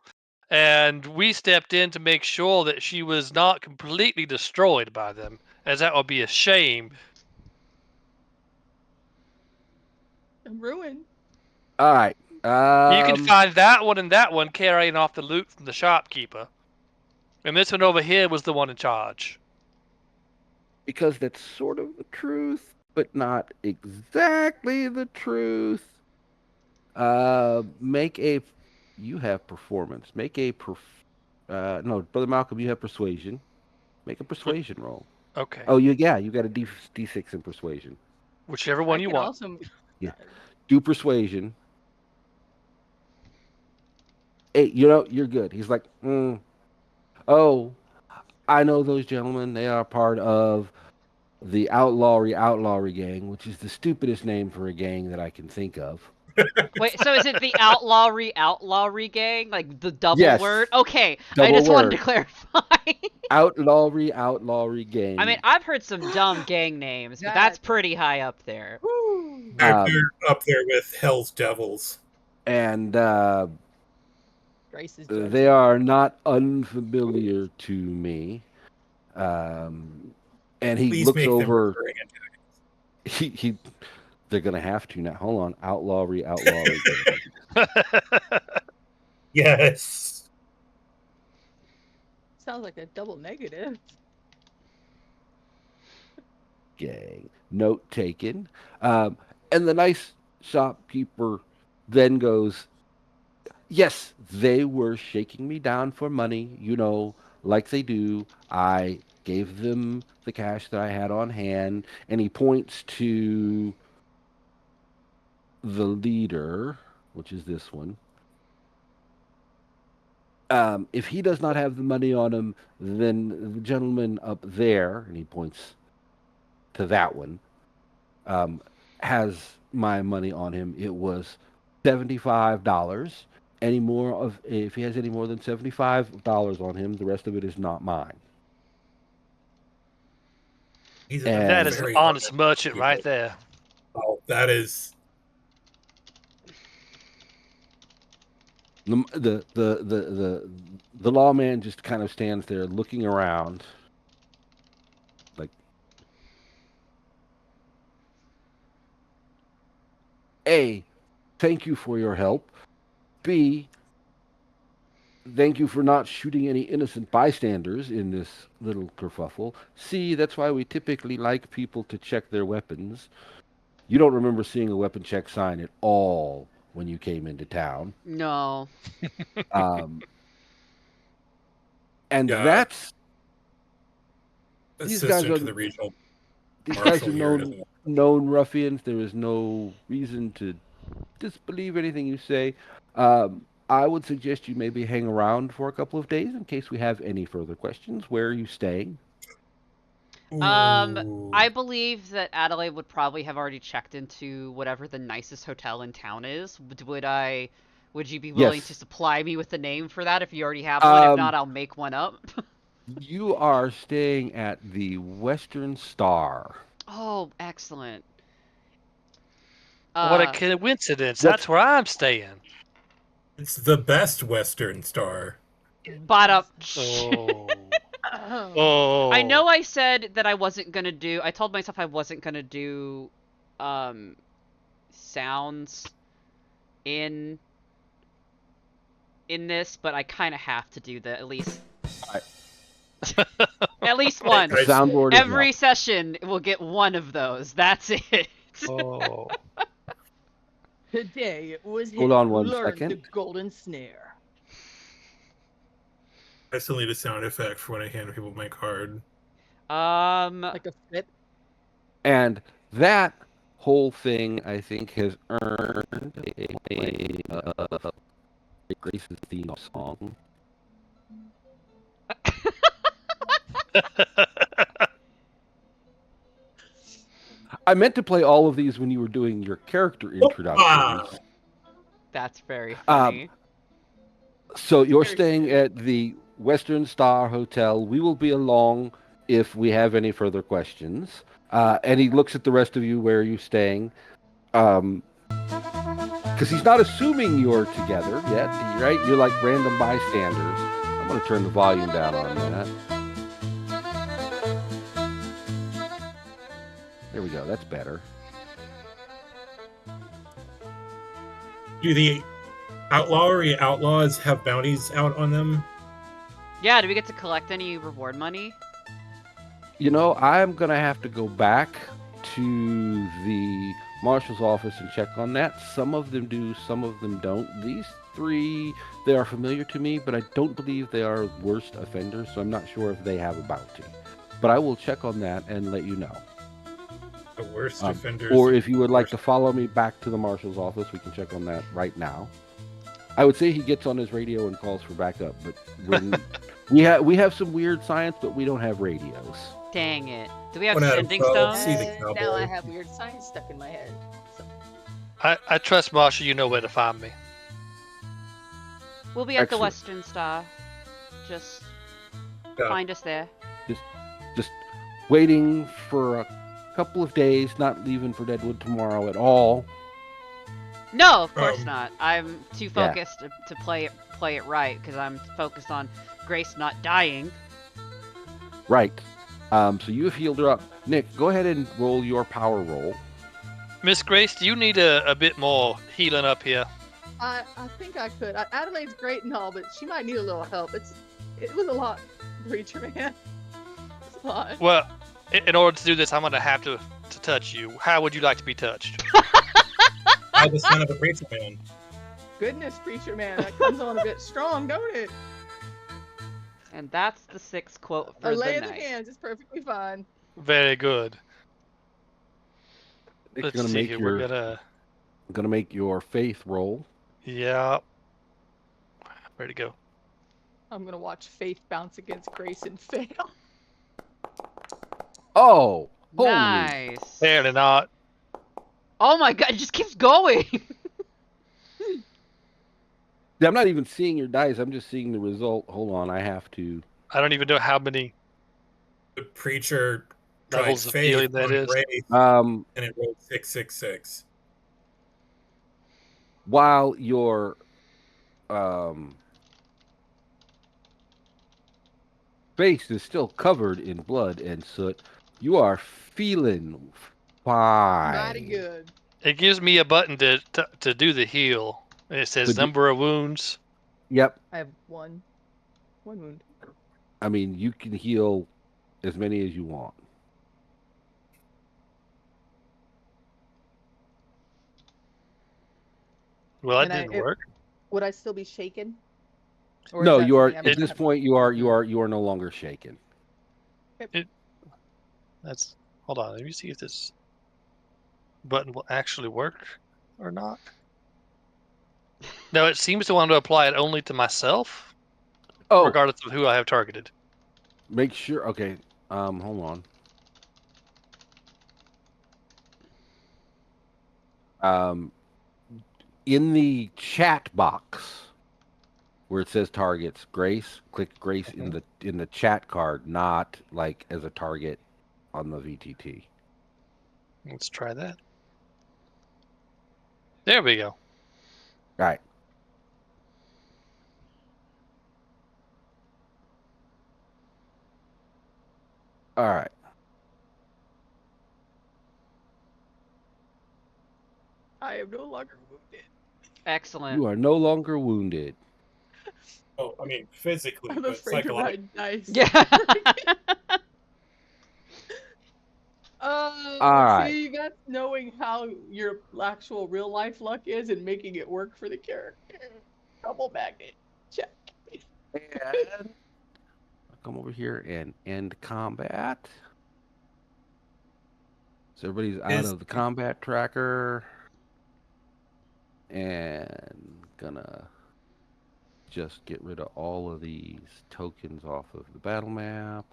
Speaker 4: And we stepped in to make sure that she was not completely destroyed by them, as that would be a shame.
Speaker 3: I'm ruined.
Speaker 1: All right.
Speaker 4: You can find that one and that one carrying off the loot from the shopkeeper. And this one over here was the one in charge.
Speaker 1: Because that's sort of the truth, but not exactly the truth. You have performance. No, Brother Malcolme, you have persuasion. Make a persuasion roll.
Speaker 4: Okay.
Speaker 1: Oh, you got a D6 in persuasion.
Speaker 4: Whichever one you want.
Speaker 3: Also...
Speaker 1: Do persuasion. 8, you're good. He's like, oh, I know those gentlemen. They are part of the outlawry gang, which is the stupidest name for a gang that I can think of.
Speaker 2: Wait, so is it the outlawry gang? Like the double
Speaker 1: Yes.
Speaker 2: word? Okay, I
Speaker 1: Double
Speaker 2: just wanted to
Speaker 1: word.
Speaker 2: clarify.
Speaker 1: outlawry gang.
Speaker 2: I mean, I've heard some dumb gang names, but that's pretty high up there.
Speaker 3: Woo.
Speaker 5: They're up there with Hell's Devils.
Speaker 1: and
Speaker 3: Grace is
Speaker 1: they
Speaker 3: judging.
Speaker 1: are not unfamiliar to me. And he
Speaker 5: Please
Speaker 1: looks
Speaker 5: make them
Speaker 1: over.
Speaker 5: recurring antagonists.
Speaker 1: He they're gonna have to now. Hold on, outlawry gang.
Speaker 5: Yes.
Speaker 3: Sounds like a double negative.
Speaker 1: Gang. Note taken. And the nice shopkeeper then goes, yes, they were shaking me down for money, like they do. I gave them the cash that I had on hand, and he points to the leader, which is this one. If he does not have the money on him, then the gentleman up there, and he points to that one, has my money on him. It was $75. If he has any more than $75 on him, the rest of it is not mine. And
Speaker 4: that is an
Speaker 5: very
Speaker 4: honest merchant right there.
Speaker 5: Oh, that is.
Speaker 1: The lawman just kind of stands there looking around, like, A, thank you for your help. B, thank you for not shooting any innocent bystanders in this little kerfuffle. C, that's why we typically like people to check their weapons. You don't remember seeing a weapon check sign at all when you came into town.
Speaker 2: No.
Speaker 1: And
Speaker 5: Yeah.
Speaker 1: that's... These guys
Speaker 5: Assistant
Speaker 1: are
Speaker 5: to the regional
Speaker 1: These guys
Speaker 5: marshal
Speaker 1: are
Speaker 5: here.
Speaker 1: known ruffians. There is no reason to disbelieve anything you say. I would suggest you maybe hang around for a couple of days in case we have any further questions. Where are you staying?
Speaker 5: Ooh.
Speaker 2: I believe that Adelaide would probably have already checked into whatever the nicest hotel in town is. Would you be willing
Speaker 1: Yes.
Speaker 2: to supply me with the name for that if you already have one? If not, I'll make one up.
Speaker 1: You are staying at the Western Star.
Speaker 2: Oh, excellent.
Speaker 4: What a coincidence. That's where I'm staying.
Speaker 5: It's the best Western Star.
Speaker 2: Bought up.
Speaker 4: Oh. Oh.
Speaker 2: I know I said that I wasn't gonna do. I told myself I wasn't gonna do, sounds in this, but I kind of have to do at least. At least one.
Speaker 1: Soundboard is
Speaker 2: Every session will get one of those. That's it.
Speaker 4: Oh.
Speaker 3: Today it was
Speaker 1: Hold
Speaker 3: him
Speaker 1: on
Speaker 3: who
Speaker 1: one
Speaker 3: learned
Speaker 1: second.
Speaker 3: the golden snare.
Speaker 5: I still need a sound effect for when I hand people my card.
Speaker 3: Like a flip.
Speaker 1: And that whole thing, I think, has earned a Grace's theme song. I meant to play all of these when you were doing your character introductions.
Speaker 2: That's very funny.
Speaker 1: So you're staying at the Western Star Hotel. We will be along if we have any further questions. And he looks at the rest of you. Where are you staying? Because he's not assuming you're together yet, right? You're like random bystanders. I'm going to turn the volume down on that. There we go. That's better.
Speaker 5: Do the outlaws have bounties out on them?
Speaker 2: Yeah, do we get to collect any reward money?
Speaker 1: I'm going to have to go back to the Marshal's office and check on that. Some of them do, some of them don't. These three, they are familiar to me, but I don't believe they are worst offenders, so I'm not sure if they have a bounty. But I will check on that and let you know.
Speaker 5: The worst offenders.
Speaker 1: Or if you would like to follow me back to the Marshal's office, we can check on that right now. I would say he gets on his radio and calls for backup, but we have some weird science, but we don't have radios.
Speaker 2: Dang it. Do we have
Speaker 5: One out of
Speaker 2: sending
Speaker 5: 12.
Speaker 2: stones?
Speaker 5: See the cowboy.
Speaker 3: Now I have weird science stuck in my head. So.
Speaker 4: I trust Marshal. You know where to find me.
Speaker 2: We'll be at the
Speaker 1: Excellent.
Speaker 2: Western Star. Just
Speaker 5: Yeah.
Speaker 2: find us there.
Speaker 1: Just waiting for a couple of days, not leaving for Deadwood tomorrow at all.
Speaker 2: No, of course
Speaker 5: Um,
Speaker 2: not. I'm too focused to play it right because I'm focused on Grace not dying.
Speaker 1: Right. So you have healed her up. Nick, go ahead and roll your power roll.
Speaker 4: Miss Grace, do you need a bit more healing up here?
Speaker 3: I think I could. Adelaide's great and all, but she might need a little help. It was a lot, Preacher Man. It's a lot.
Speaker 4: Well, in order to do this, I'm gonna have to touch you. How would you like to be touched?
Speaker 5: By the son of a preacher man.
Speaker 3: Goodness, Preacher Man, that comes on a bit strong, don't it?
Speaker 2: And that's the 6th quote for
Speaker 3: A
Speaker 2: the
Speaker 3: lay of the
Speaker 2: night.
Speaker 3: hands is perfectly fine.
Speaker 4: Very good.
Speaker 1: Nick's
Speaker 4: Let's
Speaker 1: gonna
Speaker 4: see
Speaker 1: make
Speaker 4: here.
Speaker 1: your
Speaker 4: We're gonna.
Speaker 1: make your faith roll.
Speaker 4: Yeah. Where'd it go?
Speaker 3: I'm gonna watch Faith bounce against Grace and fail.
Speaker 1: Oh, holy!
Speaker 2: Nice.
Speaker 4: Apparently not.
Speaker 2: Oh my god, it just keeps going.
Speaker 1: I'm not even seeing your dice. I'm just seeing the result. Hold on, I have to.
Speaker 4: I don't even know how many
Speaker 5: The preacher tried
Speaker 4: levels of
Speaker 5: faith
Speaker 4: healing that
Speaker 5: on
Speaker 4: is.
Speaker 5: Grace,
Speaker 1: Um,
Speaker 5: and it rolled 666.
Speaker 1: while your face is still covered in blood and soot, you are feeling fine.
Speaker 3: Mighty good.
Speaker 4: It gives me a button to do the heal. It says
Speaker 1: To do-
Speaker 4: number of wounds.
Speaker 3: I have one wound.
Speaker 1: I mean, you can heal as many as you want.
Speaker 4: Well, that
Speaker 3: And
Speaker 4: didn't work.
Speaker 3: Would I still be shaken? Or is
Speaker 1: No,
Speaker 3: that
Speaker 1: you are
Speaker 3: something I
Speaker 1: at this
Speaker 3: have-
Speaker 1: point. You are no longer shaken.
Speaker 4: That's. Hold on. Let me see if this button will actually work or not. No, it seems to want to apply it only to myself,
Speaker 1: Oh,
Speaker 4: regardless of who I have targeted.
Speaker 1: make sure. Okay, hold on. In the chat box where it says targets, Grace, click Grace in the chat card, not like as a target on the VTT.
Speaker 4: Let's try that. There we go.
Speaker 1: All right. All right.
Speaker 3: I am no longer wounded.
Speaker 2: Excellent.
Speaker 1: You are no longer wounded.
Speaker 5: Oh, I mean, physically,
Speaker 3: I'm
Speaker 5: but
Speaker 3: afraid to
Speaker 5: psychologically.
Speaker 3: ride dice.
Speaker 2: Yeah.
Speaker 1: right.
Speaker 3: See, that's knowing how your actual real life luck is and making it work for the character. Double magnet. Check.
Speaker 1: And I'll come over here and end combat. So everybody's out of the combat tracker. And gonna just get rid of all of these tokens off of the battle map.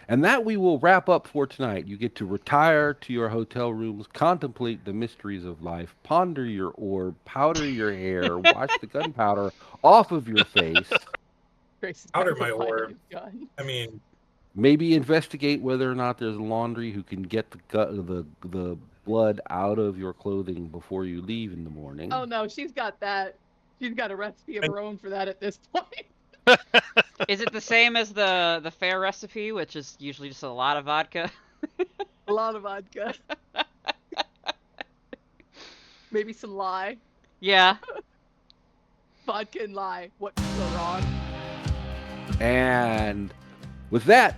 Speaker 1: And that we will wrap up for tonight. You get to retire to your hotel rooms, contemplate the mysteries of life, ponder your orb, powder your hair, wash the gunpowder off of your face,
Speaker 3: Grace is
Speaker 5: Powder
Speaker 3: about to
Speaker 5: my
Speaker 3: fire
Speaker 5: orb.
Speaker 3: his gun.
Speaker 5: I mean,
Speaker 1: maybe investigate whether or not there's laundry who can get the blood out of your clothing before you leave in the morning.
Speaker 3: Oh no, she's got that. She's got a recipe of her own for that at this point.
Speaker 2: Is it the same as the fair recipe, which is usually just a lot of vodka?
Speaker 3: A lot of vodka. Maybe some lye.
Speaker 2: Yeah.
Speaker 3: Vodka and lye. What could go wrong?
Speaker 1: And with that,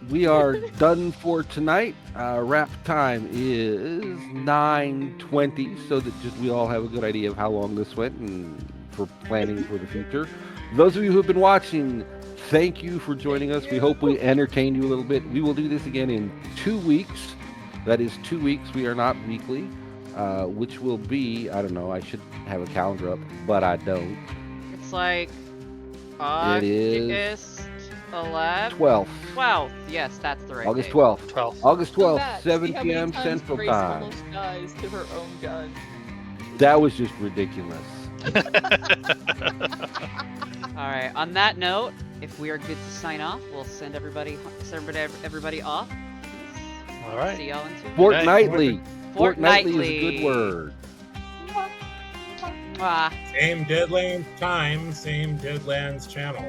Speaker 1: we are done for tonight. Wrap time is 9:20, so that just we all have a good idea of how long this went and for planning for the future. Those of you who have been watching, thank you for joining us. We hope we entertained you a little bit. We will do this again in 2 weeks. That is 2 weeks. We are not weekly, which will be, I don't know, I should have a calendar up, but I don't.
Speaker 2: It's like
Speaker 1: It is
Speaker 2: August 11th.
Speaker 1: 12th.
Speaker 2: 12th. Yes, that's the right
Speaker 1: August
Speaker 2: date.
Speaker 1: 12th.
Speaker 4: 12.
Speaker 1: August
Speaker 3: So
Speaker 1: 12th,
Speaker 3: Matt,
Speaker 1: 7
Speaker 3: see how many
Speaker 1: p.m.
Speaker 3: times
Speaker 1: Central
Speaker 3: Grace
Speaker 1: Time.
Speaker 3: almost dies to her own gun.
Speaker 1: That was just ridiculous.
Speaker 2: All right. On that note, if we are good to sign off, we'll send everybody off.
Speaker 4: All right.
Speaker 2: See y'all in 2 weeks.
Speaker 1: Fortnightly.
Speaker 2: Fortnightly.
Speaker 1: Fortnightly is a good word.
Speaker 2: Mwah.
Speaker 5: Same Deadlands time, same Deadlands channel.